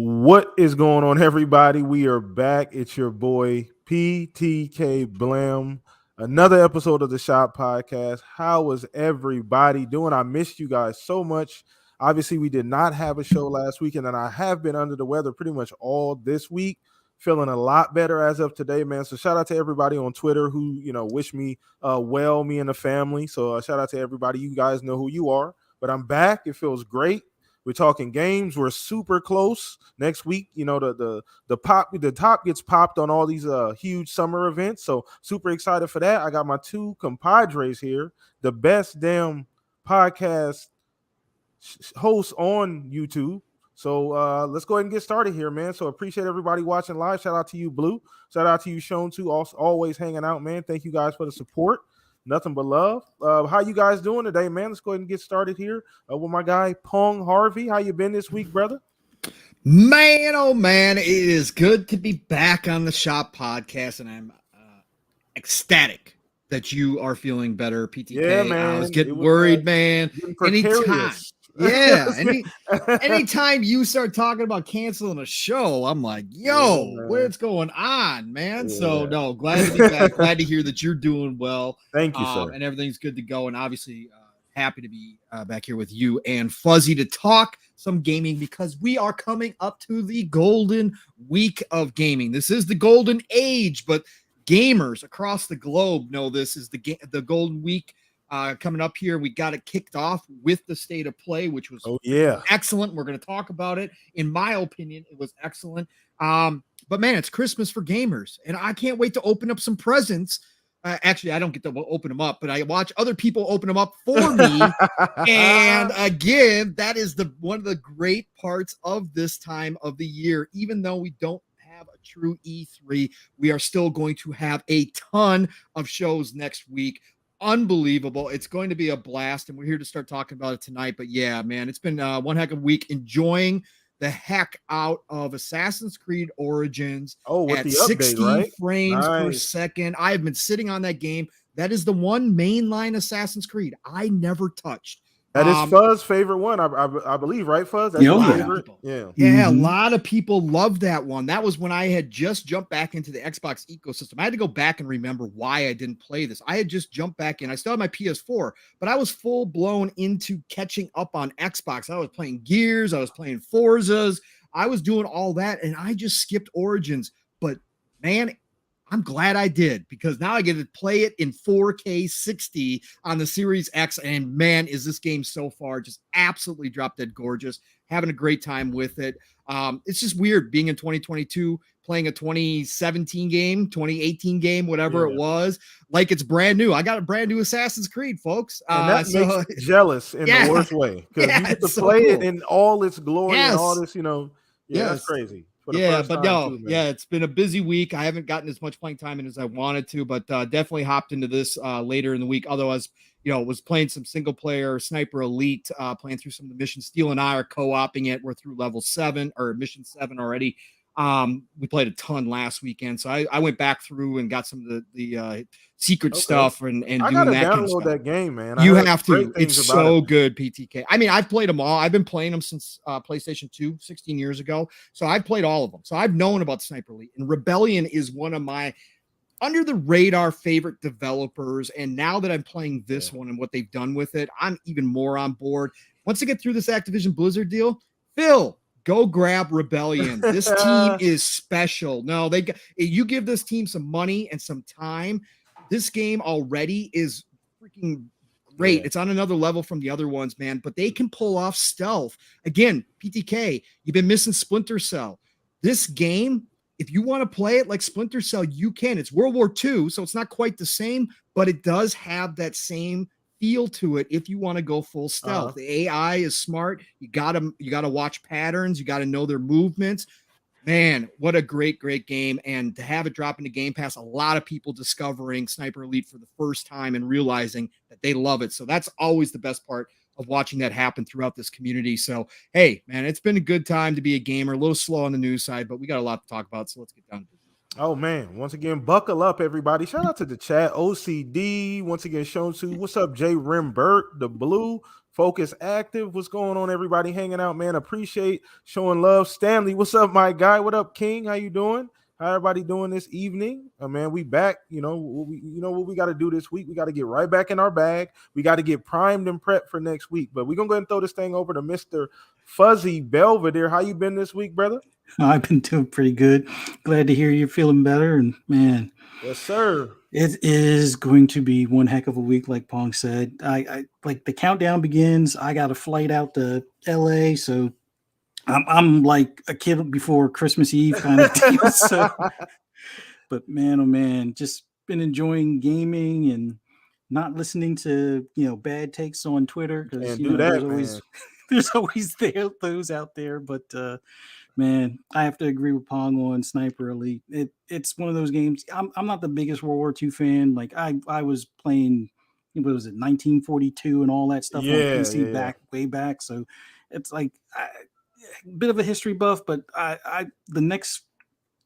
What is going on, everybody? We are back. It's your boy PTK Blam. Another episode of the Shop Podcast. How is everybody doing? I missed you guys so much. Obviously, we did not have a show last week, and then I have been under the weather pretty much all this week. Feeling a lot better as of today, man. So shout out to everybody on Twitter who wish me well, me and the family. So shout out to everybody. You guys know who you are. But I'm back. It feels great. We're talking games. We're super close. Next week, the top gets popped on all these huge summer events. So super excited for that. I got my two compadres here, the best damn podcast hosts on YouTube. So let's go ahead and get started here, man. So appreciate everybody watching live. Shout out to you, Blue. Shout out to you, Sean, too. Also, always hanging out, man. Thank you guys for the support. Nothing but love. How you guys doing today, man? Let's go ahead and get started here with my guy Pong Harvey. How you been this week, brother? Man, oh man, it is good to be back on the Shop Podcast, and I'm ecstatic that you are feeling better, PTK. Yeah, man. I was getting worried, man. Anytime. Yeah. Anytime you start talking about canceling a show, I'm like, yo, what's going on, man? Yeah. So, no, glad to be back. Glad to hear that you're doing well. Thank you, sir. And everything's good to go. And obviously, happy to be back here with you and Fuzzy to talk some gaming because we are coming up to the golden week of gaming. This is the golden age, but gamers across the globe know this is the golden week. Coming up here, we got it kicked off with the state of play, which was excellent. We're going to talk about it. In my opinion, it was excellent. But man, it's Christmas for gamers, and I can't wait to open up some presents. Actually, I don't get to open them up, but I watch other people open them up for me. And again, that is one of the great parts of this time of the year. Even though we don't have a true E3, we are still going to have a ton of shows next week. Unbelievable. It's going to be a blast, and we're here to start talking about it tonight. But yeah, man, it's been one heck of a week, enjoying the heck out of Assassin's Creed Origins with at the update, 60 right? frames per second. I have been sitting on that game. That is the one mainline Assassin's Creed I never touched. That is Fuzz's favorite one, I believe, right, Fuzz? That's your favorite. Yeah. A lot of people love that one. That was when I had just jumped back into the Xbox ecosystem. I had to go back and remember why I didn't play this. I had just jumped back in. I still had my PS4, but I was full blown into catching up on Xbox. I was playing Gears. I was playing Forzas. I was doing all that, and I just skipped Origins. But, man, I'm glad I did, because now I get to play it in 4K 60 on the Series X. And man, is this game so far just absolutely drop dead gorgeous. Having a great time with it. It's just weird being in 2022, playing a 2017 game, 2018 game, whatever it was, like it's brand new. I got a brand new Assassin's Creed, folks. And that makes me jealous in the worst way, because you get to play it in all its glory and all this, that's crazy. It's been a busy week. I haven't gotten as much playing time in as I wanted to, but definitely hopped into this later in the week. Otherwise, was playing some single player Sniper Elite, playing through some of the missions. Steel and I are co-oping it. We're through level 7 or mission 7 already. We played a ton last weekend, so I went back through and got some of the secret stuff and I doing gotta that download kind of stuff. That game, man. You have to. It's so good, PTK. I mean, I've played them all. I've been playing them since PlayStation 2, 16 years ago. So I've played all of them. So I've known about Sniper Elite. And Rebellion is one of my under the radar favorite developers. And now that I'm playing this one and what they've done with it, I'm even more on board. Once I get through this Activision Blizzard deal, Phil, go grab Rebellion. This team is special. No, you give this team some money and some time. This game already is freaking great. It's on another level from the other ones, man, but they can pull off stealth. Again, PTK, you've been missing Splinter Cell. This game, if you want to play it like Splinter Cell, you can. It's World War II, so it's not quite the same, but it does have that same feel to it if you want to go full stealth. The AI is smart. You gotta watch patterns. You got to know their movements. Man, what a great game. And to have it drop into Game Pass, a lot of people discovering Sniper Elite for the first time and realizing that they love it. So that's always the best part of watching that happen throughout this community. So, hey, man, it's been a good time to be a gamer. A little slow on the news side, but we got a lot to talk about. So let's get down to it. Oh, man. Once again, buckle up, everybody. Shout out to the chat. OCD, once again, shown to. What's up, J. Rimbert, the Blue, Focus Active. What's going on, everybody? Hanging out, man. Appreciate showing love. Stanley, what's up, my guy? What up, King? How you doing? How everybody doing this evening? Man, we back. You know what we got to do this week. We got to get right back in our bag. We got to get primed and prepped for next week. But we're gonna go ahead and throw this thing over to Mr. Fuzzy Belvedere. How you been this week, brother? I've been doing pretty good. Glad to hear you're feeling better. And man, Yes, sir. it is going to be one heck of a week, like Pong said. I like the countdown begins. I got a flight out to LA, so I'm like a kid before Christmas Eve kind of deal. So, but man, oh man, just been enjoying gaming and not listening to bad takes on Twitter because Can't do that, there's always there's always those out there. But man, I have to agree with Pong on Sniper Elite. It's one of those games. I'm not the biggest World War II fan. Like I was playing, what was it, 1942 and all that stuff on PC way back. So it's like a bit of a history buff, but I the next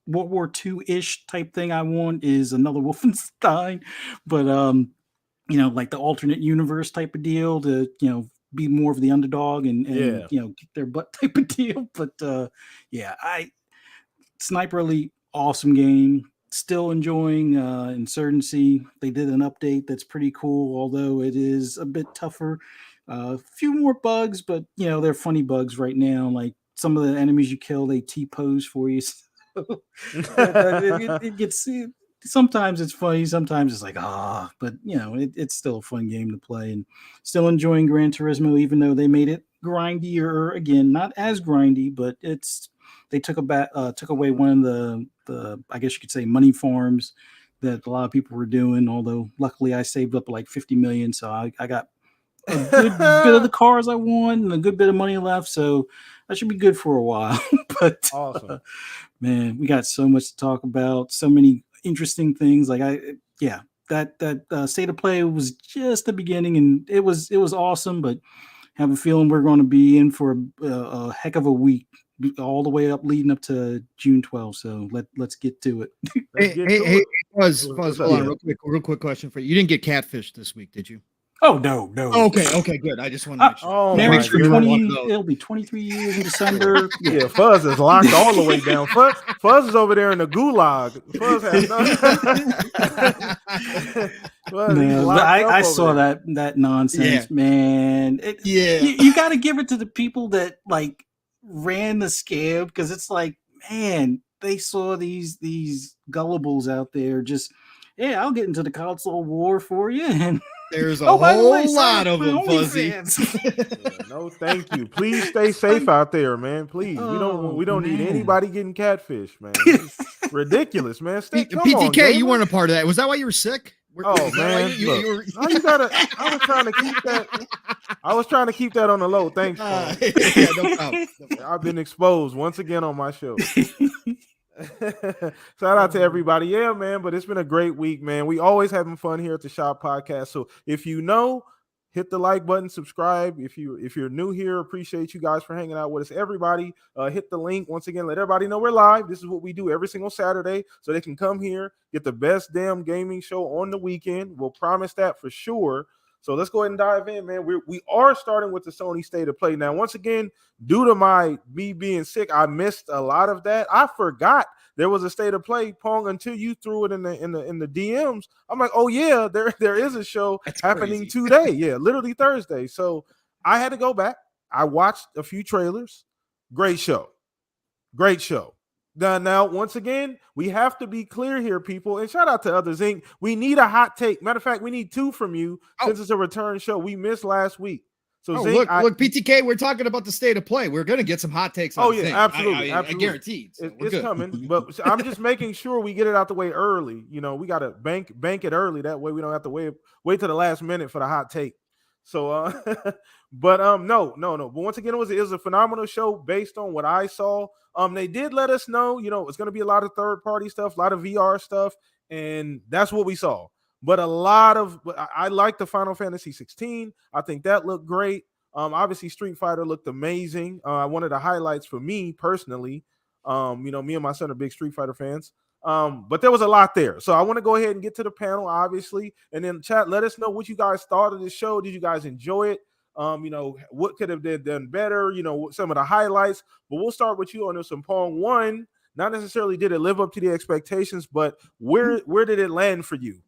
World War II-ish type thing I want is another Wolfenstein, but like the alternate universe type of deal to be more of the underdog and kick their butt type of deal. But Sniper Elite, awesome game. Still enjoying Insurgency. They did an update that's pretty cool, although it is a bit tougher. A few more bugs, but they're funny bugs right now. Like some of the enemies you kill, they T-pose for you. It gets. Sometimes it's funny, sometimes it's like but it's still a fun game to play, and still enjoying Gran Turismo, even though they made it grindier again. Not as grindy, but they took away one of the I guess you could say money farms that a lot of people were doing. Although luckily I saved up like 50 million, so I got a good bit of the cars I want and a good bit of money left, so that should be good for a while. But awesome, man, we got so much to talk about, so many interesting things. Like that state of play was just the beginning, and it was awesome. But I have a feeling we're going to be in for a heck of a week, all the way up leading up to June 12th. So let's get to it. Hey, Fuzz, hold on, real quick question for you. You didn't get catfished this week, did you? Oh no. Okay, good. I just want to make sure. Marriage for 20. It'll be 23 years in December. Yeah, Fuzz is locked all the way down. Fuzz is over there in the gulag. Fuzz has no, I saw that nonsense, man. You got to give it to the people that like ran the scam, because it's like, man, they saw these gullibles out there just, I'll get into the console war for you. And there's a whole lot of them, Fuzzy. No, thank you. Please stay safe out there, man. Please, we don't need anybody getting catfish, man. It's ridiculous, man. PTK, you weren't a part of that. Was that why you were sick? Man, I was trying to keep that. I was trying to keep that on the low. Thanks, no problem. I've been exposed once again on my show. Shout out to everybody. Yeah, man, but it's been a great week, man. We always having fun here at the Shop Podcast. So if hit the like button, subscribe. If you're new here, appreciate you guys for hanging out with us. Everybody, hit the link once again. Let everybody know we're live. This is what we do every single Saturday, so they can come here, get the best damn gaming show on the weekend. We'll promise that for sure. So let's go ahead and dive in, man. We are starting with the Sony State of Play. Now, once again, due to me being sick, I missed a lot of that. I forgot there was a State of Play, Pong, until you threw it in the DMs. I'm like, oh yeah, there is a show happening today. Yeah, literally Thursday. So I had to go back. I watched a few trailers. Great show. Now, once again, we have to be clear here, people, and shout out to Others Inc. We need a hot take. Matter of fact, we need two from you since it's a return show. We missed last week. So Zink, look, PTK, we're talking about the State of Play. We're going to get some hot takes on Zink. Absolutely. I guaranteed. So it's coming, but I'm just making sure we get it out the way early. We got to bank it early. That way we don't have to wait to the last minute for the hot take. So, but no. But once again, it was a phenomenal show based on what I saw. They did let us know, it's going to be a lot of third-party stuff, a lot of VR stuff, and that's what we saw. But I like the Final Fantasy 16. I think that looked great. Obviously, Street Fighter looked amazing. One of the highlights for me personally. Me and my son are big Street Fighter fans. But there was a lot there. So I want to go ahead and get to the panel, obviously. And then chat, let us know what you guys thought of this show. Did you guys enjoy it? what could have been done better, some of the highlights. But we'll start with you on this one. Pong, one, not necessarily did it live up to the expectations, but where did it land for you?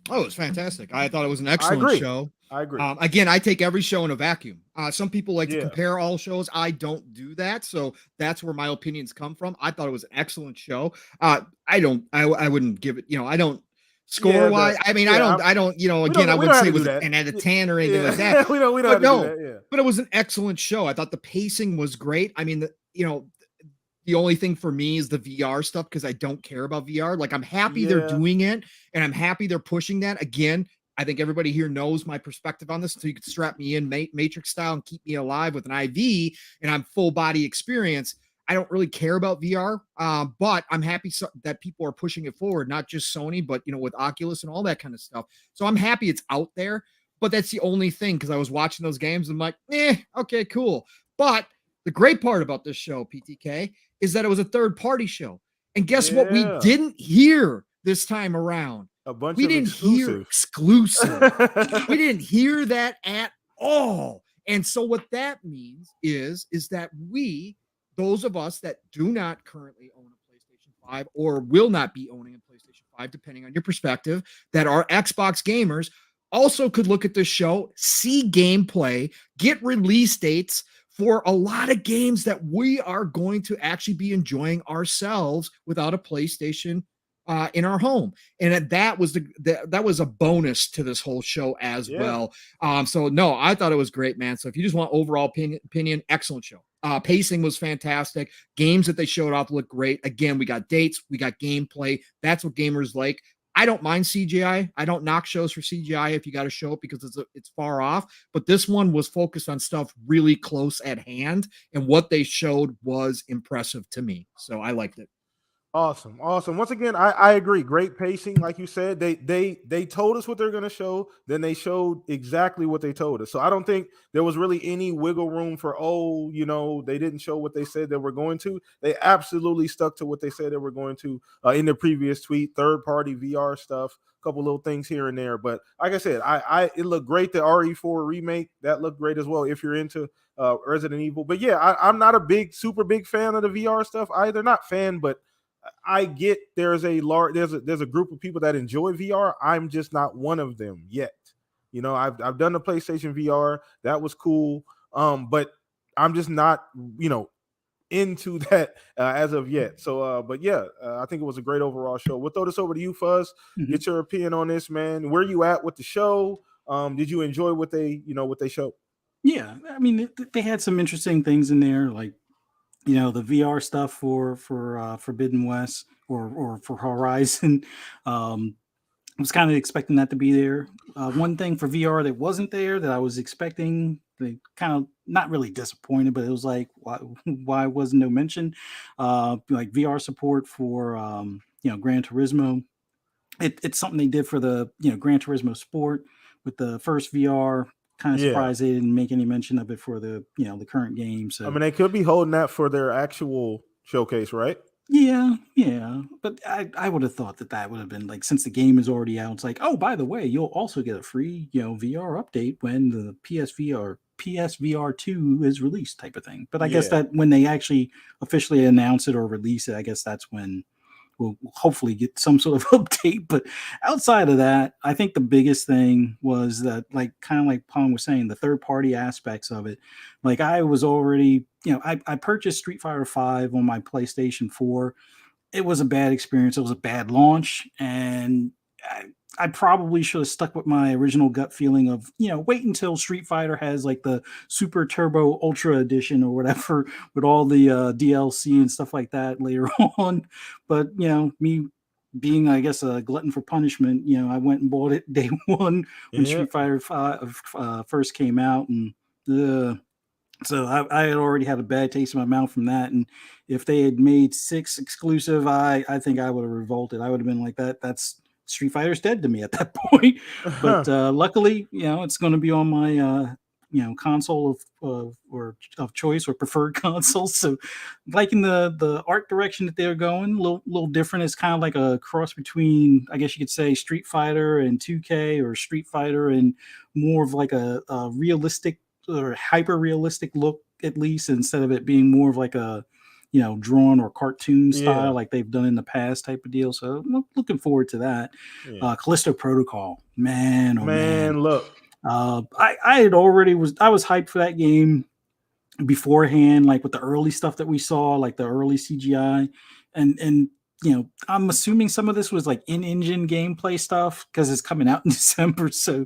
Oh, it was fantastic. I thought it was an I excellent agree. show. I agree. Again, I take every show in a vacuum. Some people like to Yeah. compare all shows. I don't do that. So that's where my opinions come from. I thought it was an excellent show. I wouldn't give it, I don't score wise. I mean, I don't, again, I wouldn't say it was an out of 10 or anything like that. we don't have to do that. Yeah. But it was an excellent show. I thought the pacing was great. I mean, the only thing for me is the VR stuff because I don't care about VR. Like, I'm happy they're doing it and I'm happy they're pushing that. Again, I think everybody here knows my perspective on this. So you could strap me in Matrix style and keep me alive with an IV and I'm full body experience. I don't really care about VR, but I'm happy that people are pushing it forward, not just Sony, but, with Oculus and all that kind of stuff. So I'm happy it's out there, but that's the only thing because I was watching those games and I'm like, okay, cool. But the great part about this show, PTK, is that it was a third-party show. And guess what we didn't hear this time around? We didn't hear exclusive. We didn't hear that at all. And so what that means is that those of us that do not currently own a PlayStation 5 or will not be owning a PlayStation 5, depending on your perspective, that are Xbox gamers, also could look at this show, see gameplay, get release dates for a lot of games that we are going to actually be enjoying ourselves without a PlayStation in our home. And that was that was a bonus to this whole show as well. So no, I thought it was great, man. So if you just want overall opinion, excellent show. Pacing was fantastic. Games that they showed off looked great. Again, we got dates, we got gameplay. That's what gamers like. I don't mind CGI. I don't knock shows for CGI if you got to show it because it's far off. But this one was focused on stuff really close at hand, and what they showed was impressive to me. So I liked it. Awesome. Once again, I agree. Great pacing, like you said. They told us what they're going to show, then they showed exactly what they told us. So I don't think there was really any wiggle room for they didn't show what they said they were going to. They absolutely stuck to what they said they were going to in the previous tweet. Third-party VR stuff, a couple little things here and there. But like I said, it looked great. The RE4 remake that looked great as well. If you're into Resident Evil, but yeah, I'm not a super big fan of the VR stuff either. Not fan, but I get there's a group of people that enjoy VR. I'm just not one of them yet. I've done the PlayStation VR. That was cool. But I'm just not, into that as of yet. So, but yeah, I think it was a great overall show. We'll throw this over to you, Fuzz. Mm-hmm. Get your opinion on this, man. Where you at with the show? Did you enjoy what they showed? Yeah, I mean, they had some interesting things in there, like the VR stuff for Forbidden West or for Horizon. I was kind of expecting that to be there. One thing for VR that wasn't there that I was expecting, they kind of not really disappointed, but it was like, why wasn't no mention? Like VR support for Gran Turismo. It's something they did for the Gran Turismo Sport with the first VR. Kind of surprised they didn't make any mention of it for the the current game. So I mean, they could be holding that for their actual showcase, right? Yeah, but I would have thought that would have been like, since the game is already out, it's like, oh, by the way, you'll also get a free VR update when the PSVR 2 is released, type of thing. But I guess that when they actually officially announce it or release it, I guess that's when we'll hopefully get some sort of update. But outside of that, I think the biggest thing was that, like, kind of like Pong was saying, the third party aspects of it. Like, I was already, I purchased Street Fighter 5 on my PlayStation 4. It was a bad experience. It was a bad launch. And I probably should have stuck with my original gut feeling of, wait until Street Fighter has like the Super Turbo Ultra Edition or whatever with all the DLC and stuff like that later on. But, me being, I guess, a glutton for punishment, I went and bought it day one when Street Fighter 5 first came out. And so I had already had a bad taste in my mouth from that. And if they had made 6 exclusive, I think I would have revolted. I would have been like, that's Street Fighter's dead to me at that point. But luckily, it's going to be on my console of choice or preferred console. So liking the art direction that they're going, a little different. It's kind of like a cross between, I guess you could say, Street Fighter and 2K, or Street Fighter and more of like a realistic hyper realistic look, at least, instead of it being more of like a drawn or cartoon style like they've done in the past type of deal. So I'm looking forward to that. Callisto Protocol, man, oh man. Look, I was hyped for that game beforehand, like with the early stuff that we saw, like the early CGI, and I'm assuming some of this was like in-engine gameplay stuff because it's coming out in December. So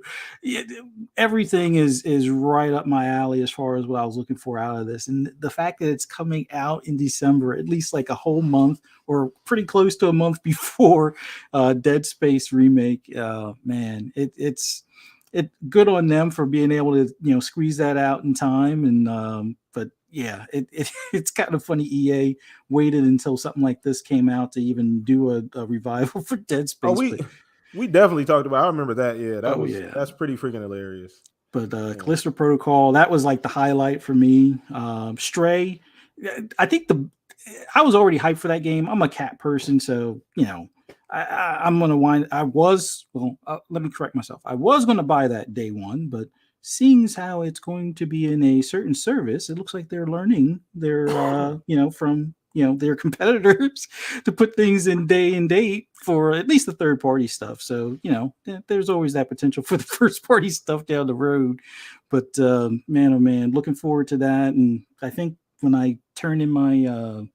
everything is right up my alley as far as what I was looking for out of this. And the fact that it's coming out in December, at least like a whole month or pretty close to a month before Dead Space remake, man, it's good on them for being able to squeeze that out in time. And but yeah, it's kind of funny. EA waited until something like this came out to even do a revival for Dead Space. We definitely talked about. I remember that. Yeah, that's pretty freaking hilarious. But Callisto Protocol, that was like the highlight for me. Stray, I think I was already hyped for that game. I'm a cat person, so I'm gonna let me correct myself. I was gonna buy that day one, but seeing as how it's going to be in a certain service, it looks like they're learning their from their competitors to put things in day and date for at least the third party stuff. So there's always that potential for the first party stuff down the road. But man, oh man, looking forward to that. And I think when I turn in my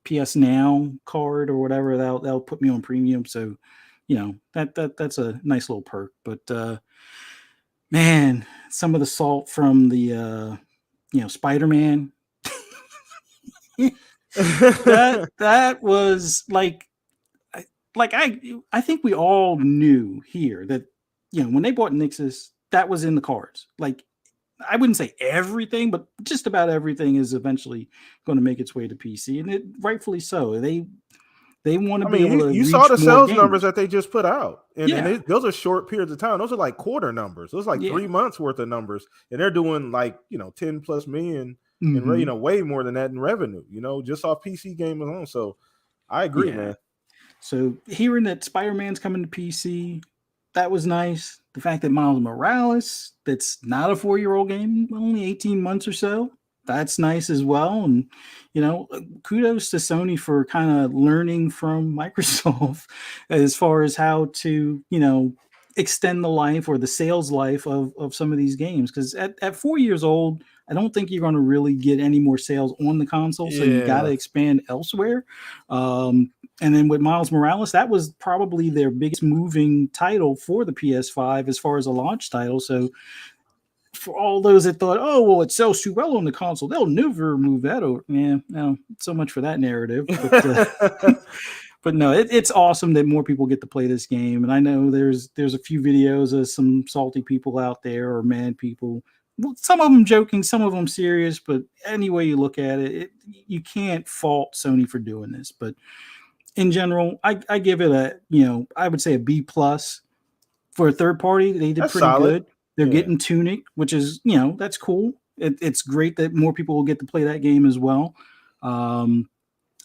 PS Now card or whatever, that'll put me on premium. So that's a nice little perk. But man, some of the salt from the Spider-Man that was like I think we all knew here that when they bought Nixus, that was in the cards. Like, I wouldn't say everything, but just about everything is eventually going to make its way to PC, and it rightfully so. They want to be able to. You saw the sales numbers that they just put out, and those are short periods of time. Those are like quarter numbers. Those are like 3 months worth of numbers, and they're doing like 10+ million, and way more than that in revenue. Just off PC game alone. So I agree, man. So hearing that Spider-Man's coming to PC, that was nice. The fact that Miles Morales, that's not a 4-year-old game, only 18 months or so, that's nice as well. And, kudos to Sony for kind of learning from Microsoft as far as how to, extend the life or the sales life of some of these games. Because at 4 years old, I don't think you're going to really get any more sales on the console. So you got to expand elsewhere. And then with Miles Morales, that was probably their biggest moving title for the PS5 as far as a launch title. So for all those that thought, oh, well, it sells too well on the console, they'll never move that over. Yeah, no, so much for that narrative. But, but no, it's awesome that more people get to play this game. And I know there's a few videos of some salty people out there or mad people. Well, some of them joking, some of them serious. But any way you look at it, you can't fault Sony for doing this. But in general, I give it I would say a B+ for a third party. They did pretty good. They're getting Tunic, which is, that's cool. It's great that more people will get to play that game as well.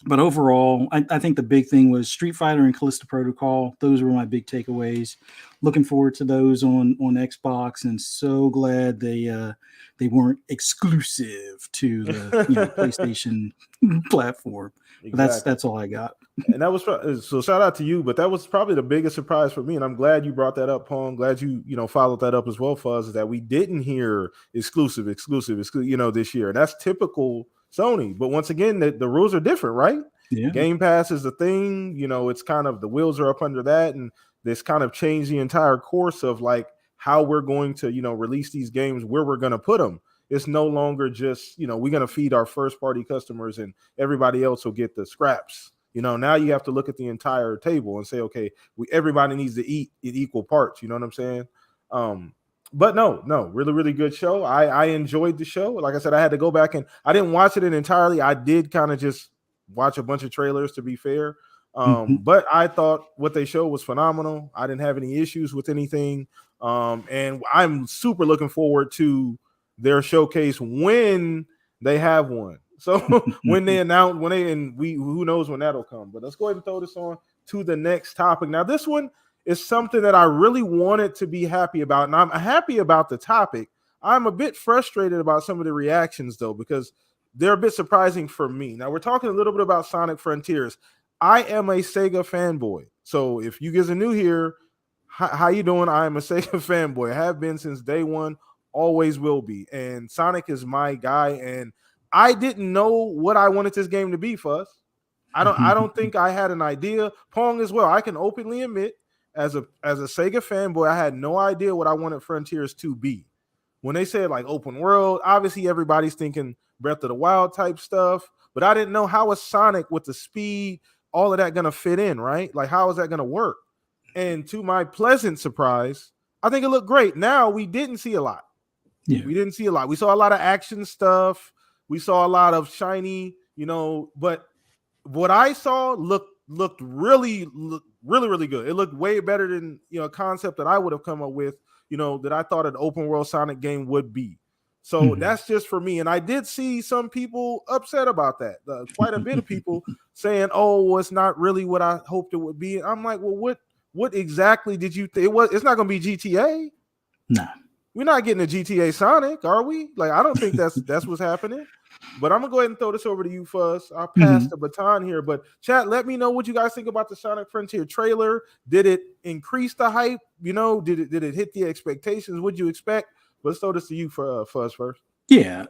But overall, I think the big thing was Street Fighter and Callisto Protocol. Those were my big takeaways. Looking forward to those on Xbox, and so glad they weren't exclusive to the PlayStation platform. Exactly. But that's all I got. And that was so. Shout out to you, but that was probably the biggest surprise for me. And I'm glad you brought that up, Pong. Glad you followed that up as well, Fuzz. Is that we didn't hear exclusive, this year, and that's typical Sony. But once again, the rules are different, right? Yeah. Game Pass is the thing. It's kind of the wheels are up under that, and this kind of changed the entire course of like how we're going to release these games, where we're going to put them. It's no longer just we're going to feed our first party customers and everybody else will get the scraps. Now you have to look at the entire table and say, okay, everybody needs to eat in equal parts. You know what I'm saying? But no, really, really good show. I enjoyed the show. Like I said, I had to go back and I didn't watch it entirely. I did kind of just watch a bunch of trailers, to be fair. But I thought what they showed was phenomenal. I didn't have any issues with anything. And I'm super looking forward to their showcase when they have one. So when they announce, who knows when that'll come. But let's go ahead and throw this on to the next topic. Now, this one is something that I really wanted to be happy about, and I'm happy about the topic. I'm a bit frustrated about some of the reactions though, because they're a bit surprising for me. Now we're talking a little bit about Sonic Frontiers. I am a Sega fanboy. So if you guys are new here, how you doing? I am a Sega fanboy. I have been since day one, always will be. And Sonic is my guy. And I didn't know what I wanted this game to be, Fuss. I don't think I had an idea. Pong as well. I can openly admit, as a Sega fanboy, I had no idea what I wanted Frontiers to be. When they said like open world, obviously everybody's thinking Breath of the Wild type stuff, but I didn't know how a Sonic with the speed, all of that gonna fit in, right? Like how is that gonna work? And to my pleasant surprise, I think it looked great. Now we didn't see a lot. Yeah. We didn't see a lot. We saw a lot of action stuff. We saw a lot of shiny, but what I saw looked really good. It looked way better than a concept that I would have come up with, that I thought an open world Sonic game would be. So that's just for me. And I did see some people upset about that. Quite a bit of people saying, "Oh, well, it's not really what I hoped it would be." And I'm like, "Well, what exactly did you think? It's not going to be GTA. No, we're not getting a GTA Sonic, are we? Like, I don't think that's what's happening." But I'm gonna go ahead and throw this over to you, Fuzz. I'll pass the baton here. But chat, let me know what you guys think about the Sonic Frontier trailer. Did it increase the hype? Did it hit the expectations? What'd you expect? Let's throw this to you for Fuzz first. Yeah.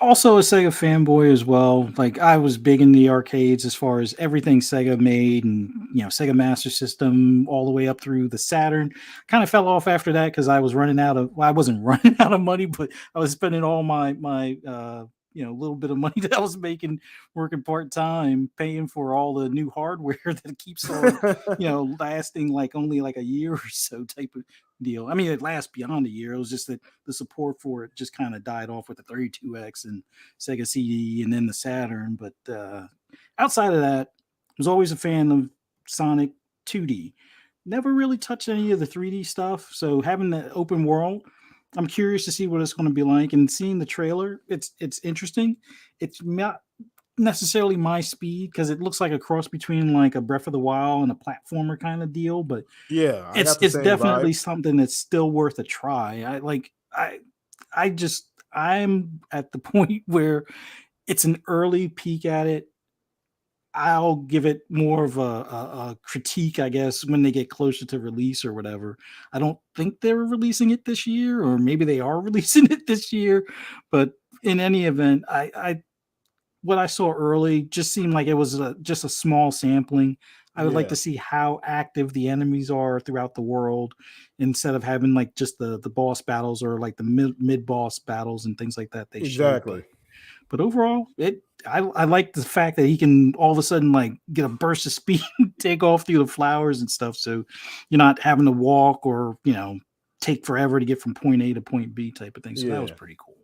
Also a Sega fanboy as well. Like I was big in the arcades as far as everything Sega made, and Sega Master System all the way up through the Saturn. Kind of fell off after that because I was running out of. Well, I wasn't running out of money, but I was spending all my little bit of money that I was making working part time, paying for all the new hardware that keeps on lasting like only like a year or so type of deal. I mean, it lasts beyond a year. It was just that the support for it just kind of died off with the 32X and Sega CD and then the Saturn. But outside of that, I was always a fan of Sonic 2D. Never really touched any of the 3D stuff. So having the open world, I'm curious to see what it's going to be like. And seeing the trailer, it's interesting. It's not necessarily my speed because it looks like a cross between like a Breath of the Wild and a platformer kind of deal. But yeah, it's definitely something that's still worth a try. I'm at the point where it's an early peek at it. I'll give it more of a critique, I guess, when they get closer to release or whatever. I don't think they're releasing it this year, or maybe they are releasing it this year. But in any event, what I saw early just seemed like it was just a small sampling. I would like to see how active the enemies are throughout the world instead of having like just the boss battles or like the mid boss battles and things like that. Exactly. But overall, I like the fact that he can all of a sudden like get a burst of speed, take off through the flowers and stuff. So you're not having to walk or take forever to get from point A to point B type of thing. So that was pretty cool.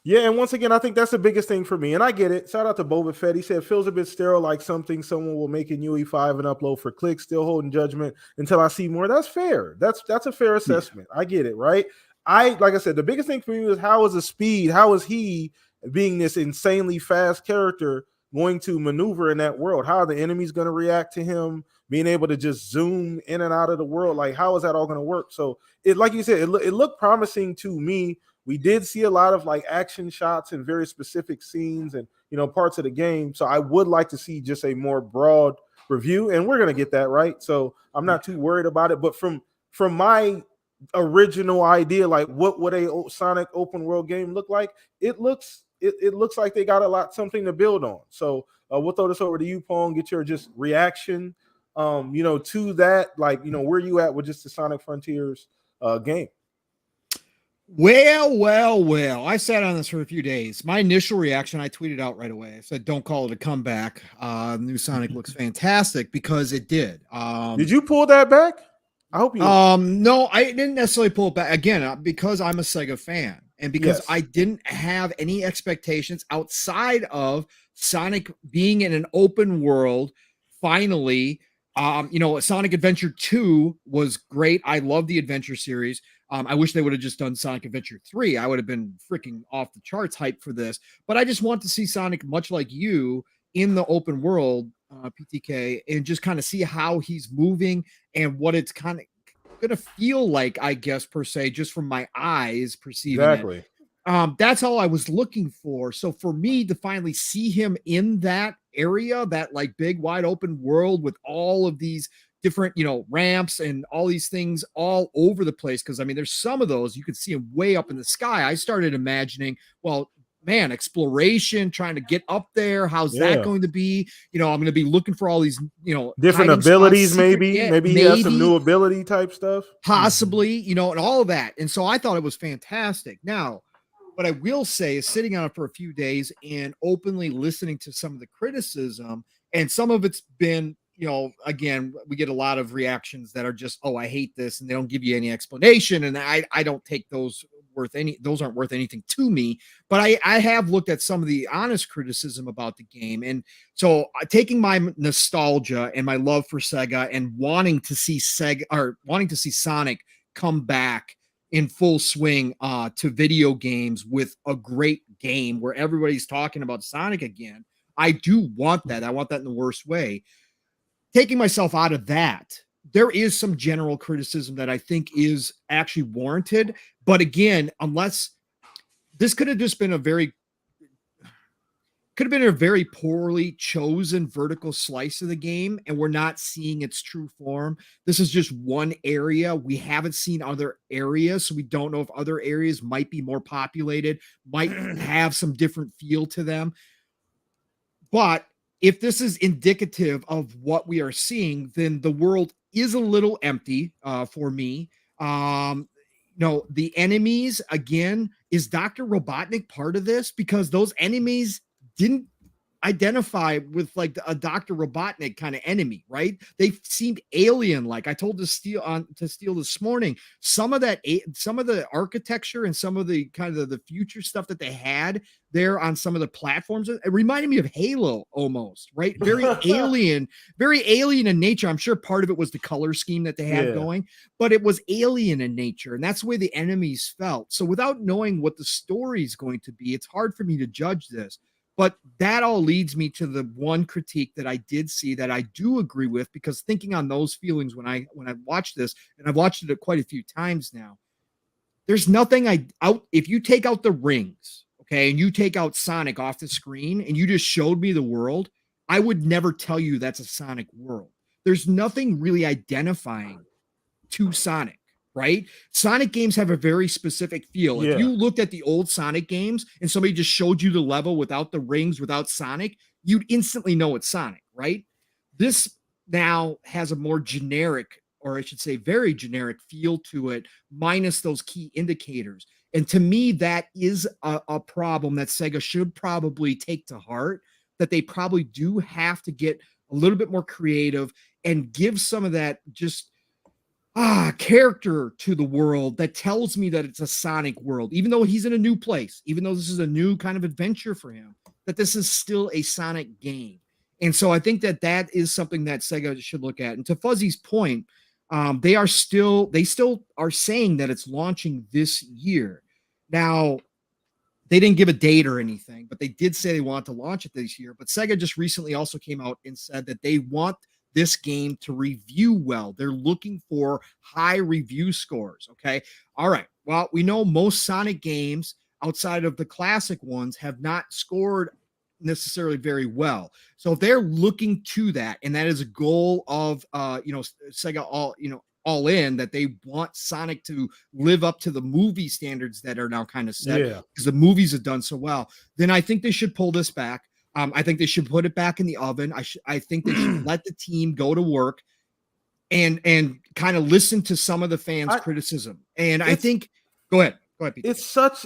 Yeah, and once again, I think that's the biggest thing for me. And I get it. Shout out to Boba Fett. He said, feels a bit sterile, like something someone will make in UE5 and upload for clicks, still holding judgment until I see more. That's fair. That's a fair assessment. I get it, right? Like I said, the biggest thing for me was how is the speed? How is he, being this insanely fast character, going to maneuver in that world? How are the enemies going to react to him? Being able to just zoom in and out of the world? Like, how is that all going to work? So, like you said, it looked promising to me. We did see a lot of like action shots and very specific scenes and parts of the game. So I would like to see just a more broad review, and we're gonna get that, right? So I'm not too worried about it. But from my original idea, like what would a Sonic open world game look like? It looks like they got something to build on. So we'll throw this over to you, Pong. Get your just reaction, to that. Like, where you at with just the Sonic Frontiers game? Well. I sat on this for a few days. My initial reaction, I tweeted out right away. I said, don't call it a comeback. New Sonic looks fantastic, because it did. Did you pull that back? I hope you no, I didn't necessarily pull it back. Again, because I'm a Sega fan and because I didn't have any expectations outside of Sonic being in an open world. Finally, Sonic Adventure 2 was great. I love the Adventure series. I wish they would have just done Sonic Adventure 3. I would have been freaking off the charts hype for this. But I just want to see Sonic, much like you, in the open world, PTK, and just kind of see how he's moving and what it's kind of going to feel like, I guess, per se, just from my eyes perceiving it. Exactly. That's all I was looking for. So for me to finally see him in that area, that like big wide open world with all of these different, ramps and all these things all over the place. Cause I mean, there's some of those you could see them way up in the sky. I started imagining, well, man, exploration, trying to get up there. How's that going to be? I'm going to be looking for all these, different abilities, maybe he has some new ability type stuff. Possibly, and all of that. And so I thought it was fantastic. Now, what I will say is sitting on it for a few days and openly listening to some of the criticism, and some of it's been, again, we get a lot of reactions that are just, oh, I hate this, and they don't give you any explanation. And I don't take those aren't worth anything to me. But I have looked at some of the honest criticism about the game. And so taking my nostalgia and my love for Sega and wanting to see Sonic come back in full swing to video games with a great game where everybody's talking about Sonic again. I do want that. I want that in the worst way. Taking myself out of that, there is some general criticism that I think is actually warranted. But again, unless this could have just been a very poorly chosen vertical slice of the game, and we're not seeing its true form. This is just one area. We haven't seen other areas, so we don't know if other areas might be more populated, might have some different feel to them. But if this is indicative of what we are seeing, then the world is a little empty for me. The enemies, again, is Dr. Robotnik part of this? Because those enemies didn't identify with like a Dr. Robotnik kind of enemy, right? They seemed alien-like. I told to steal this morning, some of the architecture and some of the kind of the future stuff that they had there on some of the platforms, it reminded me of Halo almost, right? Very alien in nature. I'm sure part of it was the color scheme that they had going, but it was alien in nature, and that's the way the enemies felt. So without knowing what the story is going to be, it's hard for me to judge this. But that all leads me to the one critique that I did see that I do agree with, because thinking on those feelings when I watched this, and I've watched it quite a few times now, there's nothing if you take out the rings, okay, and you take out Sonic off the screen and you just showed me the world, I would never tell you that's a Sonic world. There's nothing really identifying to Sonic. Right? Sonic games have a very specific feel. If you looked at the old Sonic games and somebody just showed you the level without the rings, without Sonic, you'd instantly know it's Sonic, right? This now has a more generic, or I should say very generic feel to it, minus those key indicators. And to me, that is a problem that Sega should probably take to heart, that they probably do have to get a little bit more creative and give some of that just character to the world that tells me that it's a Sonic world, even though he's in a new place, even though this is a new kind of adventure for him, that this is still a Sonic game. And so I think that is something that Sega should look at. And to Fuzzy's point, they still are saying that it's launching this year. Now, they didn't give a date or anything, but they did say they want to launch it this year. But Sega just recently also came out and said that they want this game to review well. They're looking for high review scores. Okay. All right. Well, we know most Sonic games outside of the classic ones have not scored necessarily very well. So if they're looking to that, and that is a goal of, Sega all in, that they want Sonic to live up to the movie standards that are now kind of set because the movies have done so well, then I think they should pull this back. I think they should put it back in the oven. I think they should let the team go to work and kind of listen to some of the fans' criticism. And I think, go ahead, Pete. It's such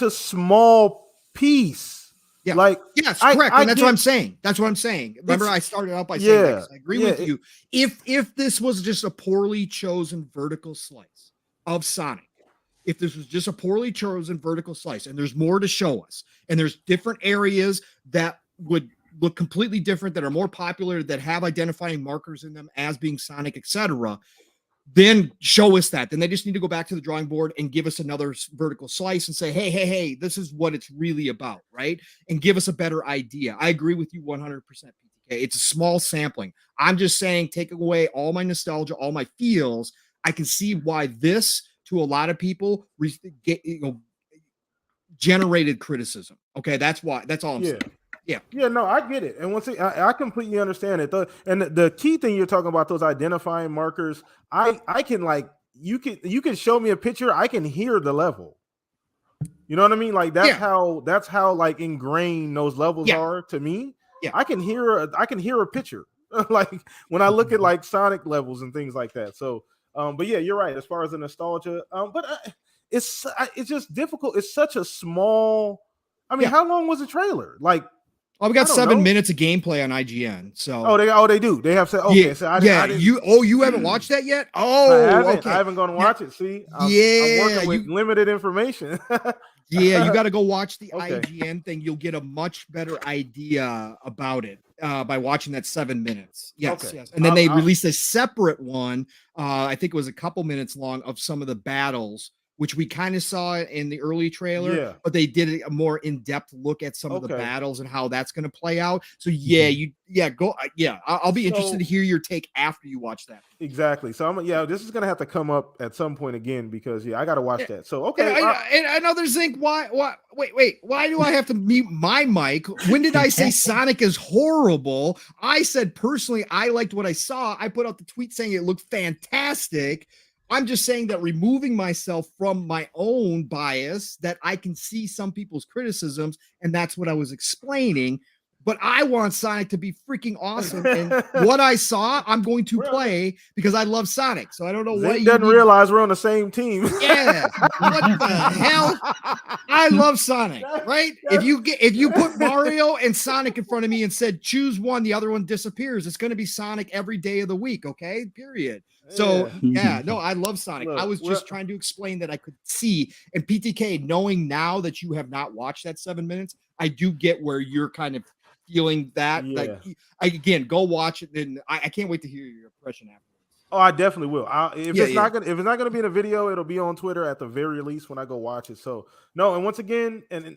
a small piece. Yeah. Yes, correct. And that's what I'm saying. Remember, I started out by saying that, I agree with you. If this was just a poorly chosen vertical slice of Sonic, if this was just a poorly chosen vertical slice and there's more to show us, and there's different areas that would look completely different, that are more popular, that have identifying markers in them as being Sonic, etc., then show us that. Then they just need to go back to the drawing board and give us another vertical slice and say, hey, this is what it's really about, right? And give us a better idea. I agree with you 100%, PTK. It's a small sampling. I'm just saying, take away all my nostalgia, all my feels. I can see why this, to a lot of people, generated criticism. Okay, that's why. That's all I'm saying. Yeah. No, I get it. And once again, I completely understand it. The key thing you're talking about, those identifying markers, I can like you can show me a picture, I can hear the level. You know what I mean? Like that's how like ingrained those levels are to me. Yeah. I can hear a picture like when I look at like Sonic levels and things like that. So but yeah, you're right as far as the nostalgia. But it's just difficult. It's such a small. I mean, how long was the trailer? Like, we got 7 minutes of gameplay on IGN. So they do. They have said okay. So I didn't, you haven't watched that yet? I haven't gone to watch it. See, I'm working with limited information. You got to go watch the IGN thing. You'll get a much better idea about it by watching that 7 minutes. Yes. And then they released a separate one. I think it was a couple minutes long of some of the battles, which we kind of saw in the early trailer, but they did a more in-depth look at some of the battles and how that's going to play out. So I'll be interested to hear your take after you watch that. Exactly. So this is going to have to come up at some point again because I got to watch that. So and another thing, why do I have to mute my mic? When did I say Sonic is horrible? I said personally I liked what I saw. I put out the tweet saying it looked fantastic. I'm just saying that removing myself from my own bias, that I can see some people's criticisms, and that's what I was explaining. But I want Sonic to be freaking awesome. And what I saw, I'm going to play because I love Sonic. So I don't know what you doesn't realize we're on the same team. Yeah. What the hell? I love Sonic, right? If you put Mario and Sonic in front of me and said choose one, the other one disappears. It's going to be Sonic every day of the week. Okay. Period. So I love Sonic. Look, I was just trying to explain that I could see. And PTK, knowing now that you have not watched that 7 minutes, I do get where you're kind of feeling that. Like, again, go watch it, and I can't wait to hear your impression afterwards. Oh, I definitely will. If it's not gonna be in a video, it'll be on Twitter at the very least when I go watch it. So no, and once again, and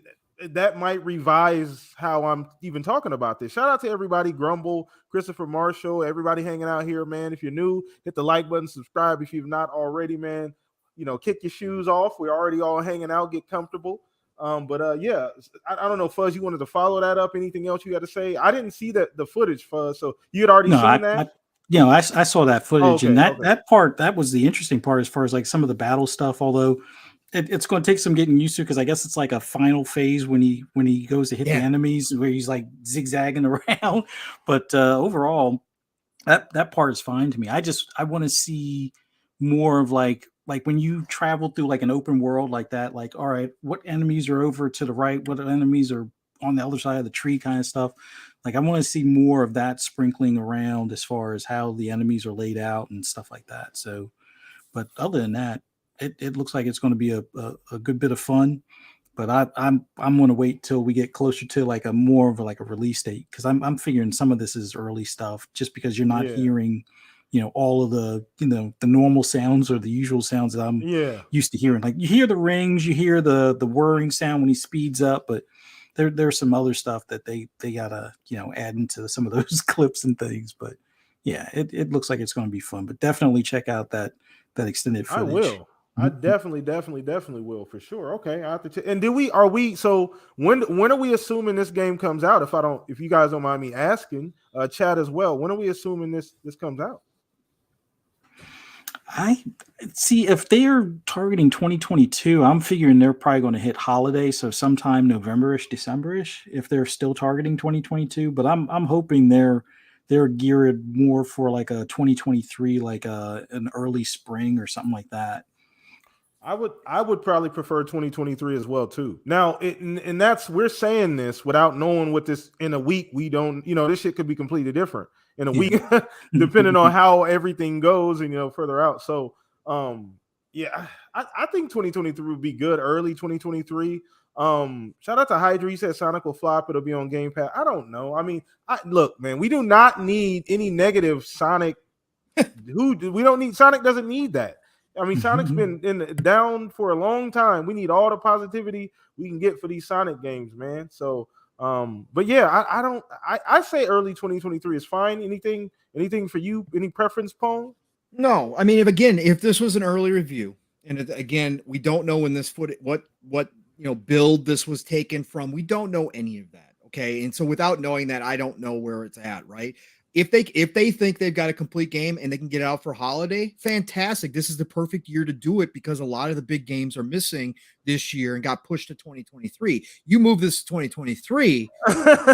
that might revise how I'm even talking about this. Shout out to everybody, Grumble, Christopher Marshall, everybody hanging out here, man. If you're new, hit the like button, subscribe if you've not already, man. Kick your shoes off. We're already all hanging out, get comfortable. I don't know, Fuzz, you wanted to follow that up? Anything else you got to say? I didn't see the footage, Fuzz, so you had already seen that? I saw that footage, and that part, that was the interesting part as far as like some of the battle stuff, although it's going to take some getting used to, because I guess it's like a final phase when he goes to hit the enemies where he's like zigzagging around. But overall, that part is fine to me. I want to see more of like when you travel through like an open world like that, like, all right, what enemies are over to the right, what enemies are on the other side of the tree kind of stuff. Like, I want to see more of that sprinkling around as far as how the enemies are laid out and stuff like that. So, but other than that, it looks like it's going to be a good bit of fun. But I'm going to wait till we get closer to like a more of a release date, because I'm figuring some of this is early stuff, just because you're not hearing, all of the the normal sounds or the usual sounds that I'm used to hearing. Like, you hear the rings, you hear the whirring sound when he speeds up, but there's some other stuff that they gotta add into some of those clips and things. But yeah, it looks like it's going to be fun. But definitely check out that extended footage. I will. I definitely will, for sure. Okay, I have to check. And so when are we assuming this game comes out? If you guys don't mind me asking, chat as well, when are we assuming this comes out? I see, if they're targeting 2022, I'm figuring they're probably going to hit holiday, so sometime November-ish, December-ish, if they're still targeting 2022. But I'm hoping they're geared more for like a 2023, like an early spring or something like that. I would probably prefer 2023 as well too. Now, and that's, we're saying this without knowing what this in a week. We don't, this shit could be completely different in a week, depending on how everything goes and further out. So, I think 2023 would be good. Early 2023. Shout out to Hydra. He said Sonic will flop. It'll be on Game Pass. I don't know. I mean, look, man, we do not need any negative Sonic. We don't need Sonic. Doesn't need that. I mean, Sonic's been down for a long time. We need all the positivity we can get for these Sonic games, man. So, but yeah, I say early 2023 is fine. Anything for you? Any preference, Pong? No, I mean, if this was an early review, and again, we don't know when this what build this was taken from. We don't know any of that. Okay, and so without knowing that, I don't know where it's at. Right? If they think they've got a complete game and they can get it out for holiday, fantastic. This is the perfect year to do it because a lot of the big games are missing this year and got pushed to 2023. You move this to 2023,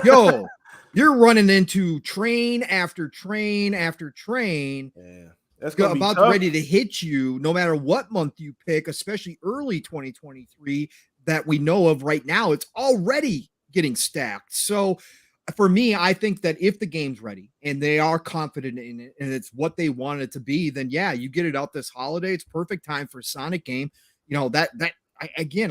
yo, you're running into train after train after train. Yeah, that's gonna be About tough. ready to hit you no matter what month you pick, especially early 2023 that we know of right now. It's already getting stacked. So for me, I think that if the game's ready and they are confident in it and it's what they want it to be, then yeah, you get it out this holiday. It's perfect time for a Sonic game. I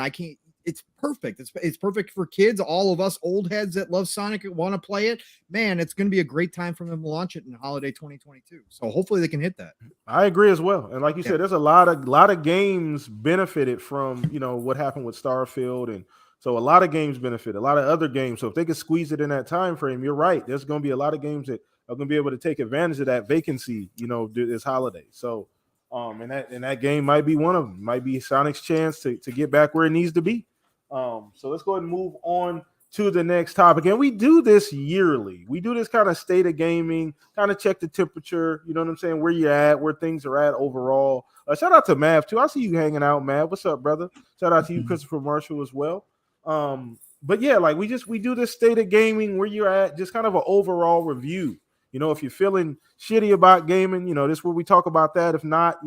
can't. It's perfect. It's perfect for kids. All of us old heads that love Sonic and want to play it. Man, it's going to be a great time for them to launch it in holiday 2022. So hopefully they can hit that. I agree as well. And like you said, there's a lot of games benefited from what happened with Starfield, and so a lot of games benefit, a lot of other games. So if they could squeeze it in that time frame, you're right. There's going to be a lot of games that are going to be able to take advantage of that vacancy, this holiday. So, and that game might be one of them. Might be Sonic's chance to get back where it needs to be. So let's go ahead and move on to the next topic. And we do this yearly. We do this kind of state of gaming, kind of check the temperature, you know what I'm saying, where you're at, where things are at overall. Shout out to Mav, too. I see you hanging out, Mav. What's up, brother? Shout out to you, Christopher Marshall, as well. But yeah, like we do this state of gaming, where you're at, just kind of an overall review. If you're feeling shitty about gaming, this is where we talk about that. If not,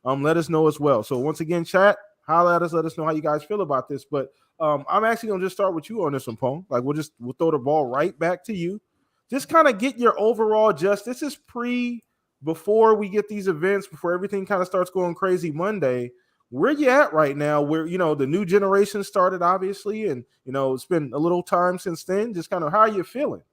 let us know as well. So once again, chat, holler at us, let us know how you guys feel about this. But I'm actually gonna just start with you on this one, Pong. Like we'll throw the ball right back to you. Just kind of get your overall this is before we get these events, before everything kind of starts going crazy Monday. Where you at right now? Where the new generation started, obviously, and it's been a little time since then. Just kind of how are you feeling?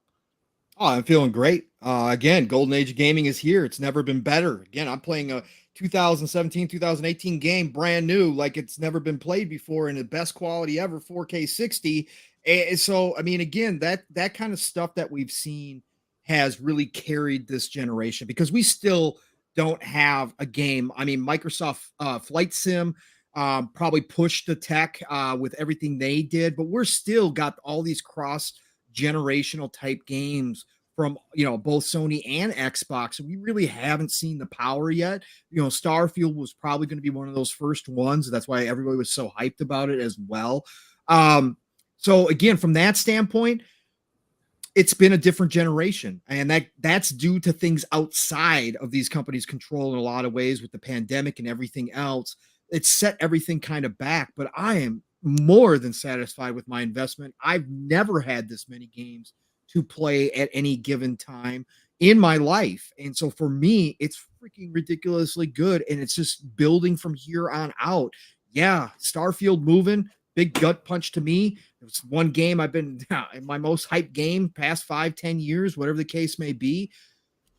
Oh, I'm feeling great. Again, Golden Age of Gaming is here. It's never been better. Again, I'm playing a 2017, 2018 game, brand new, like it's never been played before, in the best quality ever, 4K 60. And so, I mean, again, that kind of stuff that we've seen has really carried this generation because we still don't have a game. I mean, Microsoft Flight Sim probably pushed the tech with everything they did, but we're still got all these cross generational type games from both Sony and Xbox. We really haven't seen the power yet. Starfield was probably going to be one of those first ones. That's why everybody was so hyped about it as well. So again, from that standpoint, it's been a different generation, and that's due to things outside of these companies' control in a lot of ways with the pandemic and everything else. It's set everything kind of back, but I am more than satisfied with my investment. I've never had this many games to play at any given time in my life. And so for me, it's freaking ridiculously good. And it's just building from here on out. Yeah, Starfield moving, big gut punch to me. It was one game I've been in my most hyped game past 5-10 years, whatever the case may be.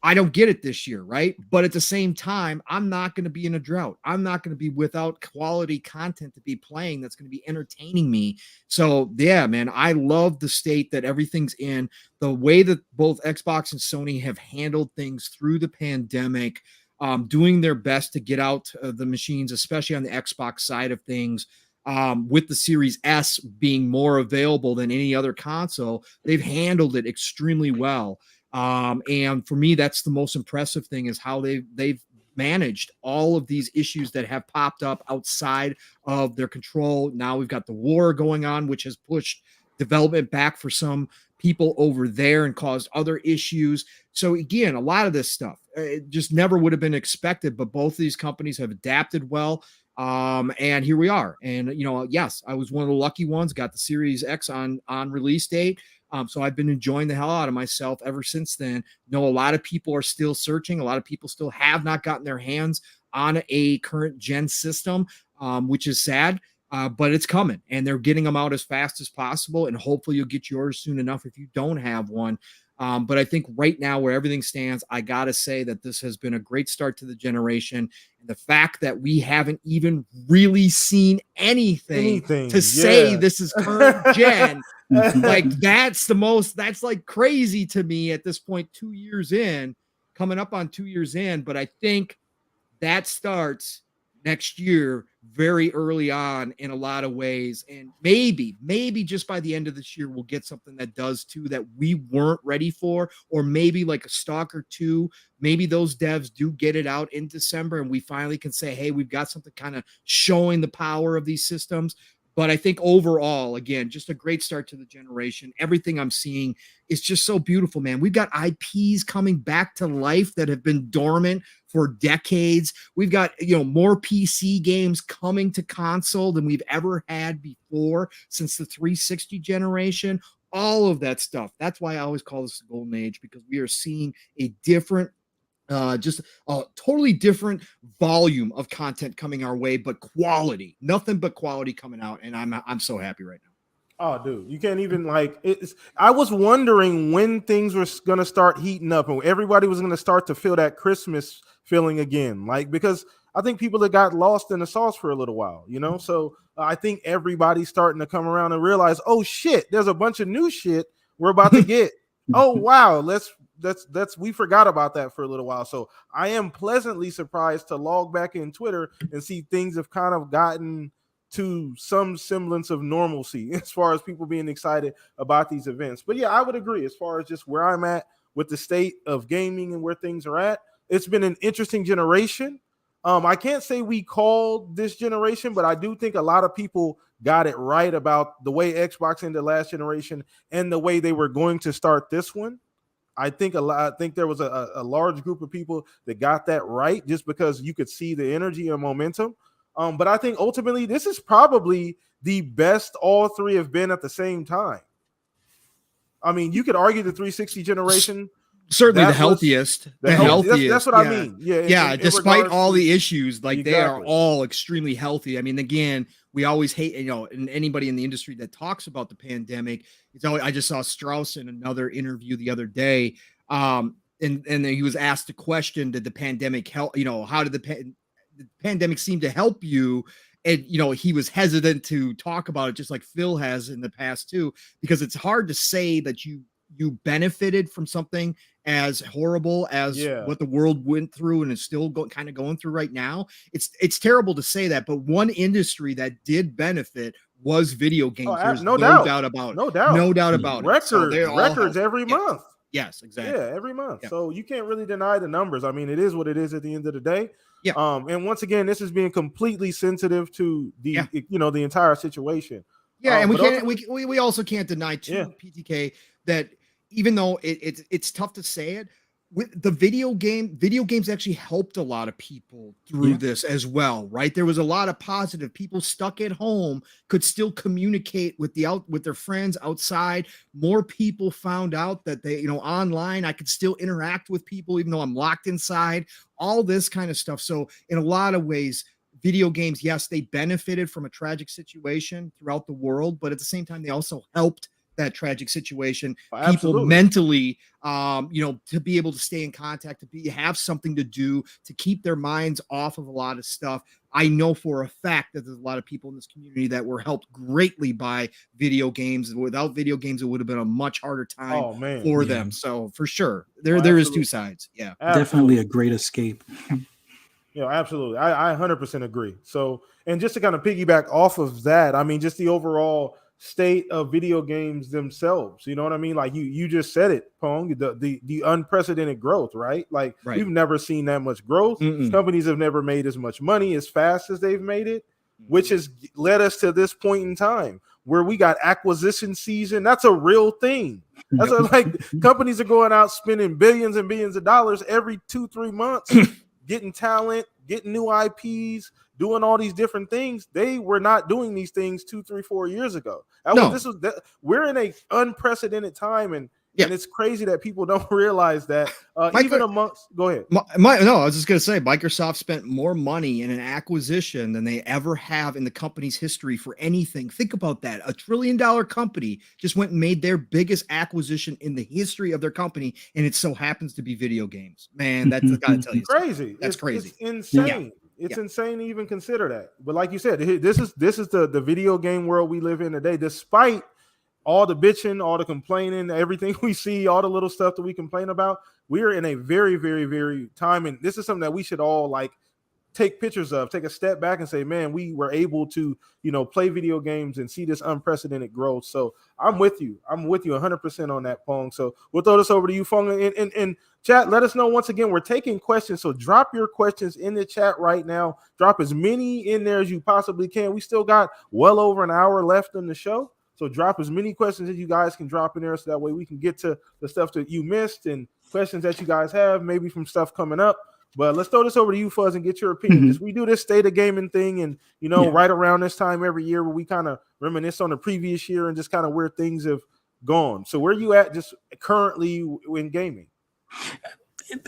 I don't get it this year, right? But at the same time, I'm not going to be in a drought. I'm not going to be without quality content to be playing that's going to be entertaining me. So, yeah, man, I love the state that everything's in. The way that both Xbox and Sony have handled things through the pandemic, doing their best to get out the machines, especially on the Xbox side of things. With the Series S being more available than any other console, they've handled it extremely well. And for me, that's the most impressive thing is how they've managed all of these issues that have popped up outside of their control. Now we've got the war going on, which has pushed development back for some people over there and caused other issues. So again, a lot of this stuff, it just never would have been expected, but both of these companies have adapted well. And here we are. And, yes, I was one of the lucky ones, got the Series X on release date. So I've been enjoying the hell out of myself ever since then. A lot of people are still searching. A lot of people still have not gotten their hands on a current gen system, which is sad, but it's coming and they're getting them out as fast as possible. And hopefully you'll get yours soon enough if you don't have one. But I think right now where everything stands, I got to say that this has been a great start to the generation. And the fact that we haven't even really seen anything to say this is current gen, like that's like crazy to me at this point, 2 years in, coming up on 2 years in. But I think that starts next year very early on in a lot of ways. And maybe just by the end of this year, we'll get something that does too that we weren't ready for, or maybe like a Stalker 2. Maybe those devs do get it out in December and we finally can say, hey, we've got something kind of showing the power of these systems. But I think overall, again, just a great start to the generation. Everything I'm seeing is just so beautiful, man. We've got IPs coming back to life that have been dormant for decades. We've got, more PC games coming to console than we've ever had before since the 360 generation. All of that stuff. That's why I always call this the golden age, because we are seeing a different just a totally different volume of content coming our way, but quality, nothing but quality coming out. And I'm so happy right now. Oh, dude, you can't even I was wondering when things were going to start heating up and everybody was going to start to feel that Christmas feeling again. Because I think people that got lost in the sauce for a little while, So I think everybody's starting to come around and realize, oh shit, there's a bunch of new shit we're about to get. Oh wow, we forgot about that for a little while. So I am pleasantly surprised to log back in Twitter and see things have kind of gotten to some semblance of normalcy as far as people being excited about these events. But yeah, I would agree as far as just where I'm at with the state of gaming and where things are at. It's been an interesting generation. I can't say we called this generation, but I do think a lot of people got it right about the way Xbox ended last generation and the way they were going to start this one. I think there was a large group of people that got that right just because you could see the energy and momentum. But I think ultimately this is probably the best all three have been at the same time. I mean, you could argue the 360 generation. Certainly the healthiest. The healthiest. That's what I mean. Yeah. Despite all the issues, they are all extremely healthy. I mean, again, we always hate, and anybody in the industry that talks about the pandemic, I just saw Strauss in another interview the other day. And he was asked a question, did the pandemic help, how did the pandemic seem to help you? And, he was hesitant to talk about it, just like Phil has in the past too, because it's hard to say that you benefited from something as horrible as what the world went through and is still kind of going through right now. It's terrible to say that, but one industry that did benefit was video games. There's no doubt about it. No doubt about it. Records every month. Yes, exactly. Yeah, every month. Yeah. So you can't really deny the numbers. I mean, it is what it is at the end of the day. Yeah. And once again, this is being completely sensitive to the the entire situation. Yeah, and we also can't deny too, PTK, that even though it's tough to say it, with the video games actually helped a lot of people through this as well, right? There was a lot of positive. People stuck at home could still communicate with their friends outside. More people found out that they, online, I could still interact with people even though I'm locked inside. All this kind of stuff. So in a lot of ways, video games, yes, they benefited from a tragic situation throughout the world, but at the same time, they also helped that tragic situation, people mentally, to be able to stay in contact, have something to do, to keep their minds off of a lot of stuff. I know for a fact that there's a lot of people in this community that were helped greatly by video games. Without video games, it would have been a much harder time for them. So for sure, there is two sides. Yeah, definitely a great escape. Absolutely. I 100% agree. So, and just to kind of piggyback off of that, I mean, just the overall state of video games themselves, you know what I mean? Like you just said it, Pong, the unprecedented growth, right? We've never seen that much growth. Companies have never made as much money as fast as they've made it, which has led us to this point in time where we got acquisition season. That's a real thing. That's companies are going out spending billions and billions of dollars every 2-3 months, getting talent, getting new IPs, doing all these different things. They were not doing these things 2, 3, 4 years ago. We're in a unprecedented time, and it's crazy that people don't realize that. Even amongst, go ahead. I was just going to say, Microsoft spent more money in an acquisition than they ever have in the company's history for anything. Think about that. $1 trillion company just went and made their biggest acquisition in the history of their company, and it so happens to be video games. Man, that's got to tell you crazy. That's crazy. It's insane. Yeah. It's insane to even consider that. But like you said, this is the video game world we live in today. Despite all the bitching, all the complaining, everything we see, all the little stuff that we complain about, we are in a very, very, very time. And this is something that we should all take pictures of, take a step back and say, man, we were able to, play video games and see this unprecedented growth. So I'm with you 100% on that, Pong. So we'll throw this over to you, Pong, and chat. Let us know. Once again, we're taking questions, so drop your questions in the chat right now. Drop as many in there as you possibly can. We still got well over an hour left in the show, so drop as many questions as you guys can drop in there, so that way we can get to the stuff that you missed and questions that you guys have, maybe from stuff coming up. But let's throw this over to you, Fuzz, and get your opinion. Just we do this state of gaming thing, and right around this time every year, where we kind of reminisce on the previous year and just kind of where things have gone. So where you at just currently in gaming?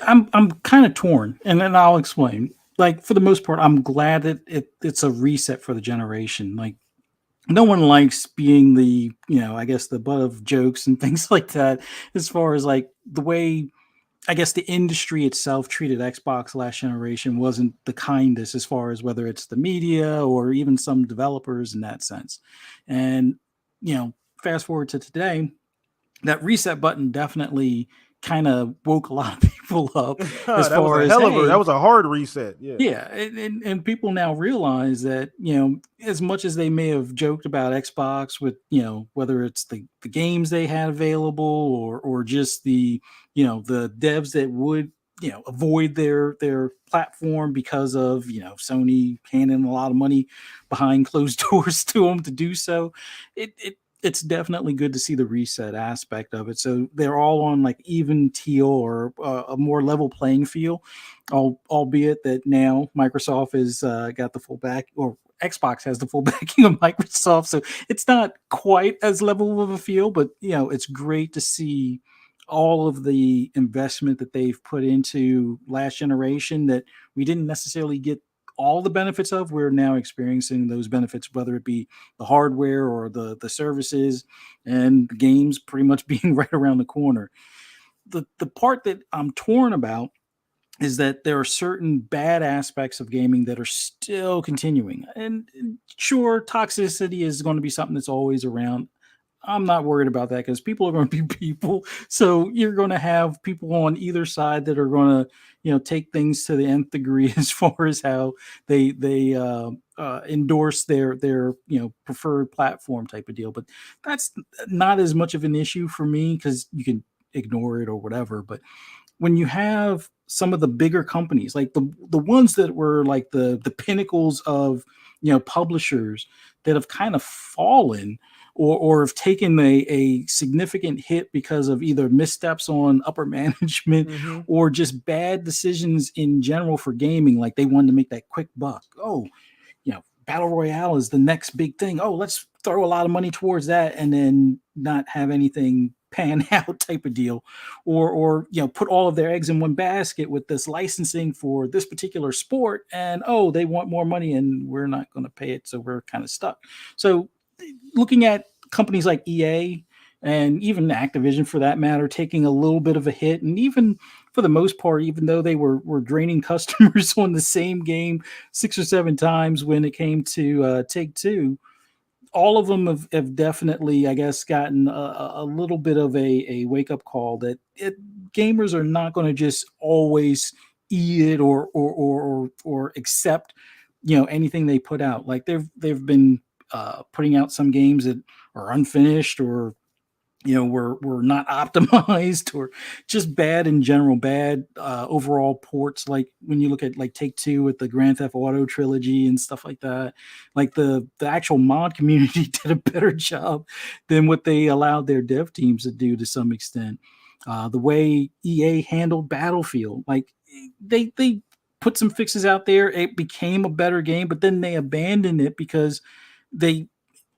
I'm kind of torn, and then I'll explain. Like, for the most part, I'm glad that it's a reset for the generation. Like, no one likes being the, I guess, the butt of jokes and things like that, as far as like the way, I guess, the industry itself treated Xbox last generation wasn't the kindest, as far as whether it's the media or even some developers in that sense. And, fast forward to today, that reset button definitely kind of woke a lot of people up as far as that was a hard reset. And people now realize that, as much as they may have joked about Xbox with, whether it's the games they had available or just the devs that would avoid their platform because of Sony handing a lot of money behind closed doors to them to do so. It's definitely good to see the reset aspect of it. So they're all on like even teal or a more level playing field, albeit that now Microsoft has got the full back, or Xbox has the full backing of Microsoft. So it's not quite as level of a field, but it's great to see all of the investment that they've put into last generation that we didn't necessarily get all the benefits of. We're now experiencing those benefits, whether it be the hardware or the services and the games pretty much being right around the corner. The part that I'm torn about is that there are certain bad aspects of gaming that are still continuing. And sure, toxicity is going to be something that's always around. I'm not worried about that, because people are going to be people. So you're going to have people on either side that are going to, take things to the nth degree as far as how they endorse their preferred platform type of deal. But that's not as much of an issue for me, because you can ignore it or whatever. But when you have some of the bigger companies, like the ones that were like the pinnacles of publishers, that have kind of fallen or have taken a significant hit because of either missteps on upper management or just bad decisions in general for gaming. Like, they wanted to make that quick buck. Oh, Battle Royale is the next big thing. Oh, let's throw a lot of money towards that, and then not have anything pan out type of deal, or put all of their eggs in one basket with this licensing for this particular sport, and they want more money and we're not going to pay it, so we're kind of stuck. So looking at companies like EA and even Activision, for that matter, taking a little bit of a hit, and even for the most part, even though they were draining customers on the same game 6 or 7 times when it came to Take-Two, all of them have definitely, I guess, gotten a little bit of a wake-up call that gamers are not going to just always eat it or accept anything they put out. Like, they've been putting out some games that are unfinished, or were not optimized, or just bad in general, bad overall ports. Like, when you look at like Take-Two with the Grand Theft Auto trilogy and stuff like that, like the actual mod community did a better job than what they allowed their dev teams to do to some extent. The way EA handled Battlefield, like they put some fixes out there, it became a better game, but then they abandoned it because they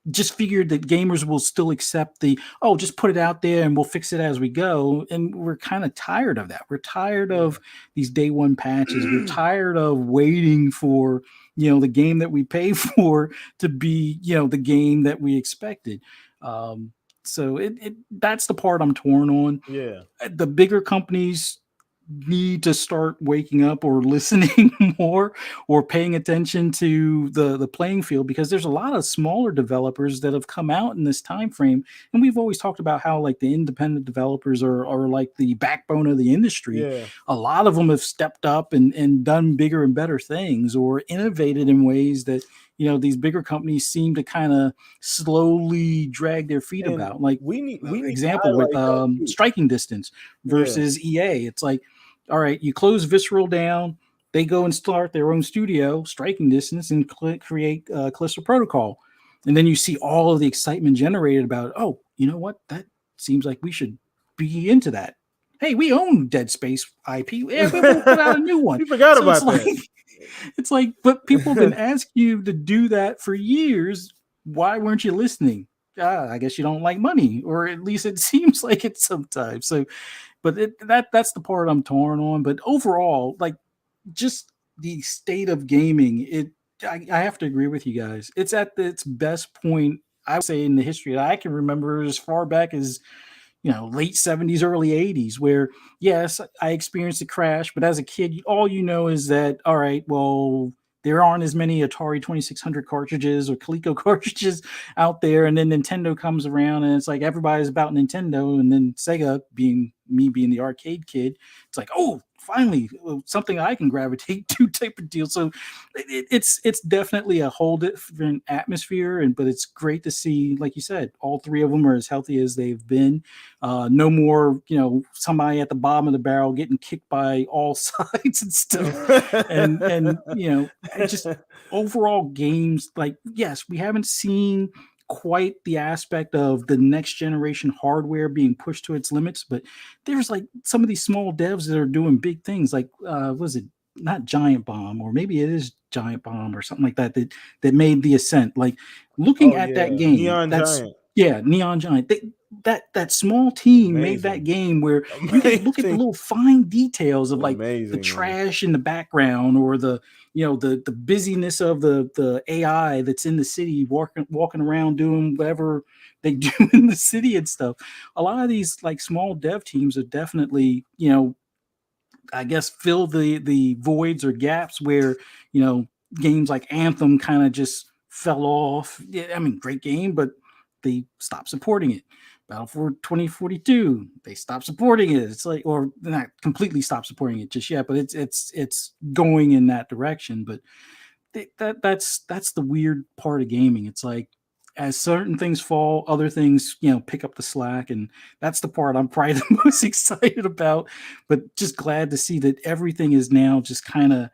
just figured that gamers will still accept just put it out there and we'll fix it as we go. And we're kind of tired of that. We're tired of these day one patches. We're tired of waiting for, the game that we pay for to be, the game that we expected. So that's the part I'm torn on. Yeah. The bigger companies, need to start waking up or listening more or paying attention to the playing field, because there's a lot of smaller developers that have come out in this time frame. And we've always talked about how like the independent developers are like the backbone of the industry. Yeah. A lot of them have stepped up and done bigger and better things, or innovated in ways that, these bigger companies seem to kind of slowly drag their feet And about. Like, we need to example with highlight that too. striking distance Yeah. versus EA. It's like, all right, you close Visceral down, they go and start their own studio, Striking Distance, and create Callisto Protocol. And then you see all of the excitement generated about, oh, you know what? That seems like we should be into that. Hey, we own Dead Space IP. Yeah, we'll put out a new one. We forgot So about that. it's like, but people have been asking you to do that for years. Why weren't you listening? I guess you don't like money, or at least it seems like it sometimes. So, but that's the part I'm torn on. But overall, like, just the state of gaming, I have to agree with you guys. It's at its best point, I would say, in the history that I can remember, as far back as late 70s, early 80s, where yes, I experienced a crash, but as a kid, all you know is that, all right, well, there aren't as many Atari 2600 cartridges or Coleco cartridges out there. And then Nintendo comes around and it's like everybody's about Nintendo. And then Sega, being the arcade kid, it's like, oh, finally something I can gravitate to type of deal. So it's definitely a whole different atmosphere. But it's great to see, like you said, all three of them are as healthy as they've been. No more, somebody at the bottom of the barrel getting kicked by all sides and stuff. And just overall games, like, yes, we haven't seen quite the aspect of the next generation hardware being pushed to its limits, but there's like some of these small devs that are doing big things, like was it not Giant Bomb, or maybe it is Giant Bomb or something like that made the Ascent. Like, looking Oh at that yeah, game, Neon that's Giant. yeah, Neon Giant. That small team made that Amazing. game where you could look at the Amazing. little fine details of like the Amazing, man. trash in the background, or the the busyness of the AI that's in the city, walking around doing whatever they do in the city and stuff. A lot of these like small dev teams are definitely, I guess, fill the voids or gaps where, games like Anthem kind of just fell off. Yeah, I mean, great game, but they stopped supporting it. Battlefield 2042, they stopped supporting it. It's like, or not completely stopped supporting it just yet, but it's going in that direction. But that's the weird part of gaming. It's like, as certain things fall, other things, pick up the slack. And that's the part I'm probably the most excited about. But just glad to see that everything is now just kind of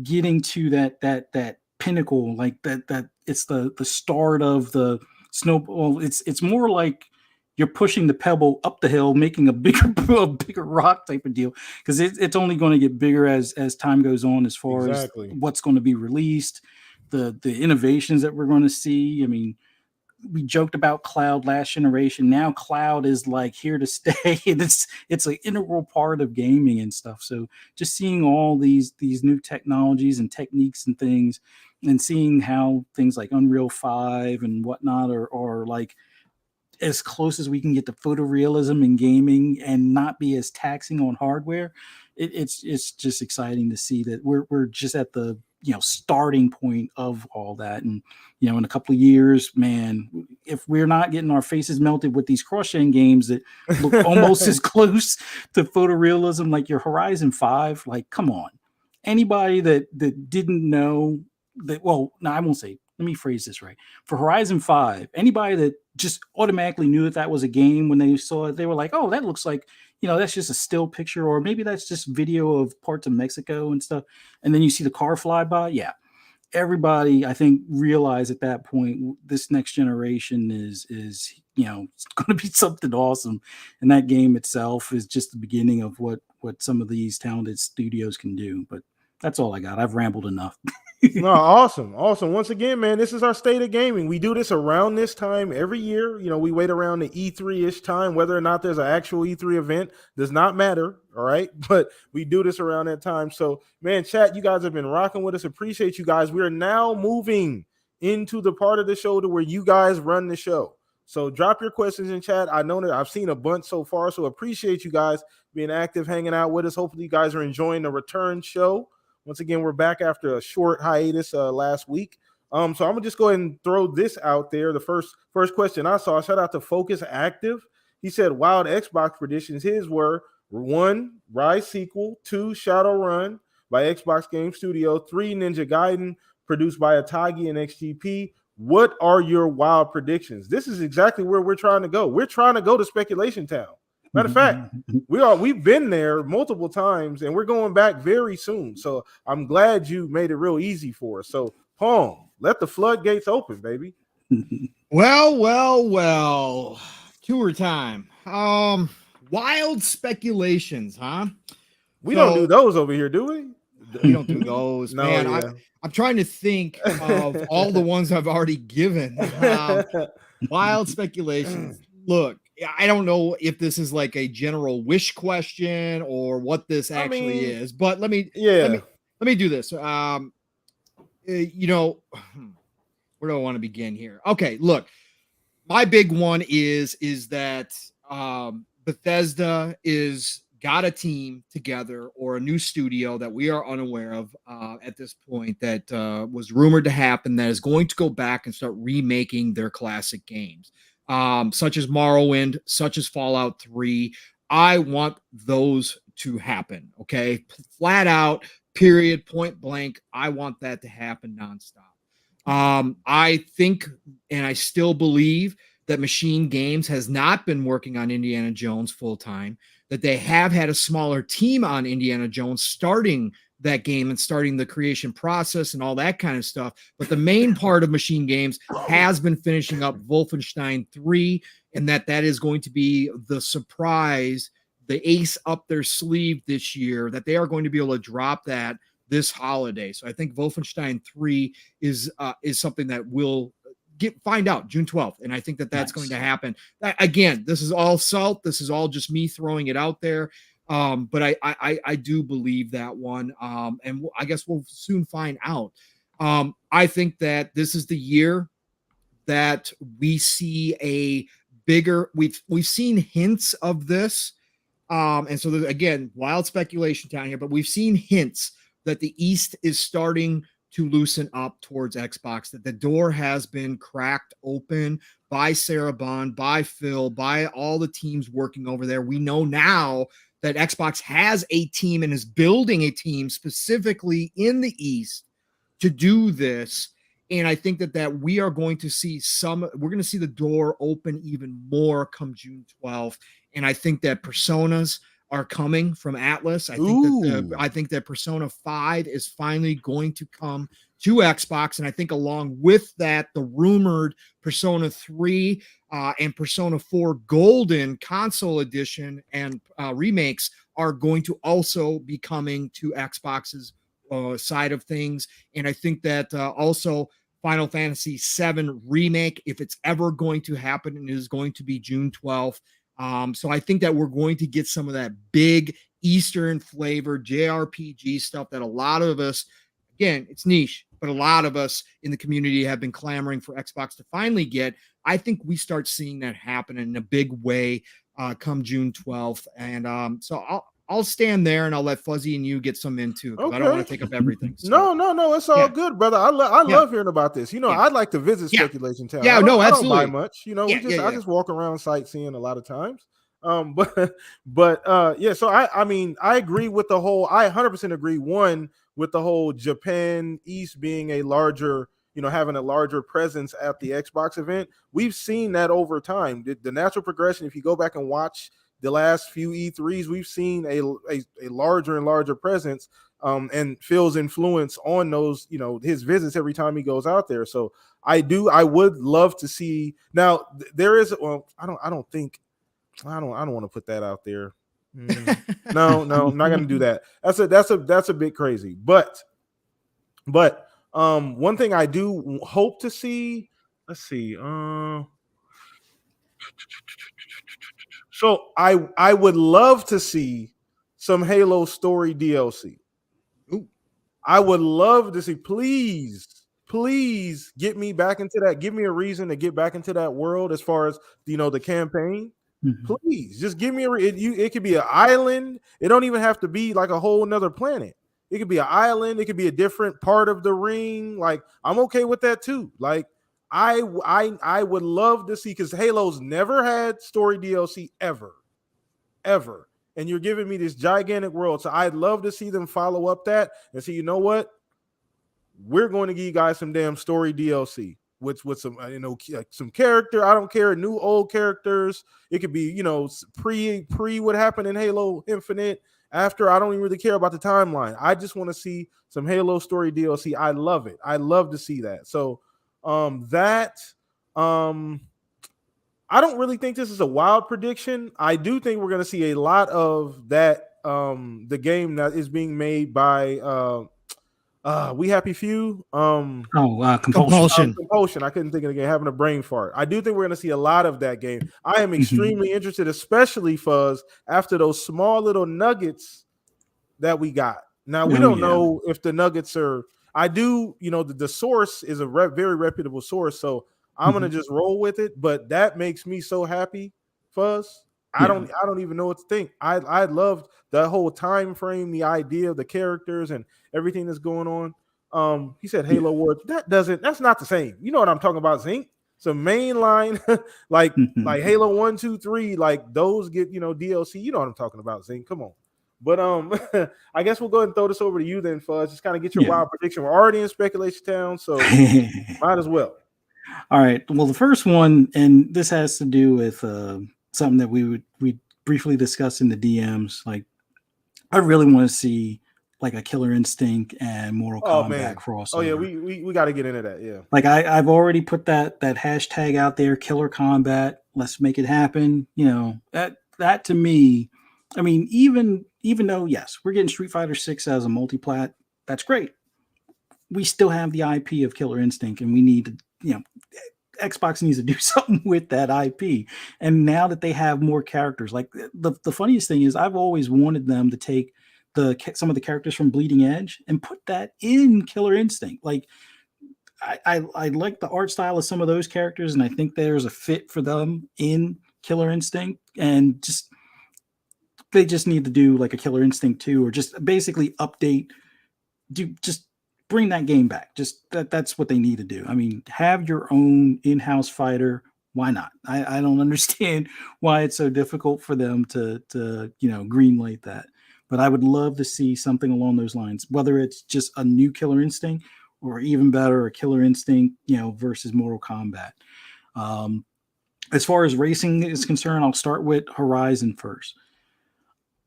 getting to that pinnacle, like that it's the start of the snowball. It's more like you're pushing the pebble up the hill, making a bigger rock type of deal, because it's only going to get bigger as time goes on, as far as Exactly. what's going to be released, the innovations that we're going to see. I mean, we joked about cloud last generation. Now cloud is like here to stay, and it's an integral part of gaming and stuff. So just seeing all these new technologies and techniques and things, and seeing how things like Unreal 5 and whatnot are like as close as we can get to photorealism in gaming and not be as taxing on hardware. It's just exciting to see that we're just at the starting point of all that. And in a couple of years, man, if we're not getting our faces melted with these cross-gen games that look almost as close to photorealism like your Horizon 5, like, come on. Anybody that didn't know that, well, no, I won't say, let me phrase this right. For Horizon 5, anybody that just automatically knew that was a game, when they saw it, they were like, oh, that looks like, that's just a still picture, or maybe that's just video of parts of Mexico and stuff. And then you see the car fly by. Yeah. Everybody, I think, realized at that point, this next generation is it's going to be something awesome. And that game itself is just the beginning of what some of these talented studios can do. But that's all I got. I've rambled enough. No, awesome. Once again, man, this is our state of gaming. We do this around this time every year. We wait around the E3-ish time, whether or not there's an actual E3 event does not matter. All right. But we do this around that time. So, man, chat, you guys have been rocking with us. Appreciate you guys. We are now moving into the part of the show to where you guys run the show. So drop your questions in chat. I know that I've seen a bunch so far, so appreciate you guys being active, hanging out with us. Hopefully you guys are enjoying the return show. Once again, we're back after a short hiatus last week. So I'm gonna just go ahead and throw this out there. The first question I saw, shout out to Focus Active. He said wild Xbox predictions. His were 1, Rise sequel, 2, Shadowrun by Xbox Game Studio, 3, Ninja Gaiden produced by Atagi and XGP. What are your wild predictions? This is exactly where we're trying to go. We're trying to go to Speculation Town. Matter of fact, we've been there multiple times, and we're going back very soon. So I'm glad you made it real easy for us. So Pong, let the floodgates open, baby. Well. Tour time. Wild speculations, huh? We don't do those over here, do we? We don't do those, No, man. yeah. I'm trying to think of all the ones I've already given. Wild speculations. Look, I don't know if this is like a general wish question or what this actually is, but let me do this. Where do I want to begin here? Okay, look, my big one is that Bethesda is got a team together or a new studio that we are unaware of at this point that was rumored to happen that is going to go back and start remaking their classic games, such as Morrowind, such as Fallout 3. I want those to happen, okay? Flat out, period, point blank. I want that to happen nonstop. I think, and I still believe that Machine Games has not been working on Indiana Jones full time, that they have had a smaller team on Indiana Jones starting that game and starting the creation process and all that kind of stuff. But the main part of Machine Games has been finishing up Wolfenstein 3, and that is going to be the surprise, the ace up their sleeve this year, that they are going to be able to drop that this holiday. So I think Wolfenstein 3 is something that will find out June 12th. And I think that's going to happen. Again, this is all salt. This is all just me throwing it out there. But I do believe that one. And I guess we'll soon find out. I think that this is the year that we see a bigger, we've seen hints of this. And so again, wild speculation down here, but we've seen hints that the East is starting to loosen up towards Xbox, that the door has been cracked open by Sarah Bond, by Phil, by all the teams working over there. We know now that Xbox has a team and is building a team specifically in the East to do this. And I think that we are going to see we're going to see the door open even more come June 12th. And I think that Personas are coming from Atlas. I think that Persona 5 is finally going to come to Xbox, and I think along with that, the rumored Persona 3 and Persona 4 Golden console edition and remakes are going to also be coming to Xbox's side of things. And I think that also Final Fantasy 7 remake, if it's ever going to happen, and is going to be June 12th. So I think that we're going to get some of that big Eastern flavor JRPG stuff that a lot of us, again, it's niche, but a lot of us in the community have been clamoring for Xbox to finally get. I think we start seeing that happen in a big way come June 12th. And so I'll stand there and I'll let Fuzzy and you get some into, because I don't want to take up everything. So. No, it's all good, brother. I love hearing about this. I'd like to visit Speculation Town. Yeah, absolutely. I don't buy much. I just walk around sightseeing a lot of times. So I agree with the whole. I 100% agree. One, with the whole Japan East being a larger, having a larger presence at the Xbox event. We've seen that over time. The natural progression. If you go back and watch the last few E3s, we've seen a larger and larger presence, and Phil's influence on those, his visits every time he goes out there. So I would love to see. Now there is, I don't want to put that out there. No, I'm not going to do that. That's a bit crazy. But one thing I do hope to see, let's see. So I would love to see some Halo story DLC. Ooh. I would love to see, please please get me back into that. Give me a reason to get back into that world as far as the campaign. Mhm. Please just give me it could be an island. It don't even have to be like a whole nother planet. It could be an island. It could be a different part of the ring. Like I'm okay with that too. Like I would love to see, because Halo's never had story DLC ever. And you're giving me this gigantic world. So I'd love to see them follow up that and say, you know what? We're going to give you guys some damn story DLC with some like some character. I don't care, new old characters. It could be pre what happened in Halo Infinite. After, I don't even really care about the timeline. I just want to see some Halo story DLC. I love it. I love to see that. So that I don't really think this is a wild prediction. I do think we're going to see a lot of that. The game that is being made by We Happy Few. Compulsion. Compulsion. I couldn't think of the game. Having a brain fart. I do think we're going to see a lot of that game. I am Mhm. extremely interested, especially Fuzz, after those small little nuggets that we got. Now we don't know if the nuggets are. I do, the source is a very reputable source, so I'm gonna just roll with it. But that makes me so happy, Fuzz. I don't even know what to think. I loved the whole time frame, the idea of the characters and everything that's going on. He said Halo Wars. That's not the same. You know what I'm talking about, Zinc? Some mainline like Halo 1, 2, 3, like those get DLC. You know what I'm talking about, Zinc. Come on. But I guess we'll go ahead and throw this over to you then, Fuzz. Just kind of get your wild prediction. We're already in speculation town, so might as well. All right. Well, the first one, and this has to do with something that we briefly discussed in the DMs. Like, I really want to see like a Killer Instinct and Mortal Kombat crossover. Oh yeah, we got to get into that. Yeah. Like I've already put that hashtag out there, Killer Combat. Let's make it happen. That to me, I mean, even though yes, we're getting Street Fighter 6 as a multiplat, that's great. We still have the IP of Killer Instinct, and we need to, Xbox needs to do something with that IP. And now that they have more characters, like the funniest thing is, I've always wanted them to take some of the characters from Bleeding Edge and put that in Killer Instinct. Like I like the art style of some of those characters, and I think there's a fit for them in Killer Instinct, and they just need to do like a Killer Instinct 2, or just basically just bring that game back. Just that's what they need to do. I mean, have your own in-house fighter. Why not? I don't understand why it's so difficult for them to greenlight that. But I would love to see something along those lines, whether it's just a new Killer Instinct, or even better, a Killer Instinct, versus Mortal Kombat. As far as racing is concerned, I'll start with Horizon first.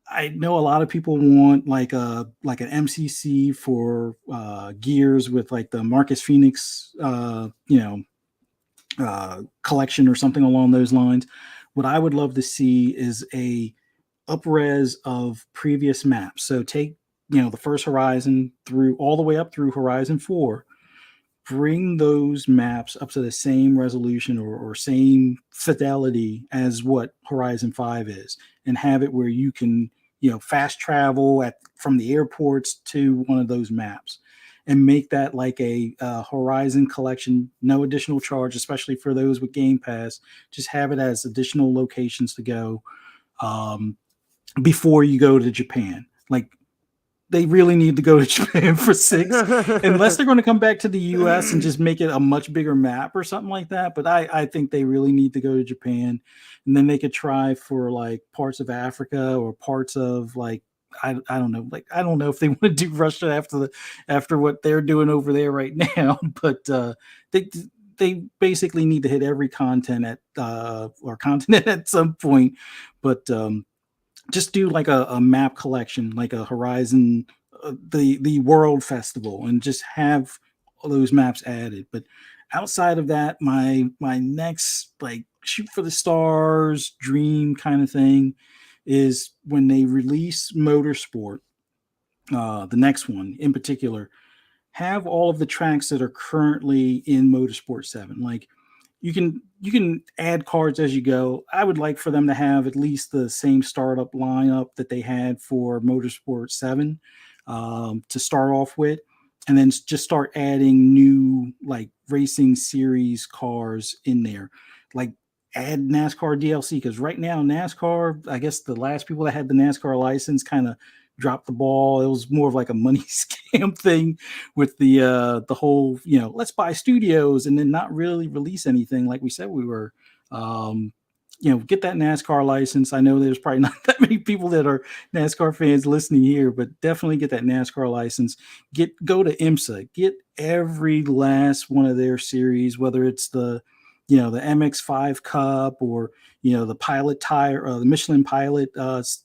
I know a lot of people want like an MCC for Gears with like the Marcus Phoenix, collection or something along those lines. What I would love to see is a upres of previous maps. So take the first Horizon all the way up through Horizon 4. Bring those maps up to the same resolution or same fidelity as what Horizon 5 is, and have it where you can fast travel from the airports to one of those maps, and make that like a Horizon collection, no additional charge, especially for those with Game Pass. Just have it as additional locations to go before you go to Japan. Like, they really need to go to Japan for 6, unless they're going to come back to the US and just make it a much bigger map or something like that. But I think they really need to go to Japan, and then they could try for like parts of Africa or parts of like, I don't know. Like, I don't know if they want to do Russia after what they're doing over there right now, but they basically need to hit every continent at some point. But just do like a map collection, like a Horizon, the World Festival, and just have all those maps added. But outside of that, my next like shoot for the stars dream kind of thing is when they release Motorsport, the next one in particular, have all of the tracks that are currently in Motorsport 7. Like, you can add cards as you go. I would like for them to have at least the same startup lineup that they had for Motorsport 7 to start off with, and then just start adding new like racing series cars in there, like add NASCAR DLC, because right now NASCAR, I guess the last people that had the NASCAR license kind of dropped the ball. It was more of like a money scam thing with the whole, let's buy studios and then not really release anything like we said we were. Um, get that NASCAR license. I know there's probably not that many people that are NASCAR fans listening here, but definitely get that NASCAR license. Go to IMSA, get every last one of their series, whether it's the MX5 Cup or the Pilot Tire, the Michelin Pilot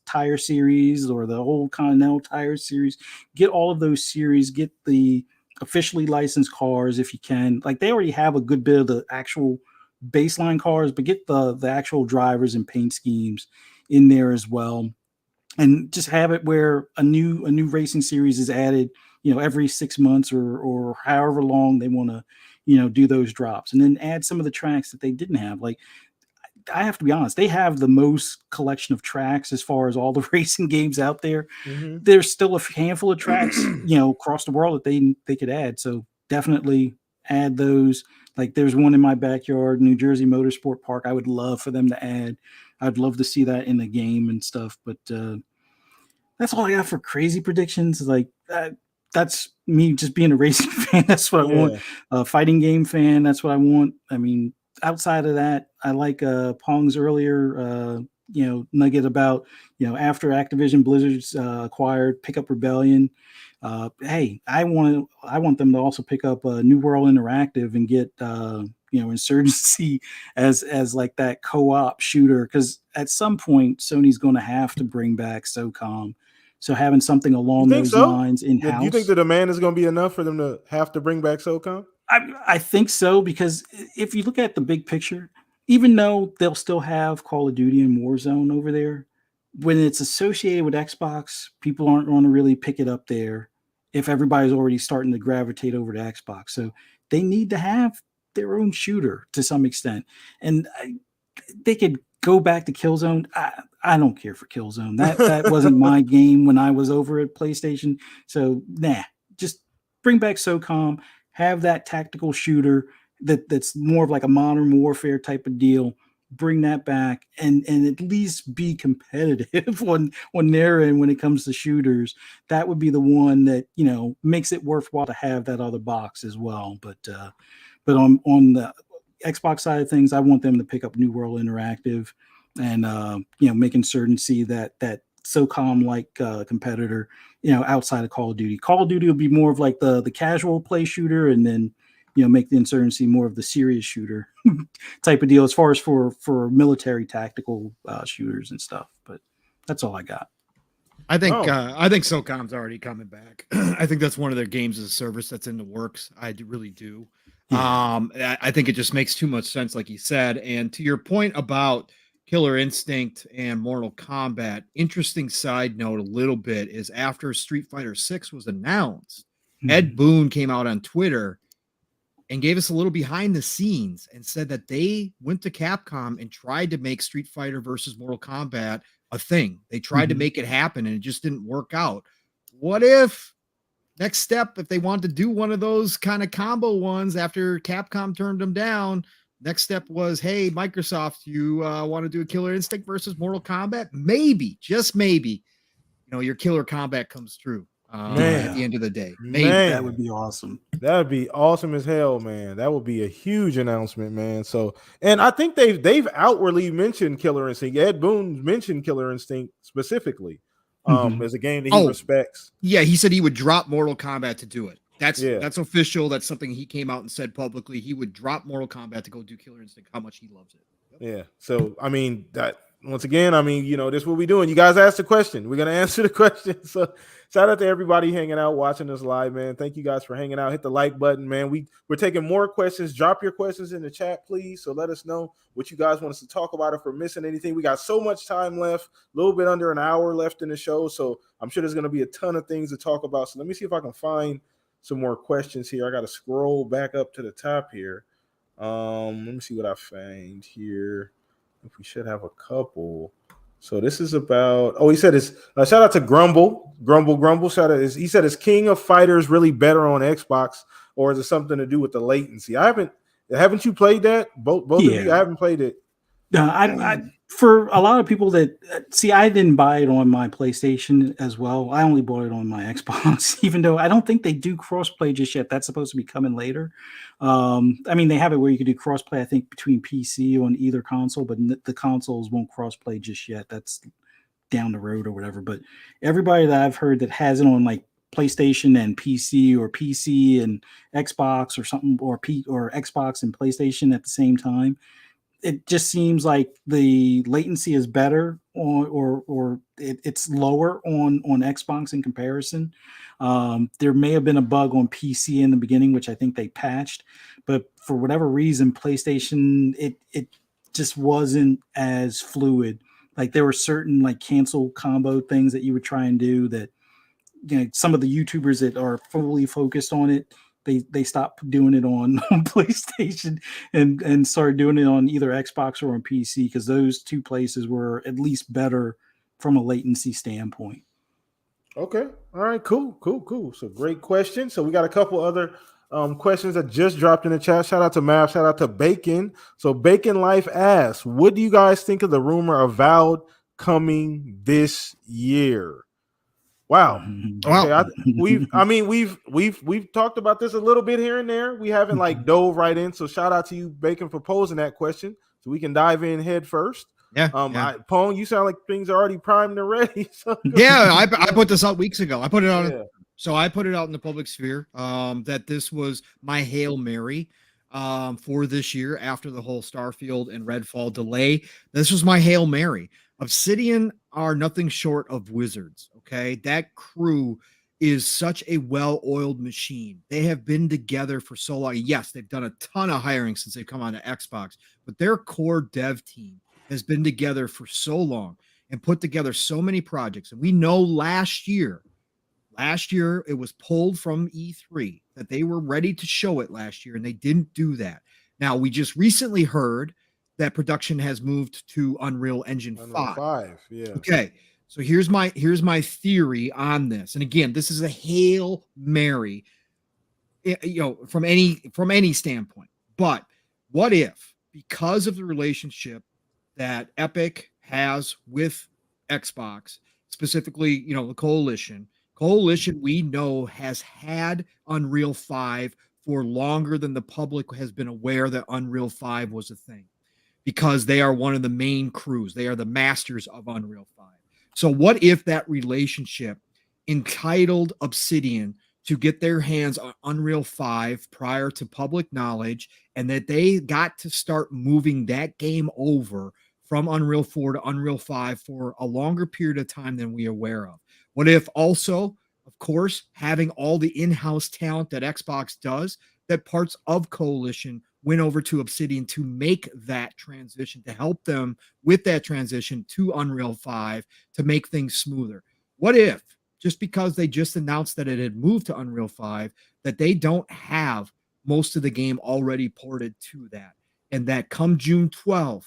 Tire Series, or the whole Continental Tire Series. Get all of those series. Get the officially licensed cars if you can. Like, they already have a good bit of the actual baseline cars, but get the actual drivers and paint schemes in there as well, and just have it where a new racing series is added every 6 months, or however long they want to do those drops, and then add some of the tracks that they didn't have. Like, I have to be honest, they have the most collection of tracks as far as all the racing games out there. Mm-hmm. There's still a handful of tracks across the world that they could add, so definitely add those. Like, there's one in my backyard, New Jersey Motorsport Park. I would love for them to add. I'd love to see that in the game and stuff. But that's all I got for crazy predictions. Like, that's me just being a racing fan. That's what I want. A fighting game fan. That's what I want. I mean, outside of that, I like Pong's earlier nugget about after Activision Blizzard's acquired Pickup Rebellion. Hey, I want them to also pick up New World Interactive and get Insurgency as like that co-op shooter, because at some point Sony's going to have to bring back SOCOM. So having something along those lines in house. Do you think the demand is going to be enough for them to have to bring back SOCOM? I think so, because if you look at the big picture, even though they'll still have Call of Duty and Warzone over there, when it's associated with Xbox, people aren't going to really pick it up there if everybody's already starting to gravitate over to Xbox. So they need to have their own shooter to some extent. And they could go back to Killzone. I don't care for Killzone. That wasn't my game when I was over at PlayStation. So just bring back SOCOM, have that tactical shooter that's more of like a modern warfare type of deal. Bring that back and at least be competitive on their end when it comes to shooters. That would be the one that makes it worthwhile to have that other box as well. But on the Xbox side of things, I want them to pick up New World Interactive and making certain see that SOCOM like competitor outside of Call of Duty. Call of Duty will be more of like the casual play shooter, and then make the Insurgency more of the serious shooter type of deal as far as for military tactical shooters and stuff. But that's all I got. I think SOCOM's already coming back. I think that's one of their games as a service that's in the works. I really do. Yeah. I think it just makes too much sense, like you said. And to your point about Killer Instinct and Mortal Kombat, interesting side note a little bit is after Street Fighter 6 was announced, Ed Boon came out on Twitter and gave us a little behind the scenes and said that they went to Capcom and tried to make Street Fighter versus Mortal Kombat a thing. They tried to make it happen and it just didn't work out. What if next step, if they wanted to do one of those kind of combo ones after Capcom turned them down, next step was, hey, Microsoft, you want to do a Killer Instinct versus Mortal Kombat? Maybe, just maybe, your Killer Kombat comes true at the end of the day. Maybe. That would be awesome. That would be awesome as hell, man. That would be a huge announcement, man. So, and I think they've outwardly mentioned Killer Instinct. Ed Boon mentioned Killer Instinct specifically as a game that he respects. Yeah, he said he would drop Mortal Kombat to do it. That's official. That's something he came out and said publicly. He would drop Mortal Kombat to go do Killer Instinct. How much he loves it. Yep. Yeah. So I mean that. Once again, I mean, this is what we're doing. You guys asked the question. We're going to answer the question. So shout out to everybody hanging out, watching us live, man. Thank you guys for hanging out. Hit the like button, man. We're taking more questions. Drop your questions in the chat, please. So let us know what you guys want us to talk about if we're missing anything. We got so much time left, a little bit under an hour left in the show. So I'm sure there's going to be a ton of things to talk about. So let me see if I can find some more questions here. I got to scroll back up to the top here. Let me see what I find here. We should have a couple. So this is about. Oh, he said it's. Shout out to Grumble. Shout out. He said, "Is King of Fighters really better on Xbox, or is it something to do with the latency?" I haven't. Haven't you played that? Both of you. I haven't played it. I for a lot of people that see, I didn't buy it on my PlayStation as well. I only bought it on my Xbox, even though I don't think they do crossplay just yet. That's supposed to be coming later. I mean, they have it where you can do crossplay, I think, between PC on either console, but the consoles won't crossplay just yet. That's down the road or whatever. But everybody that I've heard that has it on like PlayStation and PC, or PC and Xbox or something, or Xbox and PlayStation at the same time, it just seems like the latency is better, or it's lower on Xbox in comparison. There may have been a bug on PC in the beginning, which I think they patched, but for whatever reason, PlayStation, it just wasn't as fluid. Like there were certain like cancel combo things that you would try and do that, some of the YouTubers that are fully focused on it, they stopped doing it on PlayStation and started doing it on either Xbox or on PC, because those two places were at least better from a latency standpoint. Okay. All right. Cool. So great question. So we got a couple other questions that just dropped in the chat. Shout out to Mav. Shout out to Bacon. So Bacon Life asks, "What do you guys think of the rumor of Avowed coming this year?" Wow. Okay, we've talked about this a little bit here and there. We haven't like dove right in. So shout out to you, Bacon, for posing that question, so we can dive in head first. Yeah. Pong, you sound like things are already primed and ready. So I put this out weeks ago. I put it on. So I put it out in the public sphere. That this was my Hail Mary. For this year, after the whole Starfield and Redfall delay, this was my Hail Mary. Obsidian are nothing short of wizards. Okay, that crew is such a well-oiled machine. They have been together for so long. Yes, they've done a ton of hiring since they've come on to Xbox, but their core dev team has been together for so long and put together so many projects. And we know last year it was pulled from E3 that they were ready to show it last year, and they didn't do that. Now, we just recently heard that production has moved to Unreal Engine 5. Yeah. Okay. So here's my theory on this. And again, this is a Hail Mary, from any standpoint. But what if, because of the relationship that Epic has with Xbox, specifically, the Coalition we know has had Unreal 5 for longer than the public has been aware that Unreal 5 was a thing, because they are one of the main crews. They are the masters of Unreal 5. So what if that relationship entitled Obsidian to get their hands on Unreal 5 prior to public knowledge, and that they got to start moving that game over from Unreal 4 to Unreal 5 for a longer period of time than we are aware of? What if also, of course, having all the in-house talent that Xbox does, that parts of Coalition went over to Obsidian to make that transition, to help them with that transition to Unreal 5, to make things smoother? What if, just because they just announced that it had moved to Unreal 5, that they don't have most of the game already ported to that, and that come June 12th,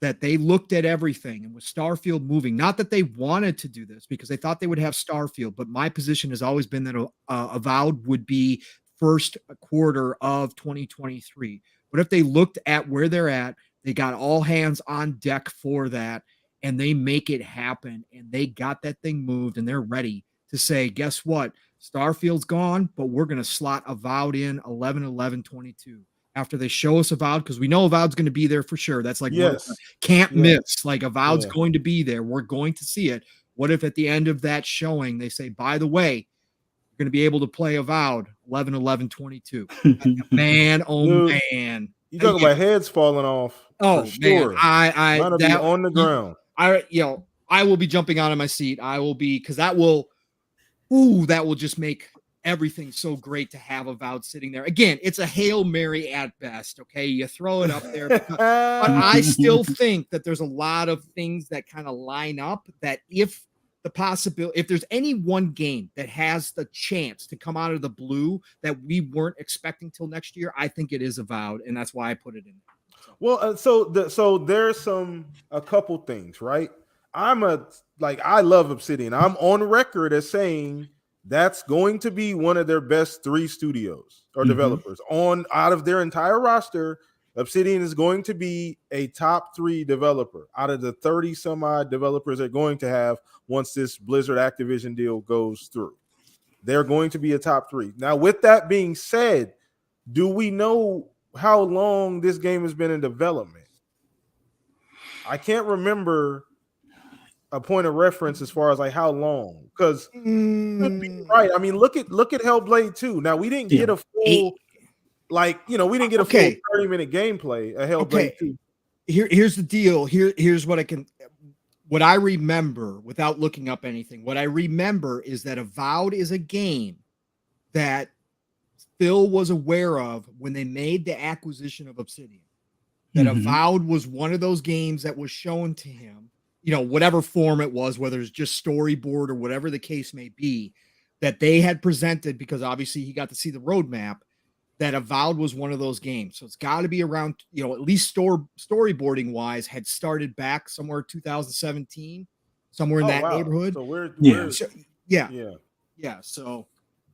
that they looked at everything, and with Starfield moving, not that they wanted to do this because they thought they would have Starfield, but my position has always been that Avowed would be first quarter of 2023. What if they looked at where they're at, they got all hands on deck for that, and they make it happen, and they got that thing moved, and they're ready to say, guess what? Starfield's gone, but we're going to slot Avowed in 11/11/22. After they show us Avowed, because we know Avowed's going to be there for sure. That's like, can't miss. Like, Avowed's going to be there. We're going to see it. What if at the end of that showing, they say, by the way, you're going to be able to play Avowed 11/11/22. Man, man. You talk about heads falling off. Oh, sure. Man. I be on the ground. I will be jumping out of my seat. I will be, because that will just make everything so great to have Avowed sitting there. Again, it's a Hail Mary at best. Okay, you throw it up there, but I still think that there's a lot of things that kind of line up, that if there's any one game that has the chance to come out of the blue that we weren't expecting till next year, I think it is Avowed, and that's why I put it in. Well, so there's a couple things, right? I love Obsidian. I'm on record as saying that's going to be one of their best 3 studios or developers on out of their entire roster. Obsidian is going to be a top 3 developer out of the 30 some odd developers they're going to have once this Blizzard Activision deal goes through. They're going to be a top 3. Now, with that being said, do we know how long this game has been in development? I can't remember a point of reference as far as like how long, because right. I mean, look at Hellblade 2. Now we didn't get a full we didn't get a full 30-minute gameplay of Hellblade 2. Here's the deal. Here's what I remember without looking up anything. What I remember is that Avowed is a game that Phil was aware of when they made the acquisition of Obsidian. That Avowed was one of those games that was shown to him, whatever form it was, whether it's just storyboard or whatever the case may be, that they had presented, because obviously he got to see the roadmap, that Avowed was one of those games. So it's got to be around, at least storyboarding wise, had started back somewhere 2017, somewhere in that neighborhood. So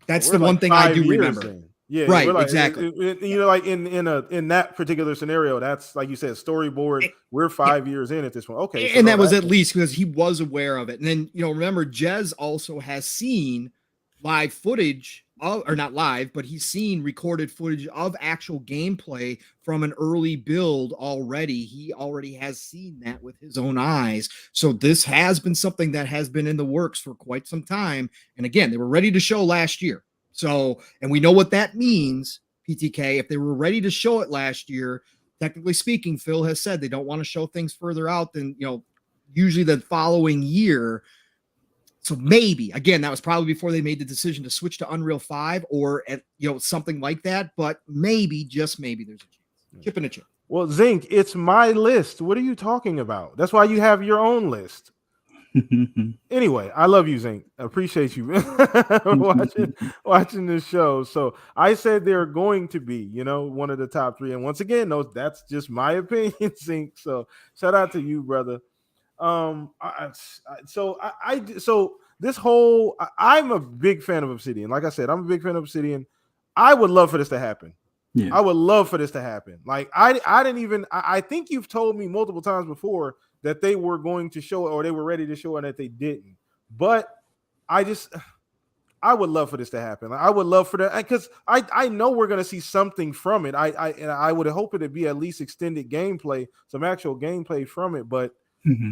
that's the one thing I do remember. Yeah, right, exactly. In that particular scenario, that's like you said, storyboard. We're 5 years in at this point. Okay, and that was at least because he was aware of it. And then remember, Jez also has seen live footage or not live, but he's seen recorded footage of actual gameplay from an early build already. He already has seen that with his own eyes. So this has been something that has been in the works for quite some time. And again, they were ready to show last year. So, and we know what that means, PTK. If they were ready to show it last year, technically speaking, Phil has said they don't want to show things further out than, usually the following year. So maybe, again, that was probably before they made the decision to switch to Unreal 5 or, something like that. But maybe, just maybe, there's a chance. Chip and a chip. Well, Zinc, it's my list. What are you talking about? That's why you have your own list. Anyway, I love you, Zinc. I appreciate you watching this show. So I said they're going to be, one of the top 3. And once again, that's just my opinion, Zinc. So shout out to you, brother. So this whole, I'm a big fan of Obsidian. Like I said, I'm a big fan of Obsidian. I would love for this to happen. Yeah. I would love for this to happen. Like I think you've told me multiple times before that they were going to show it or they were ready to show it and that they didn't. But I would love for this to happen. I would love for that because I know we're going to see something from it. I would hope it'd be at least extended gameplay, some actual gameplay from it. But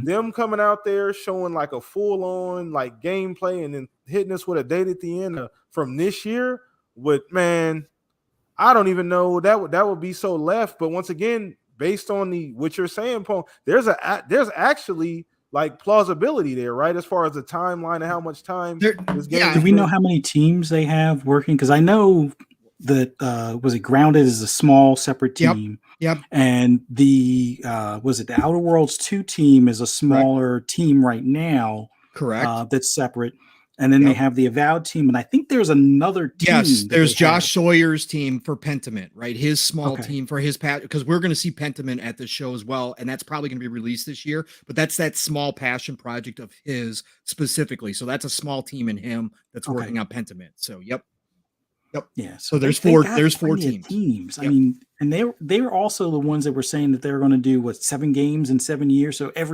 them coming out there showing like a full on like gameplay and then hitting us with a date at the end from this year man, I don't even know that would be so left. But once again, based on what you're saying, Pong, there's actually like plausibility there, right? As far as the timeline and how much time this game. Do we know how many teams they have working? Because I know that was it Grounded is a small separate team. Yep. And the the Outer Worlds 2 team is a smaller team right now. Correct. That's separate. And then they have the Avowed team, and I think there's another team. Yes, there's Josh Sawyer's team for Pentiment, right? His small team for his because we're going to see Pentiment at the show as well, and that's probably going to be released this year. But that's that small passion project of his specifically. So that's a small team in him that's working on Pentiment. So yep. Yeah. So there's four teams. I mean, and they were also the ones that were saying that they were going to do 7 games in 7 years. So at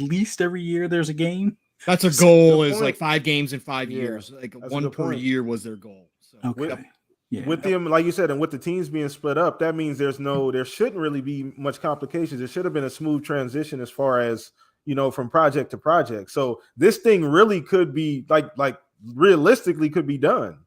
least every year, there's a game. That's a goal is like 5 games in 5 years. Like one per year was their goal. So, with them, like you said, and with the teams being split up, that means there shouldn't really be much complications. It should have been a smooth transition as far as, from project to project. So this thing really could be like realistically could be done.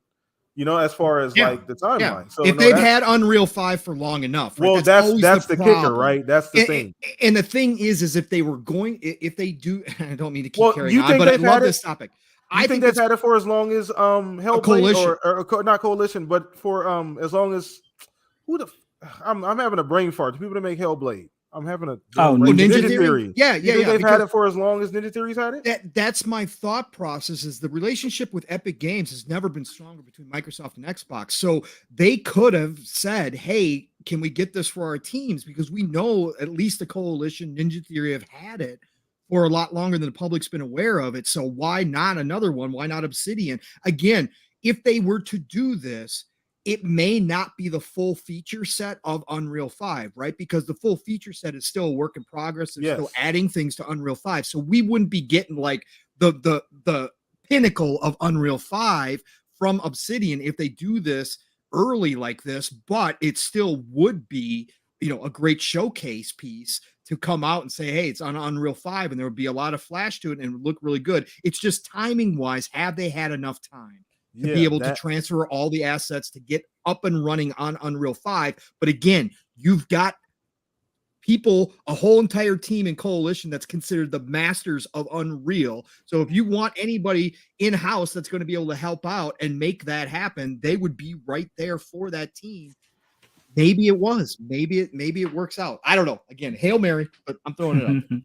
As far as like the timeline. Yeah. So if they've had Unreal 5 for long enough, right? Well, that's the kicker, right? That's the thing. And the thing is if they they do, I don't mean to keep carrying on, but I love this topic. I think they've had it for as long as Hellblade or not Coalition, but for as long as I'm having a brain fart. The people that make Hellblade. I'm having a Ninja Theory. Yeah. They've had it for as long as Ninja Theory's had it. That's my thought process. Is the relationship with Epic Games has never been stronger between Microsoft and Xbox. So they could have said, "Hey, can we get this for our teams?" Because we know at least the Coalition, Ninja Theory have had it for a lot longer than the public's been aware of it. So why not another one? Why not Obsidian? Again, if they were to do this, it may not be the full feature set of Unreal 5, right? Because the full feature set is still a work in progress. They're still adding things to Unreal 5. So we wouldn't be getting like the pinnacle of Unreal 5 from Obsidian if they do this early like this, but it still would be, a great showcase piece to come out and say, hey, it's on Unreal 5, and there would be a lot of flash to it and it would look really good. It's just timing wise, have they had enough time to be able to transfer all the assets to get up and running on Unreal 5? But again, you've got people, a whole entire team and coalition that's considered the masters of Unreal. So if you want anybody in-house that's going to be able to help out and make that happen, they would be right there for that team. Maybe it was. Maybe it works out. I don't know. Again, Hail Mary, but I'm throwing it up.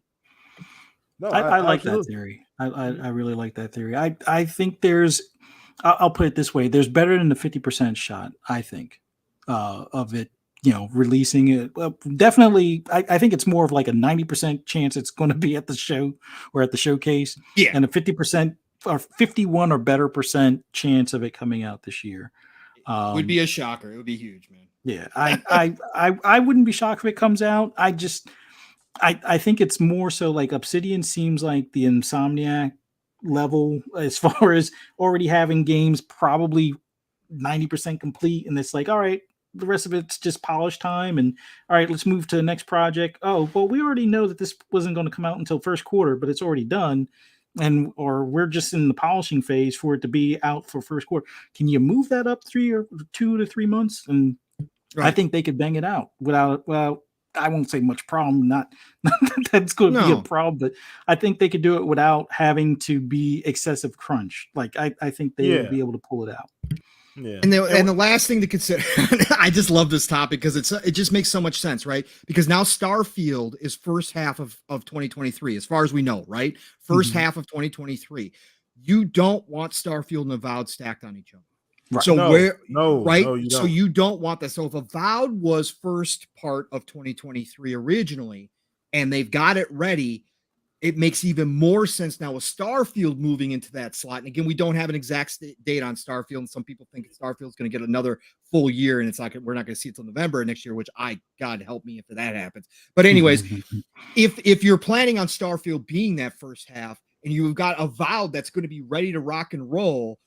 No, I like that theory. I really like that theory. I think there's, I'll put it this way, there's better than the 50% shot, I think, of it, releasing it. Well, definitely, I think it's more of like a 90% chance it's going to be at the show or at the showcase. Yeah. And a 50% or 51 or better percent chance of it coming out this year. Would be a shocker. It would be huge, man. Yeah. I wouldn't be shocked if it comes out. I think it's more so like Obsidian seems like the Insomniac level as far as already having games probably 90% complete, and it's like, all right, the rest of it's just polish time, and all right, let's move to the next project. Oh, well, we already know that this wasn't going to come out until first quarter, but it's already done, or we're just in the polishing phase for it to be out for first quarter. Can you move that up 2 to 3 months? And I think they could bang it out without, well, I won't say much problem. Not that's going to be a problem, but I think they could do it without having to be excessive crunch. Like I think they would be able to pull it out. Yeah. And the last thing to consider, I just love this topic because it just makes so much sense, right? Because now Starfield is first half of 2023, as far as we know, right? First half of 2023. You don't want Starfield and Avowed stacked on each other. Right. So so you don't want that. So if Avowed was first part of 2023 originally, and they've got it ready, it makes even more sense now with Starfield moving into that slot. And again, we don't have an exact date on Starfield, and some people think Starfield is going to get another full year, and we're not going to see it till November next year, which God help me if that happens. But anyways, if you're planning on Starfield being that first half, and you've got Avowed that's going to be ready to rock and roll,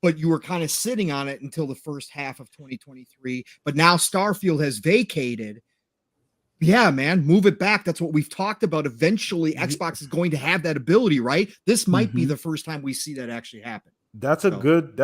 but you were kind of sitting on it until the first half of 2023. But now Starfield has vacated. Yeah, man, move it back. That's what we've talked about. Eventually, Xbox is going to have that ability, right? This might be the first time we see that actually happen. That's a good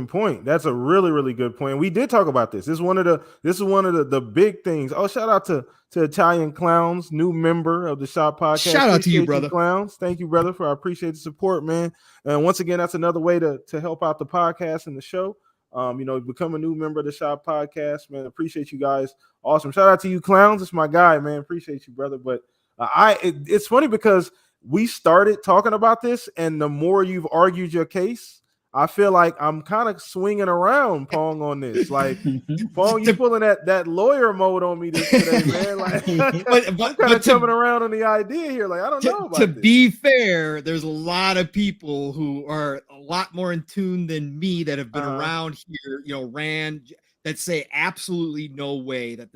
point. That's a really, really good point. We did talk about this. This is one of the big things. Oh, shout out to Italian Clowns, new member of the Shop Podcast. Shout out to you, brother. Clowns. Thank you, brother, I appreciate the support, man. And once again, that's another way to help out the podcast and the show. Become a new member of the Shop Podcast, man. Appreciate you guys. Awesome. Shout out to you, Clowns. It's my guy, man. Appreciate you, brother. But it's funny because we started talking about this, and the more you've argued your case, I feel like I'm kind of swinging around, Pong, on this. Like, Pong, you pulling that lawyer mode on me today, man. Like, I'm kind of coming around on the idea here. Like, I don't know about to this. Be fair, there's a lot of people who are a lot more in tune than me that have been around here, that say absolutely no way that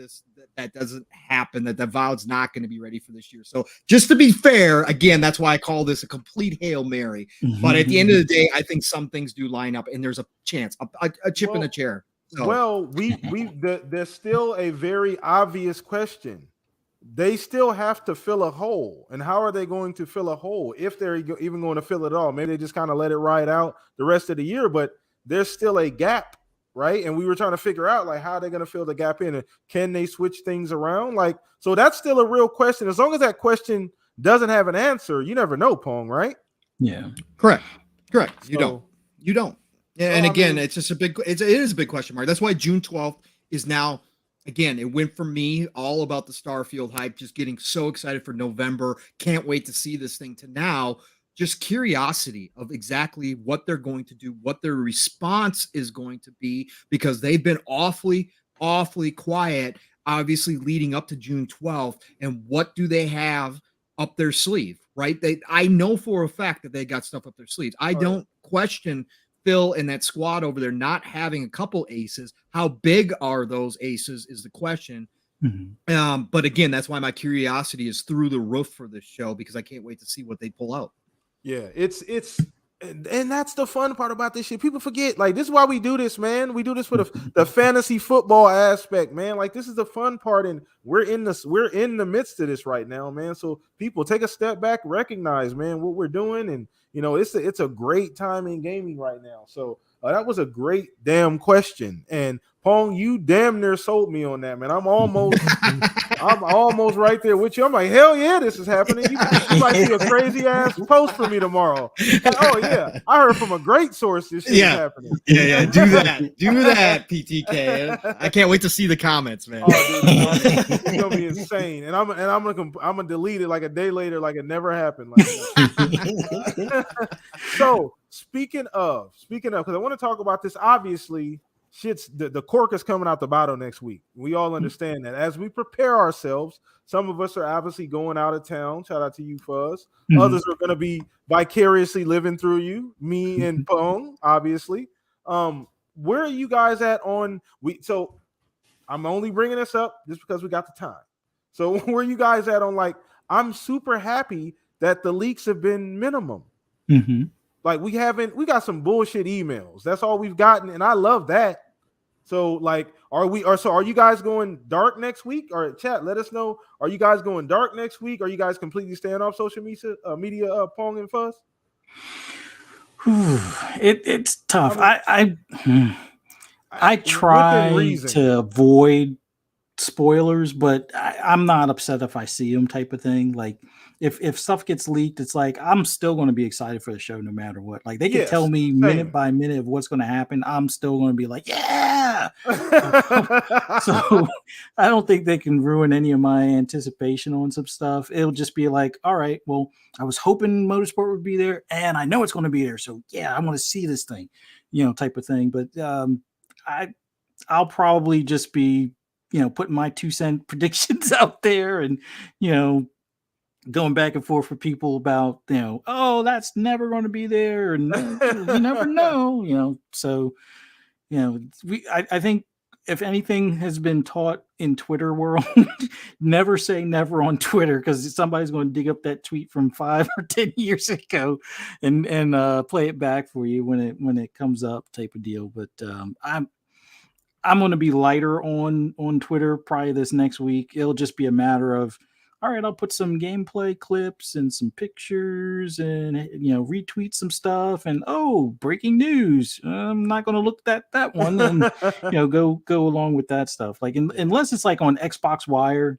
that doesn't happen, that the Avowed's not going to be ready for this year. So just to be fair, again, that's why I call this a complete Hail Mary. But at the end of the day, I think some things do line up, and there's a chance, a chip in the chair. So. Well, there's still a very obvious question. They still have to fill a hole. And how are they going to fill a hole if they're even going to fill it all? Maybe they just kind of let it ride out the rest of the year, but there's still a gap. Right. And we were trying to figure out like how they're going to fill the gap in, and can they switch things around? Like, so that's still a real question. As long as that question doesn't have an answer, you never know, Pong, right? Yeah. Correct. You don't. And again, it's just it is a big question mark. That's why June 12th is now, again, it went for me all about the Starfield hype, just getting so excited for November. Can't wait to see this thing, to now just curiosity of exactly what they're going to do, what their response is going to be, because they've been awfully quiet, obviously leading up to June 12th. And what do they have up their sleeve, right? I know for a fact that they got stuff up their sleeves. I don't question Phil and that squad over there not having a couple aces. How big are those aces is the question. Mm-hmm. But again, that's why my curiosity is through the roof for this show, because I can't wait to see what they pull out. Yeah, and that's the fun part about this shit. People forget, like, this is why we do this, man. We do this for the fantasy football aspect, man. Like, this is the fun part, and we're in the midst of this right now, man. So people take a step back, recognize, man, what we're doing, and it's a great time in gaming right now. So that was a great damn question, and Pong, you damn near sold me on that, man. I'm almost right there with you. I'm like, hell yeah, this is happening. You might see a crazy ass post for me tomorrow. Like, oh yeah, I heard from a great source this shit is happening. Yeah, do that, PTK. I can't wait to see the comments, man. Oh, dude, it's gonna be insane, and I'm gonna delete it like a day later, like it never happened. Like, so speaking of, because I want to talk about this. Obviously, the cork is coming out the bottle next week. We all understand that. As we prepare ourselves, some of us are obviously going out of town. Shout out to you, Fuzz. Mm-hmm. Others are going to be vicariously living through you, me and Pong, obviously. Where are you guys at on so I'm only bringing this up just because we got the time. So where are you guys at on, like, I'm super happy that the leaks have been minimum. Mm-hmm. Like, we got some bullshit emails. That's all we've gotten, and I love that. So, like, are you guys going dark next week? Or chat, let us know. Are you guys going dark next week? Are you guys completely staying off social media, Pong and Fuzz? It's tough. I try to avoid spoilers, but I'm not upset if I see them, type of thing. Like, if stuff gets leaked, it's like I'm still going to be excited for the show no matter what. Like, they can tell me minute by minute of what's going to happen. I'm still going to be like, yeah. So I don't think they can ruin any of my anticipation on some stuff. It'll just be like, all right, well, I was hoping Motorsport would be there, and I know it's going to be there. So yeah, I want to see this thing, type of thing. But I'll probably just be, putting my 2-cent predictions out there, and, going back and forth for people about, oh, that's never going to be there, and you never know, so, I think if anything has been taught in Twitter world, never say never on Twitter, because somebody's going to dig up that tweet from 5 or 10 years ago and play it back for you when it comes up, type of deal. But I'm going to be lighter on Twitter probably this next week. It'll just be a matter of, all right, I'll put some gameplay clips and some pictures and, retweet some stuff, and, oh, breaking news. I'm not going to look at that one, and, go along with that stuff. Like, unless it's like on Xbox Wire,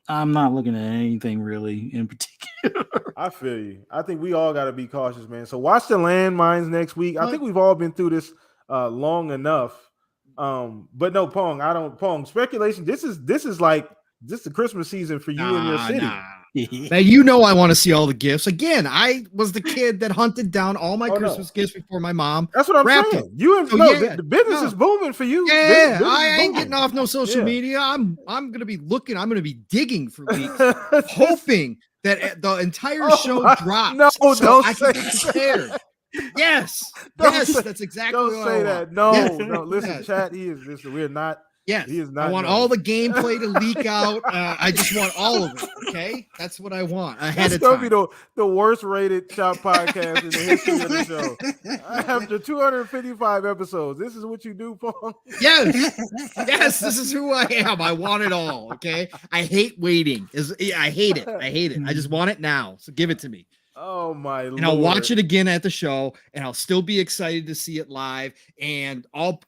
I'm not looking at anything really in particular. I feel you. I think we all got to be cautious, man. So watch the landmines next week. I think we've all been through this long enough. But no, Pong, speculation. This is the Christmas season for you and your city. Now, I want to see all the gifts. Again, I was the kid that hunted down all my Christmas gifts before my mom. That's what I'm saying. The business is booming for you. Yeah, I ain't getting off no social media. I'm gonna be looking. I'm gonna be digging for weeks, hoping that the entire show drops. No, so don't I say can be prepared. Yes, that's exactly. Don't say that. No, no. Listen, chat. We're not. Yes, he is not. I want all the gameplay to leak out. I just want all of it. Okay, that's what I want ahead of time. It's gonna be the worst rated shop podcast in the history of the show. After 255 episodes, this is what you do, Pong. Yes, this is who I am. I want it all. Okay, I hate waiting. I hate it. I just want it now. So give it to me. Oh my Lord. And I'll watch it again at the show, and I'll still be excited to see it live, and all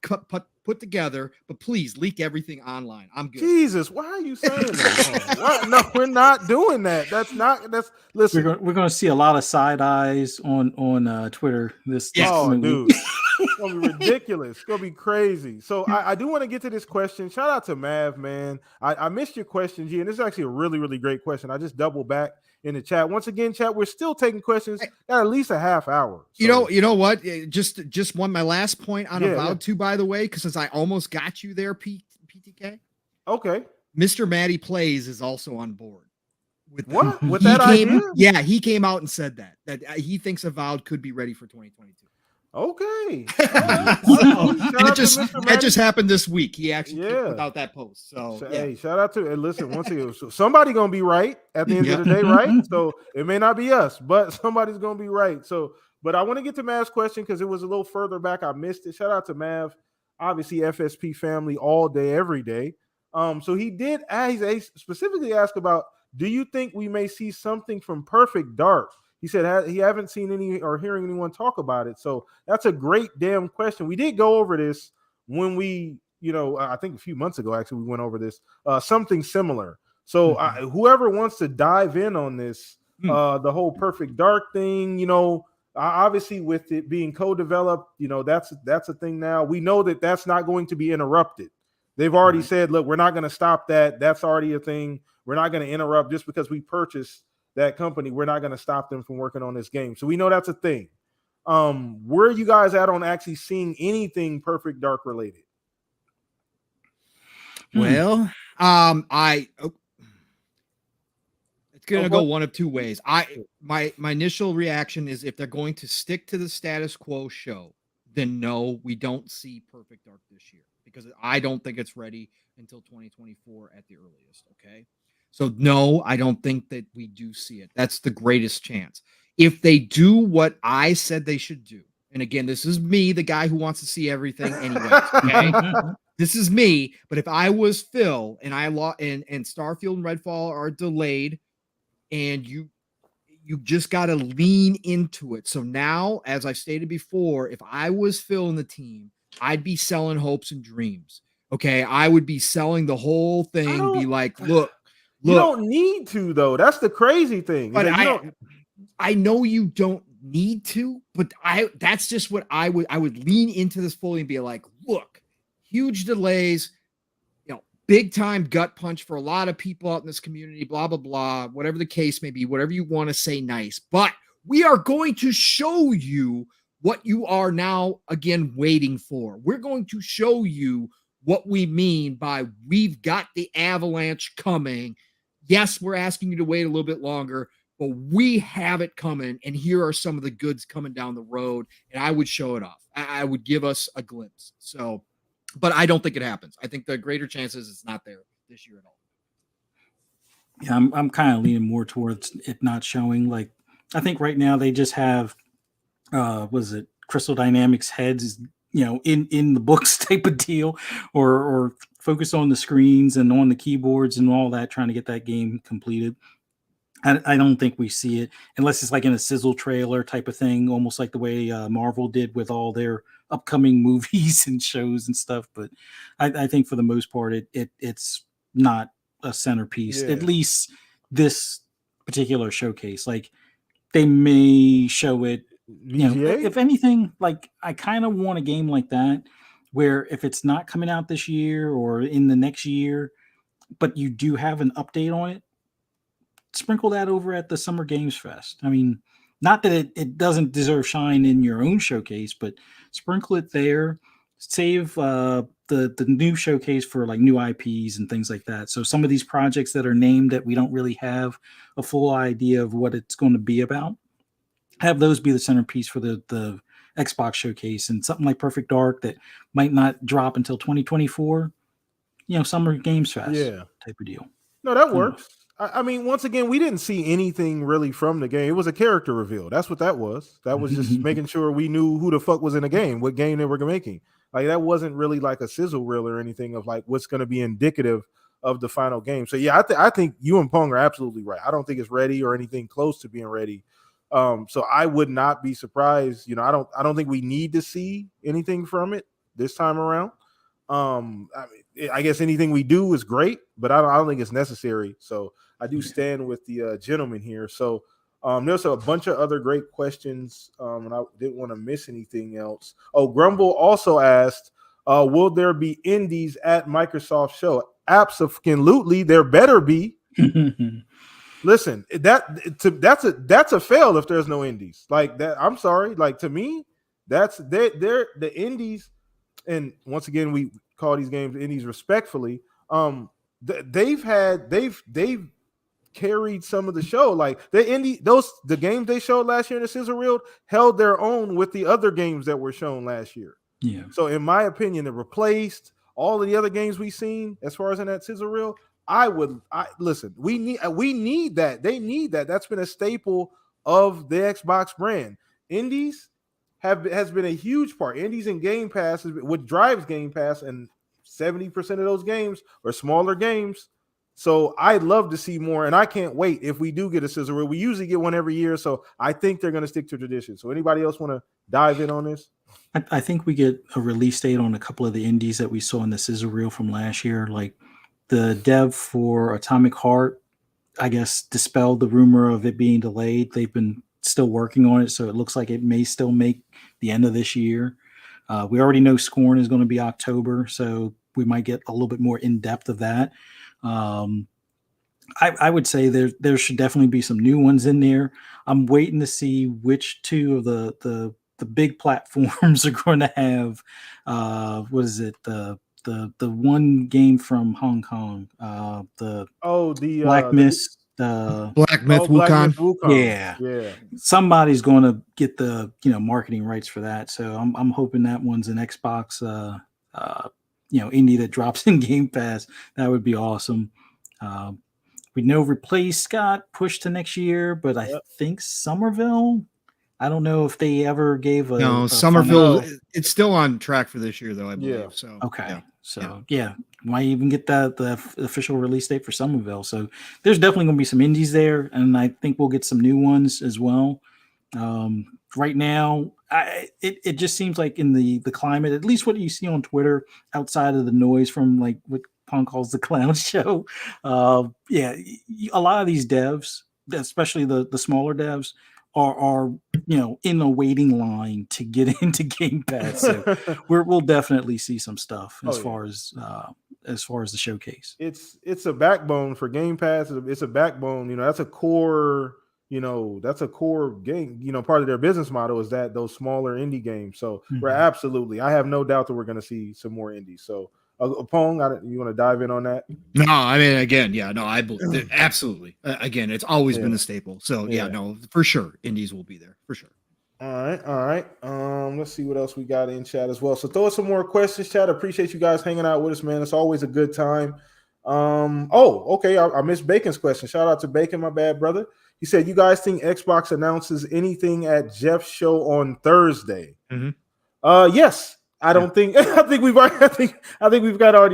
put together. But please leak everything online. I'm good. Jesus, why are you saying that? No, we're not doing that. Listen. We're going to see a lot of side eyes on Twitter this dude. It's gonna be ridiculous. It's gonna be crazy. So I do want to get to this question. Shout out to Mav, man. I missed your question, G, and this is actually a really, really great question. I just doubled back in the chat. Once again, chat, we're still taking questions at least a half hour. So. You know what? Just my last point on About to, by the way, because since I almost got you there, PTK. Okay. Mr. Matty Plays is also on board. with that. What? With that idea? Yeah, he came out and said that he thinks Avowed could be ready for 2022. Okay. That just happened this week. He actually put out that post. So hey, shout out to, and listen, once again, somebody gonna be right at the end of the day, right? So it may not be us, but somebody's gonna be right. So, but I want to get to Mav's question because it was a little further back. I missed it. Shout out to Mav, obviously FSP family all day, every day. So he did he specifically ask about, do you think we may see something from Perfect Dark? He said he haven't seen any or hearing anyone talk about it. So that's a great damn question. We did go over this when we, I think a few months ago, actually, we went over this, something similar. So whoever wants to dive in on this, the whole Perfect Dark thing, obviously with it being co-developed, that's a thing now. We know that that's not going to be interrupted. They've already said, look, we're not going to stop that. That's already a thing. We're not going to interrupt just because we purchased that company. We're not going to stop them from working on this game. So we know that's a thing. Where are you guys at on actually seeing anything Perfect Dark related? Well, it's gonna go one of two ways. My initial reaction is, if they're going to stick to the status quo show, then no, we don't see Perfect Dark this year, because I don't think it's ready until 2024 at the earliest. Okay. So no, I don't think that we do see it. That's the greatest chance. If they do what I said they should do, and again, this is me, the guy who wants to see everything anyway. Okay. This is me. But if I was Phil and and Starfield and Redfall are delayed, and you just got to lean into it. So now, as I stated before, if I was Phil and the team, I'd be selling hopes and dreams. Okay. I would be selling the whole thing, be like, look, you don't need to, though. That's the crazy thing. But I know you don't need to, but that's just what I would lean into this fully and be like, look, huge delays, big time gut punch for a lot of people out in this community, blah, blah, blah, whatever the case may be, whatever you want to say nice. But we are going to show you what you are now, again, waiting for. We're going to show you what we mean by we've got the avalanche coming. Yes, we're asking you to wait a little bit longer, but we have it coming, and here are some of the goods coming down the road, and I would show it off. I would give us a glimpse. So, but I don't think it happens. I think the greater chances it's not there this year at all. Yeah, I'm kind of leaning more towards it not showing. Like, I think right now they just have, Crystal Dynamics heads, in the books type of deal, or focus on the screens and on the keyboards and all that, trying to get that game completed. I don't think we see it unless it's like in a sizzle trailer type of thing, almost like the way Marvel did with all their upcoming movies and shows and stuff. But I think for the most part, it's not a centerpiece, at least this particular showcase. Like, they may show it, if anything, like, I kind of want a game like that, where if it's not coming out this year or in the next year, but you do have an update on it, sprinkle that over at the Summer Games Fest. I mean, not that it doesn't deserve shine in your own showcase, but sprinkle it there. Save the new showcase for like new IPs and things like that. So some of these projects that are named that we don't really have a full idea of what it's going to be about, have those be the centerpiece for the Xbox showcase. And something like Perfect Dark that might not drop until 2024, Summer Games Fest type of deal. No, that works. I mean, once again, we didn't see anything really from the game. It was a character reveal. That's what that was. That was just making sure we knew who the fuck was in the game, what game they were making. Like, that wasn't really like a sizzle reel or anything of like what's going to be indicative of the final game. So yeah, I think you and Pong are absolutely right. I don't think it's ready or anything close to being ready. So I would not be surprised. I don't think we need to see anything from it this time around. I guess anything we do is great, but I don't think it's necessary. So I do stand with the gentleman here. So there's a bunch of other great questions, and I didn't want to miss anything else. Oh, Grumble also asked, will there be indies at Microsoft show? Absolutely, there better be. Listen, that's a fail if there's no indies like that. I'm sorry, like, to me, they're the indies. And once again, we call these games indies respectfully. They've carried some of the show. Like the games they showed last year in the Sizzle Reel held their own with the other games that were shown last year. Yeah. So in my opinion, it replaced all of the other games we've seen as far as in that Sizzle Reel. Listen. We need that. They need that. That's been a staple of the Xbox brand. Indies has been a huge part. Indies and Game Pass, which drives Game Pass, and 70% of those games are smaller games. So I'd love to see more, and I can't wait if we do get a Sizzle Reel. We usually get one every year, so I think they're going to stick to tradition. So anybody else want to dive in on this? I think we get a release date on a couple of the indies that we saw in the Sizzle Reel from last year. Like the dev for Atomic Heart, I guess, dispelled the rumor of it being delayed. They've been still working on it, so it looks like it may still make the end of this year. We already know Scorn is going to be October, so we might get a little bit more in depth of that. I would say there should definitely be some new ones in there. I'm waiting to see which two of the big platforms are going to have. What is it? The one game from Hong Kong. The Black Myth. Black Myth Black Wukong. Myth Wukong. Yeah. Somebody's going to get the marketing rights for that. So I'm hoping that one's an Xbox indie that drops in Game Pass. That would be awesome. We know Replace got pushed to next year, but I think Somerville. I don't know if they ever gave a Somerville. It's still on track for this year, though, I believe. Yeah. So okay. Might even get the official release date for Somerville. So there's definitely going to be some indies there, and I think we'll get some new ones as well. Right now, it just seems like in the climate, at least what you see on Twitter, outside of the noise from like what Pong calls the clown show. A lot of these devs, especially the smaller devs, are in a waiting line to get into Game Pass. So we'll definitely see some stuff as far as the showcase. It's a backbone for Game Pass. It's a backbone. That's a core. That's a core game. Part of their business model is that those smaller indie games. So we're absolutely. I have no doubt that we're going to see some more indies. So. Pong, you want to dive in on that? No, I mean, again, I believe absolutely. Again, it's always been a staple. So for sure, indies will be there for sure. All right. Let's see what else we got in chat as well. So throw us some more questions, chat. I appreciate you guys hanging out with us, man. It's always a good time. Okay. I missed Bacon's question. Shout out to Bacon, my bad brother. He said, "You guys think Xbox announces anything at Jeff's show on Thursday?" Yes. I think we've already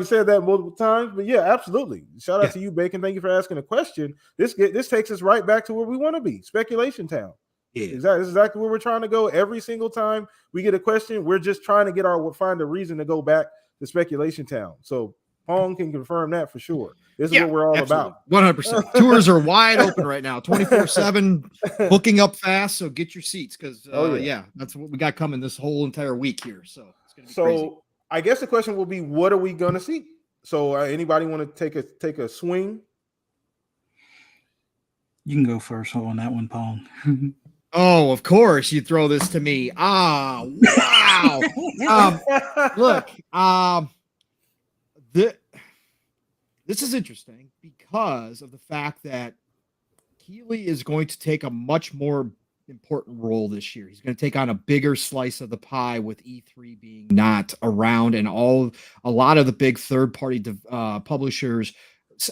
said that multiple times, but yeah, absolutely. Shout out to you, Bacon. Thank you for asking a question. This takes us right back to where we want to be, Speculation Town. Yeah, this is exactly where we're trying to go. Every single time we get a question, we're just trying to find a reason to go back to Speculation Town. So Pong can confirm that for sure. This is what we're all about. 100%. Tours are wide open right now, 24/7, booking up fast. So get your seats because that's what we got coming this whole entire week here. So. So I guess the question will be, what are we going to see? So anybody want to take a swing? You can go first on that one, Pong. Oh, of course. You throw this to me. Wow. Look, this is interesting because of the fact that Keighley is going to take a much more important role this year. He's going to take on a bigger slice of the pie with E3 being not around, and a lot of the big third-party publishers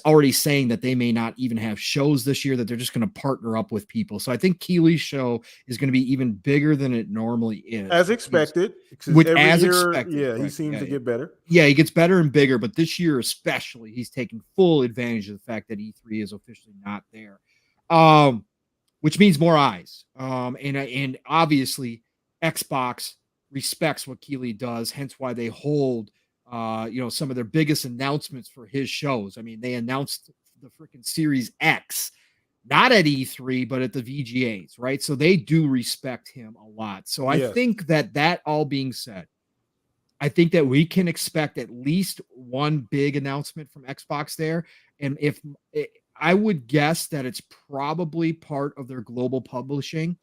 already saying that they may not even have shows this year, that they're just going to partner up with people. So I think Keighley's show is going to be even bigger than it normally is. As expected. He seems to get better. Yeah, he gets better and bigger, but this year especially, he's taking full advantage of the fact that E3 is officially not there. Which means more eyes. And obviously Xbox respects what Keighley does, hence why they hold some of their biggest announcements for his shows. I mean, they announced the freaking Series X, not at E3, but at the VGAs, right? So they do respect him a lot. So I think that all being said, I think that we can expect at least one big announcement from Xbox there. And I would guess that it's probably part of their global publishing.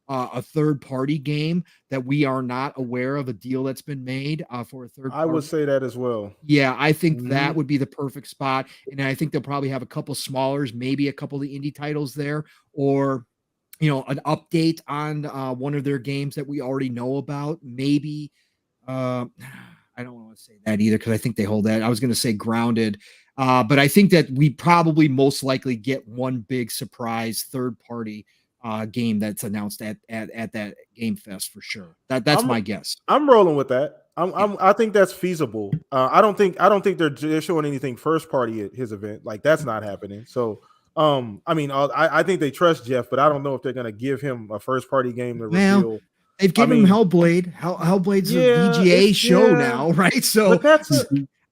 a third-party game that we are not aware of a deal that's been made for a third I party. would say that as well. Yeah, I think Mhm. that would be the perfect spot. And I think they'll probably have a couple smallers, maybe a couple of the indie titles there, or an update on one of their games that we already know about. Maybe I don't want to say that either because I think they hold that. I was going to say Grounded, but I think that we probably most likely get one big surprise third party game that's announced at that Game Fest for sure. That's my guess. I'm rolling with that. I think that's feasible. I don't think they're showing anything first party at his event. Like that's not happening. So I mean, I think they trust Jeff, but I don't know if they're going to give him a first party game to reveal. They've given him Hellblade. Hellblade's a VGA show now, right? So, but that's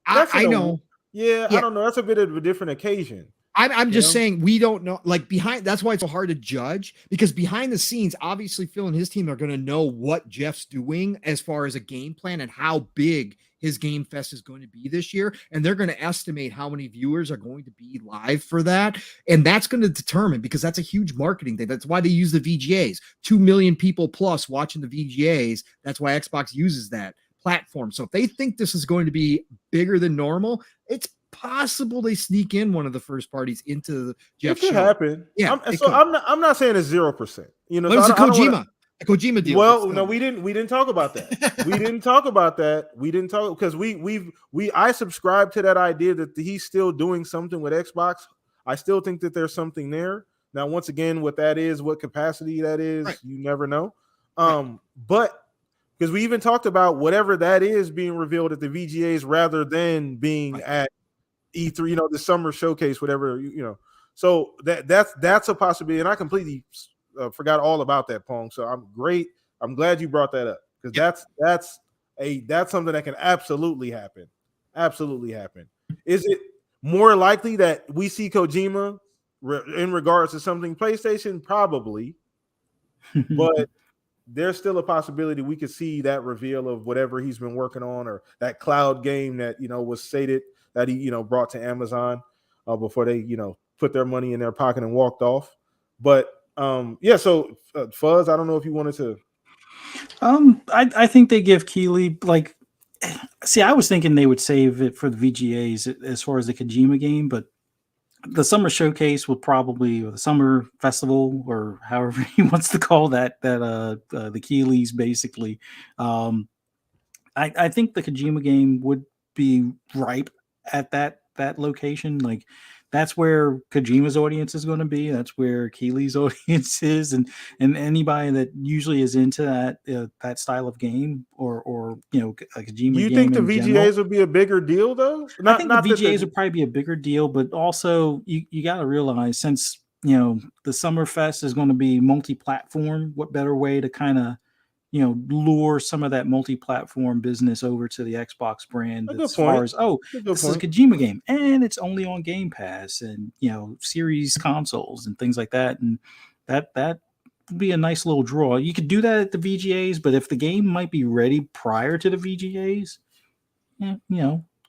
I know. Yeah, I don't know. That's a bit of a different occasion. I'm just saying we don't know. Like that's why it's so hard to judge because behind the scenes, obviously Phil and his team are going to know what Jeff's doing as far as a game plan and how big his Game Fest is going to be this year, and they're going to estimate how many viewers are going to be live for that, and that's going to determine because that's a huge marketing thing. That's why they use the VGAs. 2 million people plus watching the VGAs. That's why Xbox uses that platform. So if they think this is going to be bigger than normal, it's possible they sneak in one of the first parties into the Jeff show. It could happen. Yeah. I'm not saying it's 0%. It was a Kojima deal. Well, no, we didn't talk about that. We didn't talk about that. We didn't talk because I subscribe to that idea that he's still doing something with Xbox. I still think that there's something there. Now, once again, what that is, what capacity that is, right. You never know. But because we even talked about whatever that is being revealed at the VGAs rather than being at E3, the summer showcase, whatever, So that's a possibility, and I completely forgot all about that, Pong. So I'm glad you brought that up because that's something that can absolutely happen. Absolutely happen. Is it more likely that we see Kojima in regards to something PlayStation? Probably, but there's still a possibility we could see that reveal of whatever he's been working on or that cloud game that was stated that he brought to Amazon before they put their money in their pocket and walked off. But so Fuzz, I don't know if you wanted to. I think they give Keighley I was thinking they would save it for the VGAs as far as the Kojima game, but the summer showcase will probably, or the summer festival, or however he wants to call that the Keighley's basically. I think the Kojima game would be ripe at that location. Like that's where Kojima's audience is going to be. That's where Keighley's audience is, and anybody that usually is into that style of game or a Kojima game. You think the VGAs would be a bigger deal though? I think the VGAs would probably be a bigger deal, but also you got to realize since the Summer Fest is going to be multi-platform, what better way to kind of lure some of that multi-platform business over to the Xbox brand as far as, this is a Kojima game and it's only on Game Pass and, series consoles and things like that. And that would be a nice little draw. You could do that at the VGAs, but if the game might be ready prior to the VGAs,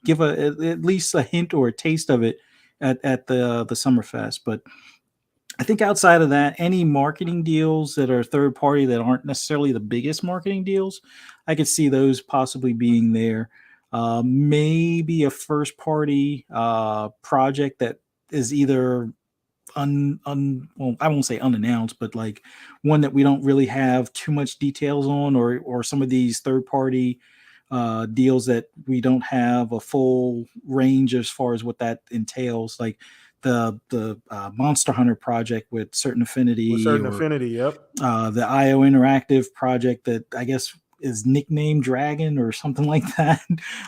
give at least a hint or a taste of it at the Summerfest. But I think outside of that, any marketing deals that are third party that aren't necessarily the biggest marketing deals, I could see those possibly being there. Maybe a first party project that is either well, I won't say unannounced, but like one that we don't really have too much details on, or some of these third party deals that we don't have a full range as far as what that entails, like the Monster Hunter project with Certain Affinity, yep. The IO Interactive project that I guess is nicknamed Dragon or something like that.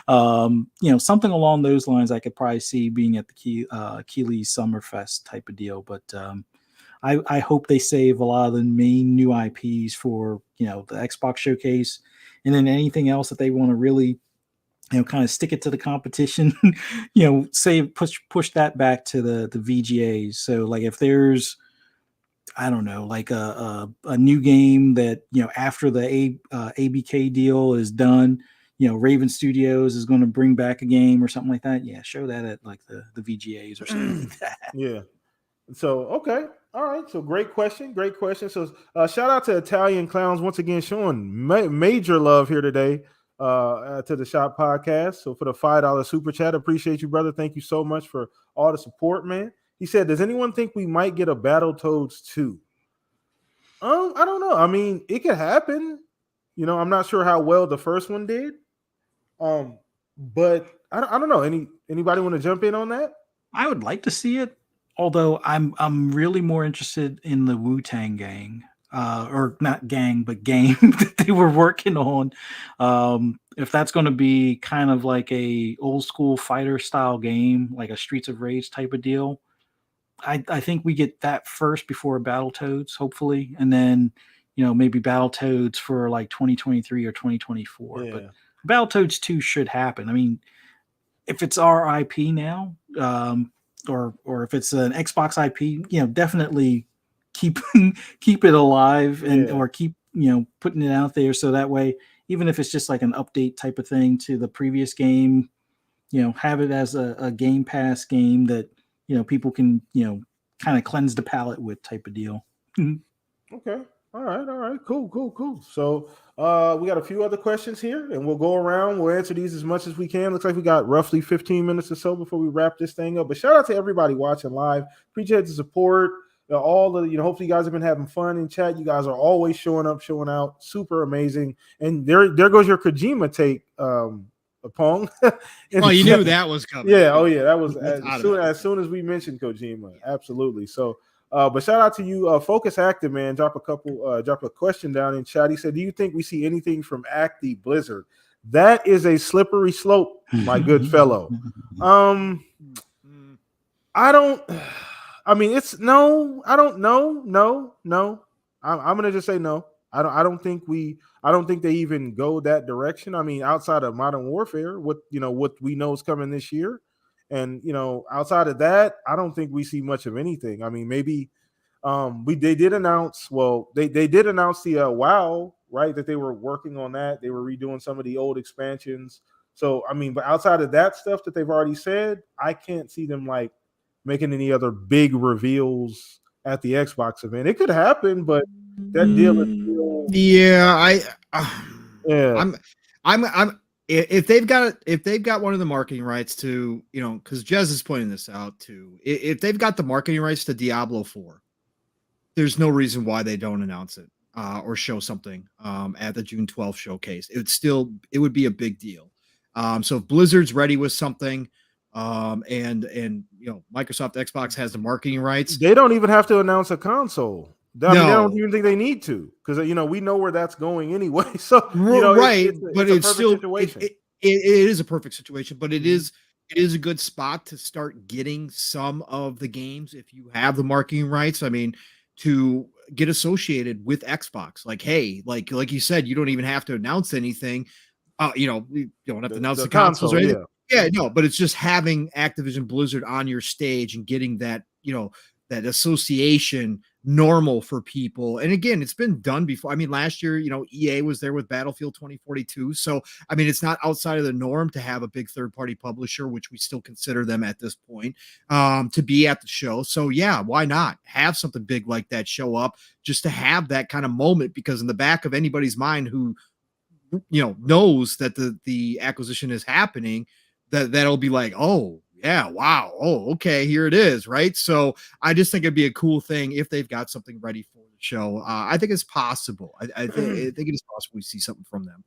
Something along those lines I could probably see being at the Keighley's Summerfest type of deal. But I hope they save a lot of the main new IPs for the Xbox showcase, and then anything else that they want to really kind of stick it to the competition, push that back to the VGAs. So like if there's, I don't know, like a new game that, after the ABK deal is done, Raven Studios is going to bring back a game or something like that. Yeah. Show that at like the VGAs or something like that. Yeah. So, okay. All right, so great question. So shout out to Italian Clowns once again showing major love here today to the Shop Podcast. So for the $5 super chat, appreciate you, brother. Thank you so much for all the support, man. He said, "Does anyone think we might get a Battletoads 2?" I don't know. I mean, it could happen. I'm not sure how well the first one did. But I don't know. Anybody want to jump in on that? I would like to see it, although I'm really more interested in the Wu-Tang gang, or not gang, but game that they were working on. If that's going to be kind of like a old school fighter style game, like a Streets of Rage type of deal, I think we get that first before Battletoads, hopefully, and then maybe Battletoads for like 2023 or 2024. But Yeah. Battletoads 2 should happen. I mean, if it's our IP now, or if it's an Xbox IP, definitely keep keep it alive and Yeah. or keep putting it out there so that way, even if it's just like an update type of thing to the previous game, have it as a Game Pass game that people can kind of cleanse the palate with type of deal. Okay. All right. Cool. So we got a few other questions here, and we'll go around. We'll answer these as much as we can. Looks like we got roughly 15 minutes or so before we wrap this thing up. But shout out to everybody watching live. Appreciate the support. All the hopefully you guys have been having fun in chat. You guys are always showing up, showing out. Super amazing. And there goes your Kojima take, Pong. Oh, you knew that was coming. Yeah. Oh yeah. That was as soon as we mentioned Kojima. Absolutely. So. But shout out to you, Focus Active, man. Drop a question down in chat. He said, "Do you think we see anything from Acti Blizzard?" That is a slippery slope, my good fellow. I don't. I mean, it's no. I don't know. No. I'm gonna just say no. I don't think they even go that direction. I mean, outside of Modern Warfare, what we know is coming this year. And outside of that, I don't think we see much of anything. I mean, maybe they did announce. Well, they did announce the WoW, right? That they were working on that. They were redoing some of the old expansions. So I mean, but outside of that stuff that they've already said, I can't see them like making any other big reveals at the Xbox event. It could happen, but that deal is still. Yeah, Yeah. I'm if they've got one of the marketing rights to, because Jez is pointing this out too, if they've got the marketing rights to Diablo 4, there's no reason why they don't announce it or show something at the June 12th showcase. It would be a big deal. So if Blizzard's ready with something, and Microsoft Xbox has the marketing rights, they don't even have to announce a console. I mean, I don't even think they need to, because we know where that's going anyway. So right, but it's still situation. It is a perfect situation, but it is a good spot to start getting some of the games if you have the marketing rights. I mean, to get associated with Xbox, like, hey, like you said, you don't even have to announce anything. You don't have to announce the consoles or anything. Yeah, no, but it's just having Activision Blizzard on your stage and getting that, that association normal for people. And again, it's been done before. I mean, last year, EA was there with Battlefield 2042. So, I mean, it's not outside of the norm to have a big third-party publisher, which we still consider them at this point, to be at the show. So, yeah, why not have something big like that show up, just to have that kind of moment? Because in the back of anybody's mind who, knows that the acquisition is happening, that'll be like, oh, yeah, wow, oh, okay, here it is, right? So I just think it'd be a cool thing if they've got something ready for the show. I think it's possible. I think it is possible we see something from them.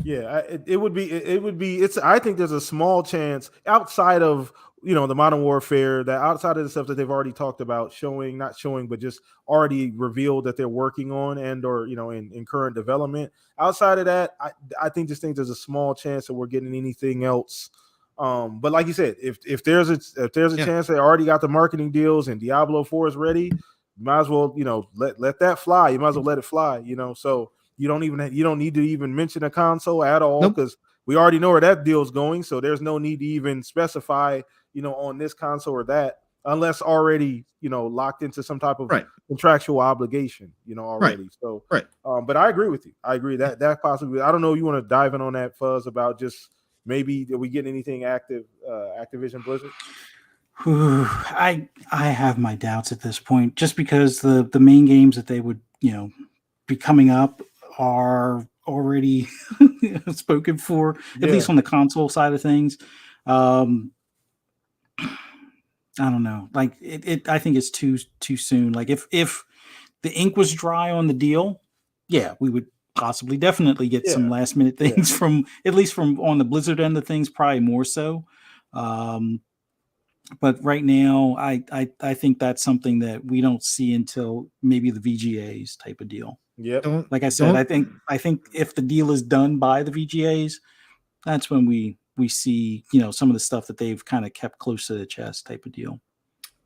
Yeah, it would be. It's. I think there's a small chance outside of the Modern Warfare, that outside of the stuff that they've already talked about not showing, but just already revealed that they're working on and or in current development. Outside of that, I think there's a small chance that we're getting anything else. But like you said, if there's a chance they already got the marketing deals and Diablo 4 is ready, you might as well let that fly. You might as well let it fly. So you don't need to even mention a console at all, because we already know where that deal's going. So there's no need to even specify on this console or that, unless already locked into some type of contractual obligation already. So but I agree with you. I agree that possibly. I don't know. You want to dive in on that, Fuzz, about just maybe are we getting anything active, Activision Blizzard? I have my doubts at this point, just because the main games that they would be coming up are already spoken for, at least on the console side of things. I don't know. Like I think it's too soon. Like if the ink was dry on the deal, yeah, we would possibly definitely get some last minute things from, at least from on the Blizzard end of things, probably more so. But right now, I think that's something that we don't see until maybe the VGAs type of deal. Yep. Like I said, I think if the deal is done by the VGAs, that's when we see some of the stuff that they've kind of kept close to the chest type of deal.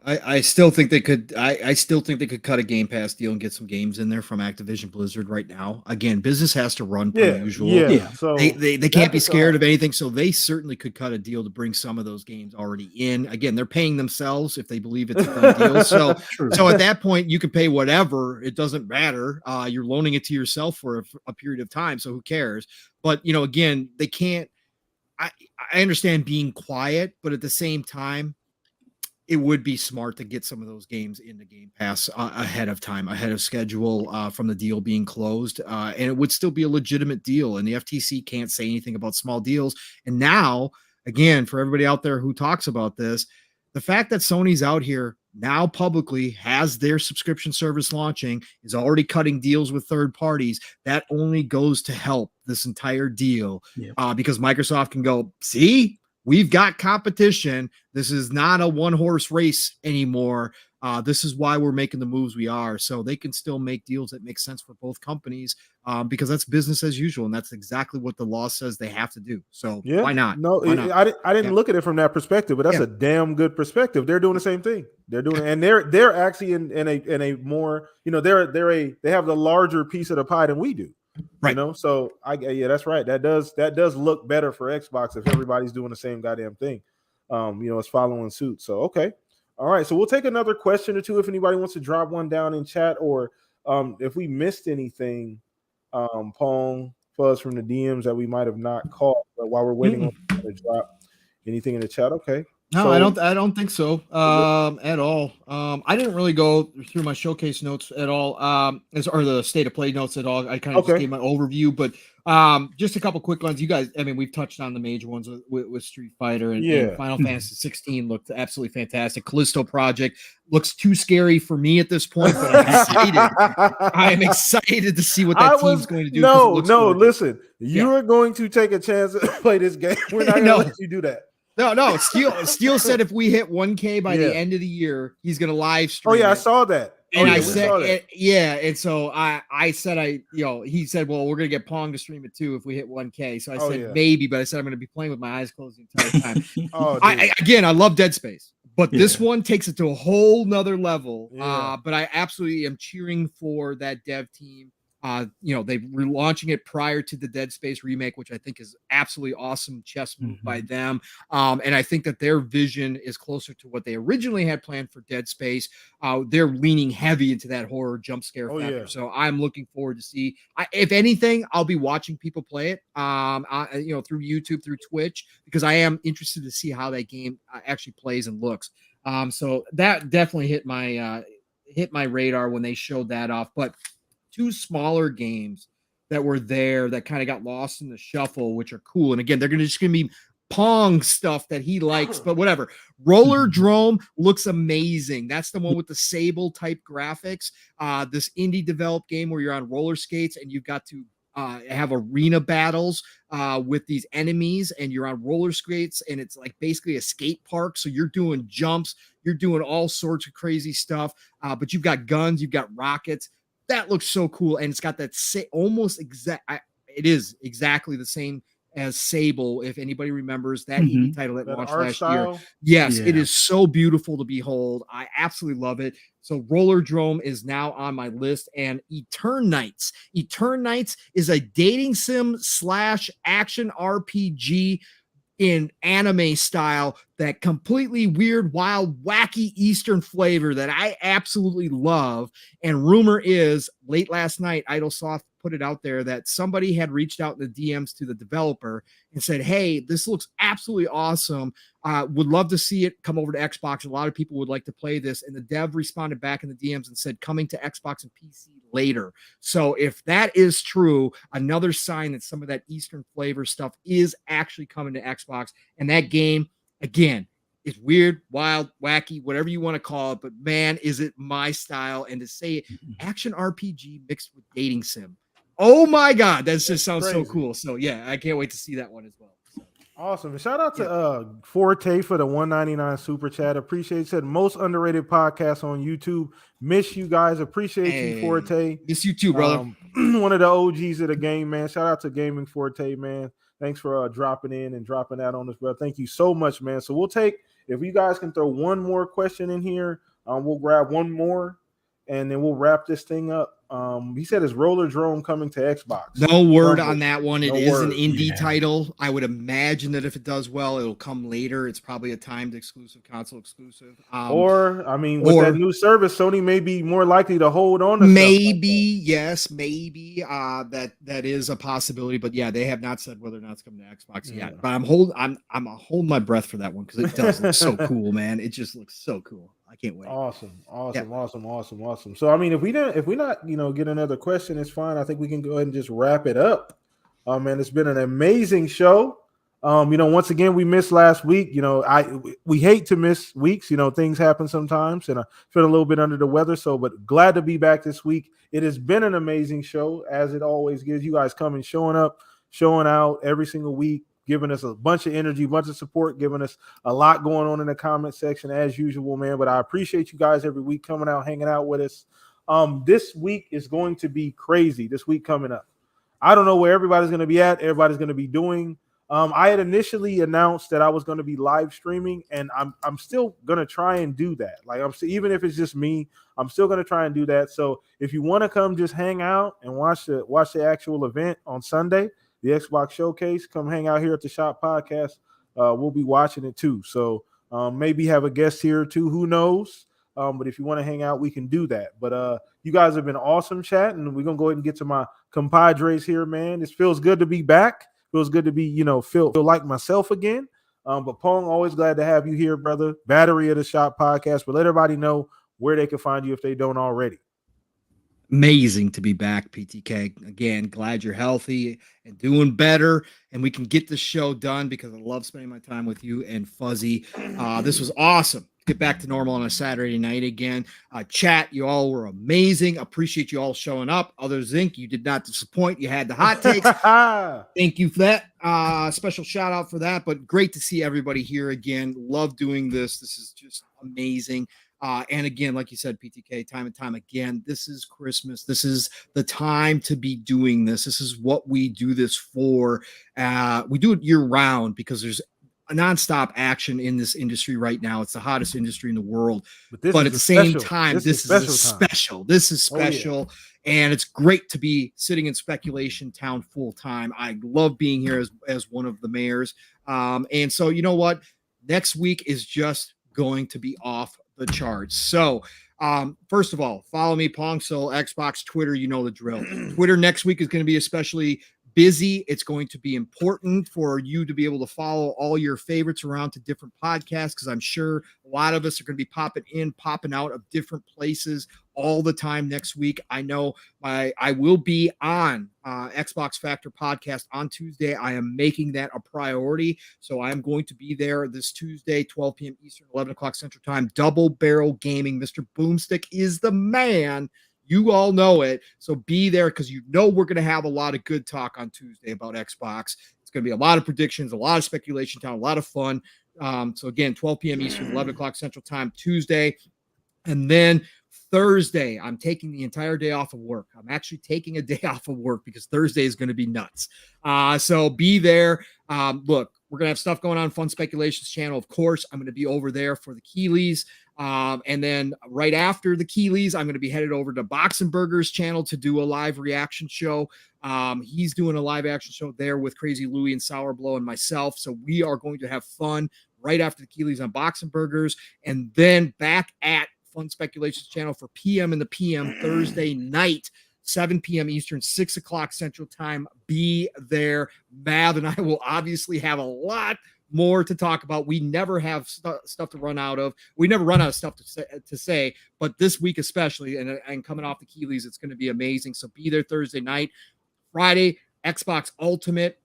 I still think they could. I still think they could cut a Game Pass deal and get some games in there from Activision Blizzard right now. Again, business has to run per usual. Yeah. So they can't be scared of anything. So they certainly could cut a deal to bring some of those games already in. Again, they're paying themselves if they believe it's a done deal. So at that point, you can pay whatever. It doesn't matter. You're loaning it to yourself for a period of time. So who cares? But again, they can't. I understand being quiet, but at the same time, it would be smart to get some of those games into Game Pass ahead of time, ahead of schedule from the deal being closed. And it would still be a legitimate deal. And the FTC can't say anything about small deals. And now, again, for everybody out there who talks about this, the fact that Sony's out here now publicly has their subscription service launching, is already cutting deals with third parties, that only goes to help this entire deal because Microsoft can go, see, we've got competition. This is not a one-horse race anymore. This is why we're making the moves we are. So they can still make deals that make sense for both companies because that's business as usual. And that's exactly what the law says they have to do. So why not? No, why not? I didn't look at it from that perspective, but that's a damn good perspective. They're doing the same thing. They're doing it, and they're actually in a more, they have the larger piece of the pie than we do. Right. So that's right. That does look better for Xbox if everybody's doing the same goddamn thing. It's following suit. So okay. All right. So we'll take another question or two if anybody wants to drop one down in chat, or if we missed anything, Pong, Fuzz from the DMs that we might have not caught, but while we're waiting on to drop anything in the chat. Okay. No, so, I don't think so at all. I didn't really go through my showcase notes at all, or the state of play notes at all. I kind of just gave my overview, but just a couple quick ones. You guys, I mean, we've touched on the major ones with Street Fighter and Final Fantasy 16 looked absolutely fantastic. Callisto Project looks too scary for me at this point, but I'm excited. I am excited to see what that team's going to do. Listen, you are going to take a chance to play this game. We're not going to let you do that. No. Steele said if we hit 1K by the end of the year, he's going to live stream. Oh yeah, I saw that. And I said, and so I said, he said, well, we're going to get Pong to stream it too if we hit 1K. So I said maybe, but I said I'm going to be playing with my eyes closed the entire time. Again, I love Dead Space, but this one takes it to a whole nother level. But I absolutely am cheering for that dev team. They're relaunching it prior to the Dead Space remake, which I think is absolutely awesome chess move by them. And I think that their vision is closer to what they originally had planned for Dead Space. They're leaning heavy into that horror jump scare factor. So I'm looking forward to see. If anything, I'll be watching people play it, through YouTube, through Twitch, because I am interested to see how that game actually plays and looks. So that definitely hit my radar when they showed that off. But two smaller games that were there that kind of got lost in the shuffle, which are cool. And again, they're going to be Pong stuff that he likes, but whatever. Roller Drome looks amazing. That's the one with the Sable type graphics. This indie developed game where you're on roller skates and you've got to have arena battles with these enemies, and you're on roller skates, and it's like basically a skate park. So you're doing jumps, you're doing all sorts of crazy stuff, but you've got guns, you've got rockets. That looks so cool, and it's got that almost exact. It is exactly the same as Sable. If anybody remembers that indie title that launched last year, yes, it is so beautiful to behold. I absolutely love it. So Roller Drome is now on my list, and Eternights. Eternights is a dating sim / action RPG in anime style, that completely weird, wild, wacky Eastern flavor that I absolutely love. And rumor is, late last night, IdleSoft put it out there that somebody had reached out in the DMs to the developer and said, hey, this looks absolutely awesome. Would love to see it come over to Xbox. A lot of people would like to play this. And the dev responded back in the DMs and said, coming to Xbox and PC later. So if that is true, another sign that some of that Eastern flavor stuff is actually coming to Xbox. And that game, again, is weird, wild, wacky, whatever you want to call it. But man, is it my style. And to say action RPG mixed with dating sim. Oh my God, that just sounds crazy. so cool. So yeah, I can't wait to see that one as well. So. Awesome. And shout out to Forte for the $1.99 super chat. Appreciate it. Said most underrated podcast on YouTube. Miss you guys. Appreciate you, Forte. Miss you too, brother. One of the OGs of the game, man. Shout out to Gaming Forte, man. Thanks for dropping in and dropping that on us, brother. Thank you so much, man. So we'll take, if you guys can throw one more question in here, we'll grab one more and then we'll wrap this thing up. He said, is Roller Drone coming to Xbox? No word on that one. It is an indie Yeah. title. I would imagine that if it does well, it'll come later. It's probably a timed exclusive, console exclusive. With that new service, Sony may be more likely to hold on to maybe, yes, maybe. That is a possibility. But yeah, they have not said whether or not it's coming to Xbox yet. But I'm holding my breath for that one because it does look so cool, man. It just looks so cool. I can't wait. Awesome. So I mean, if we not get another question, it's fine. I think we can go ahead and just wrap it up. Man, it's been an amazing show. Once again, we missed last week. We hate to miss weeks. Things happen sometimes, and I feel a little bit under the weather. But glad to be back this week. It has been an amazing show, as it always gives. You guys coming, showing up, showing out every single week, giving us a bunch of energy, bunch of support, giving us a lot going on in the comment section as usual, man. But I appreciate you guys every week coming out, hanging out with us. This week is going to be crazy. This week coming up, I don't know where everybody's going to be at. Everybody's going to be doing. I had initially announced that I was going to be live streaming, and I'm still going to try and do that. Even if it's just me, I'm still going to try and do that. So if you want to come, just hang out and watch the actual event on Sunday, the Xbox Showcase. Come hang out here at the Shop Podcast. We'll be watching it too. So maybe have a guest here too. Who knows? But if you want to hang out, we can do that. But you guys have been awesome chatting. We're going to go ahead and get to my compadres here, man. It feels good to be back. Feels good to be, feel like myself again. But Pong, always glad to have you here, brother. Battery of the Shop Podcast. But let everybody know where they can find you if they don't already. Amazing to be back, PTK. Again, glad you're healthy and doing better, and we can get the show done because I love spending my time with you and Fuzzy. This was awesome. Get back to normal on a Saturday night again. Chat, you all were amazing. Appreciate you all showing up. Other Zinc, you did not disappoint. You had the hot takes. Thank you for that. Special shout out for that. But great to see everybody here again. Love doing this. This is just amazing. And again, like you said, PTK, time and time again, this is Christmas. This is the time to be doing this. This is what we do this for. We do it year round because there's a nonstop action in this industry right now. It's the hottest industry in the world. But at the same time, this is special. This is special. Oh, yeah. And it's great to be sitting in Speculation Town full time. I love being here as one of the mayors. And so, you know what? Next week is just going to be off the charts. So first of all, follow me, Pong Soul, Xbox, Twitter, you know the drill. Twitter next week is going to be especially busy. It's going to be important for you to be able to follow all your favorites around to different podcasts, because I'm sure a lot of us are going to be popping out of different places all the time next week. I know I will be on Xbox Factor podcast on Tuesday. I am making that a priority. So I'm going to be there this Tuesday, 12 p.m. Eastern, 11 o'clock Central Time. Double Barrel Gaming. Mr. Boomstick is the man. You all know it. So be there, because we're going to have a lot of good talk on Tuesday about Xbox. It's going to be a lot of predictions, a lot of speculation time, a lot of fun. So again, 12 p.m. Eastern, 11 o'clock Central Time, Tuesday. And then Thursday, I'm taking the entire day off of work. I'm actually taking a day off of work because Thursday is going to be nuts. So be there. Look, we're going to have stuff going on Fun Speculations channel. Of course, I'm going to be over there for the Keeleys. And then right after the Keeleys, I'm going to be headed over to Boxing Burger's channel to do a live reaction show. He's doing a live action show there with Crazy Louie and Sour Blow and myself. So we are going to have fun right after the Keeleys on Boxing Burgers, and then back at Fun Speculations channel for PM in the PM Thursday night, 7 p.m. Eastern, 6 o'clock Central Time. Be there. Mav and I will obviously have a lot more to talk about. We never have stuff to run out of. We never run out of stuff to say, but this week especially, and coming off the Keeleys, it's going to be amazing. So be there Thursday night. Friday, Xbox Ultimate.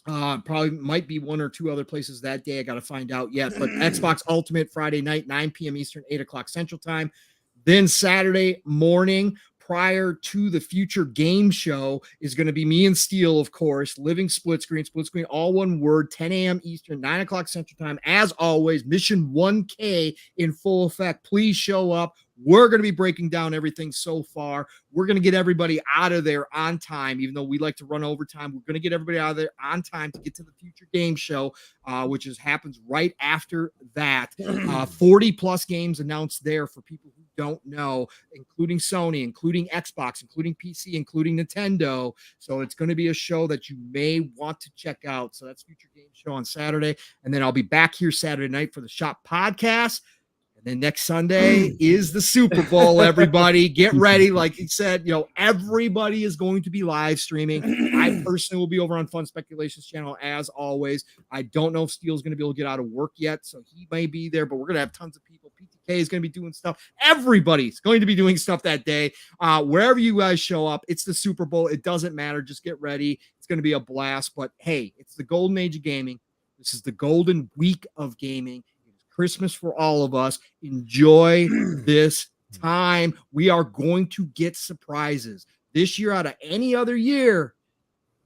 Probably might be one or two other places that day. I got to find out yet. But Xbox Ultimate Friday night, 9 p.m. Eastern, 8 o'clock Central Time. Then Saturday morning, prior to the future game show, is going to be me and Steele, of course, living split screen, all one word, 10 a.m. Eastern, 9 o'clock Central Time. As always, Mission 1K in full effect. Please show up. We're going to be breaking down everything so far. We're going to get everybody out of there on time, even though we like to run overtime. We're going to get everybody out of there on time to get to the future game show, which happens right after that. 40 plus games announced there for people who don't know, including Sony, including Xbox, including PC, including Nintendo. So it's going to be a show that you may want to check out. So that's future game show on Saturday. And then I'll be back here Saturday night for the Shop podcast. And then next Sunday is the Super Bowl, everybody. Get ready. Like he said, everybody is going to be live streaming. I personally will be over on Fun Speculations channel as always. I don't know if Steele's going to be able to get out of work yet, so he may be there, but we're going to have tons of people. PTK is going to be doing stuff. Everybody's going to be doing stuff that day. Wherever you guys show up, it's the Super Bowl. It doesn't matter. Just get ready. It's going to be a blast. But hey, it's the golden age of gaming. This is the golden week of gaming. Christmas for all of us. Enjoy this time. We are going to get surprises this year out of any other year.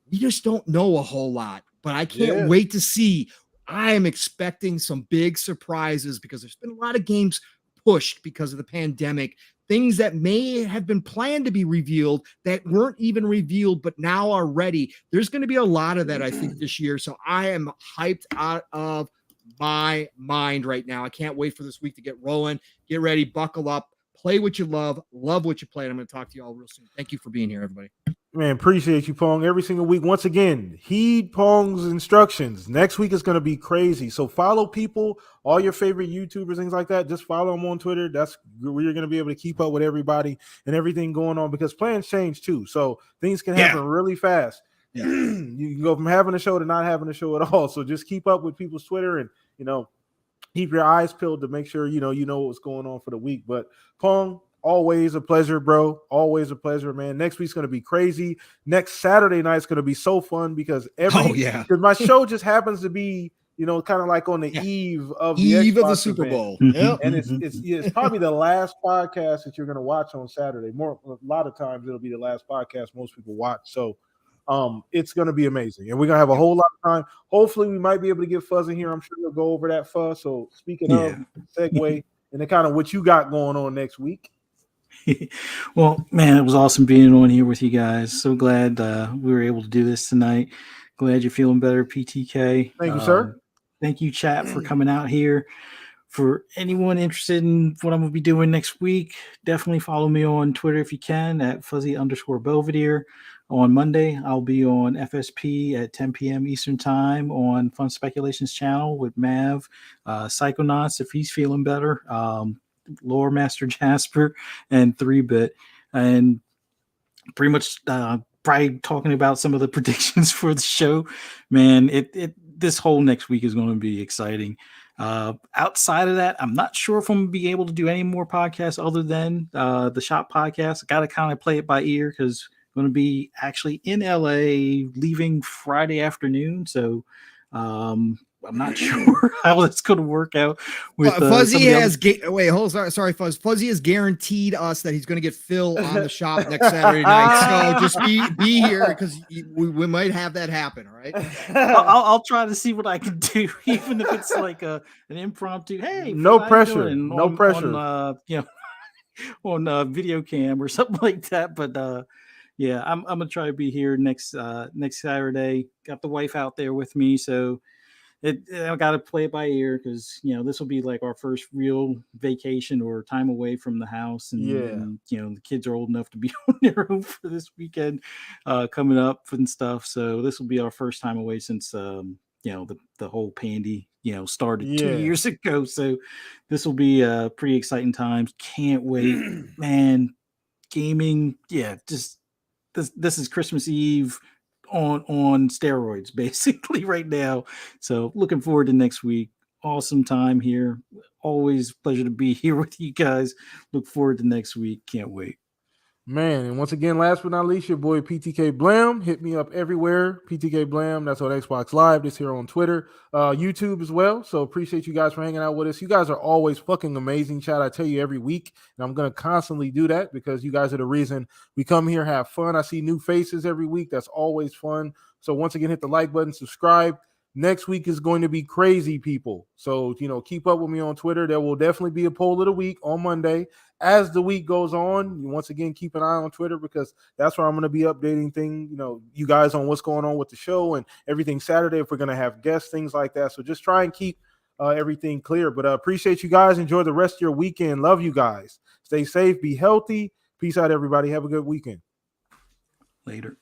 We just don't know a whole lot, but I can't wait to see. I am expecting some big surprises because there's been a lot of games pushed because of the pandemic. Things that may have been planned to be revealed that weren't even revealed, but now are ready. There's going to be a lot of that, I think, this year. So I am hyped out of my mind right now. I can't wait for this week to get rolling. Get ready, buckle up, play what you love what you play. And I'm going to talk to you all real soon. Thank you for being here, everybody. Man, appreciate you, Pong. Every single week. Once again, heed Pong's instructions. Next week is going to be crazy. So follow people, all your favorite YouTubers, things like that. Just follow them on Twitter. That's where you're going to be able to keep up with everybody and everything going on because plans change too. So things can happen really fast. Yeah. You can go from having a show to not having a show at all. So just keep up with people's Twitter and, keep your eyes peeled to make sure, you know what's going on for the week. But Pong, always a pleasure, bro. Always a pleasure, man. Next week's going to be crazy. Next Saturday night's going to be so fun because because my show just happens to be, kind of like on the eve of the Super Bowl. Yep. And it's probably the last podcast that you're going to watch on Saturday. A lot of times it'll be the last podcast most people watch. So it's going to be amazing. And we're going to have a whole lot of time. Hopefully we might be able to get Fuzz in here. I'm sure he'll go over that Fuzz. So speaking of segue and kind of what you got going on next week. Well, man, it was awesome being on here with you guys. So glad we were able to do this tonight. Glad you're feeling better, PTK. Thank you, sir. Thank you, chat, for coming out here. For anyone interested in what I'm going to be doing next week, definitely follow me on Twitter if you can at fuzzy_Belvedere. On Monday, I'll be on FSP at 10 p.m. Eastern Time on Fun Speculations channel with Mav, Psychonauts if he's feeling better, Lore Master Jasper, and 3-Bit. And pretty much probably talking about some of the predictions for the show. Man, this whole next week is going to be exciting. Outside of that, I'm not sure if I'm going to be able to do any more podcasts other than the Shop podcast. I got to kind of play it by ear because I'm going to be actually in LA leaving Friday afternoon. So I'm not sure how that's going to work out. With Fuzzy has sorry, Fuzz. Fuzzy has guaranteed us that he's going to get Phil on the Shop next Saturday night. So just be here because we might have that happen. All right. I'll try to see what I can do, even if it's like an impromptu. Hey, no pressure, on video cam or something like that. But yeah, I'm gonna try to be here next Saturday. Got the wife out there with me, so I got to play it by ear because this will be like our first real vacation or time away from the house, and the kids are old enough to be on their own for this weekend coming up and stuff. So this will be our first time away since the whole pandy started 2 years ago. So this will be pretty exciting times. Can't wait, man. Gaming, just this is Christmas Eve on steroids basically right now. So looking forward to next week. Awesome time here. Always pleasure to be here with you guys. Look forward to next week. Can't wait. Man, and once again, last but not least, your boy PTK Blam. Hit me up everywhere. PTK Blam. That's on Xbox Live. This here on Twitter, YouTube as well. So appreciate you guys for hanging out with us. You guys are always fucking amazing, chat. I tell you every week, and I'm gonna constantly do that because you guys are the reason we come here, have fun. I see new faces every week. That's always fun. So once again, hit the like button, subscribe. Next week is going to be crazy, people. So, keep up with me on Twitter. There will definitely be a poll of the week on Monday. As the week goes on, once again, keep an eye on Twitter because that's where I'm going to be updating you guys on what's going on with the show and everything Saturday, if we're going to have guests, things like that. So just try and keep everything clear. But appreciate you guys. Enjoy the rest of your weekend. Love you guys. Stay safe. Be healthy. Peace out, everybody. Have a good weekend. Later.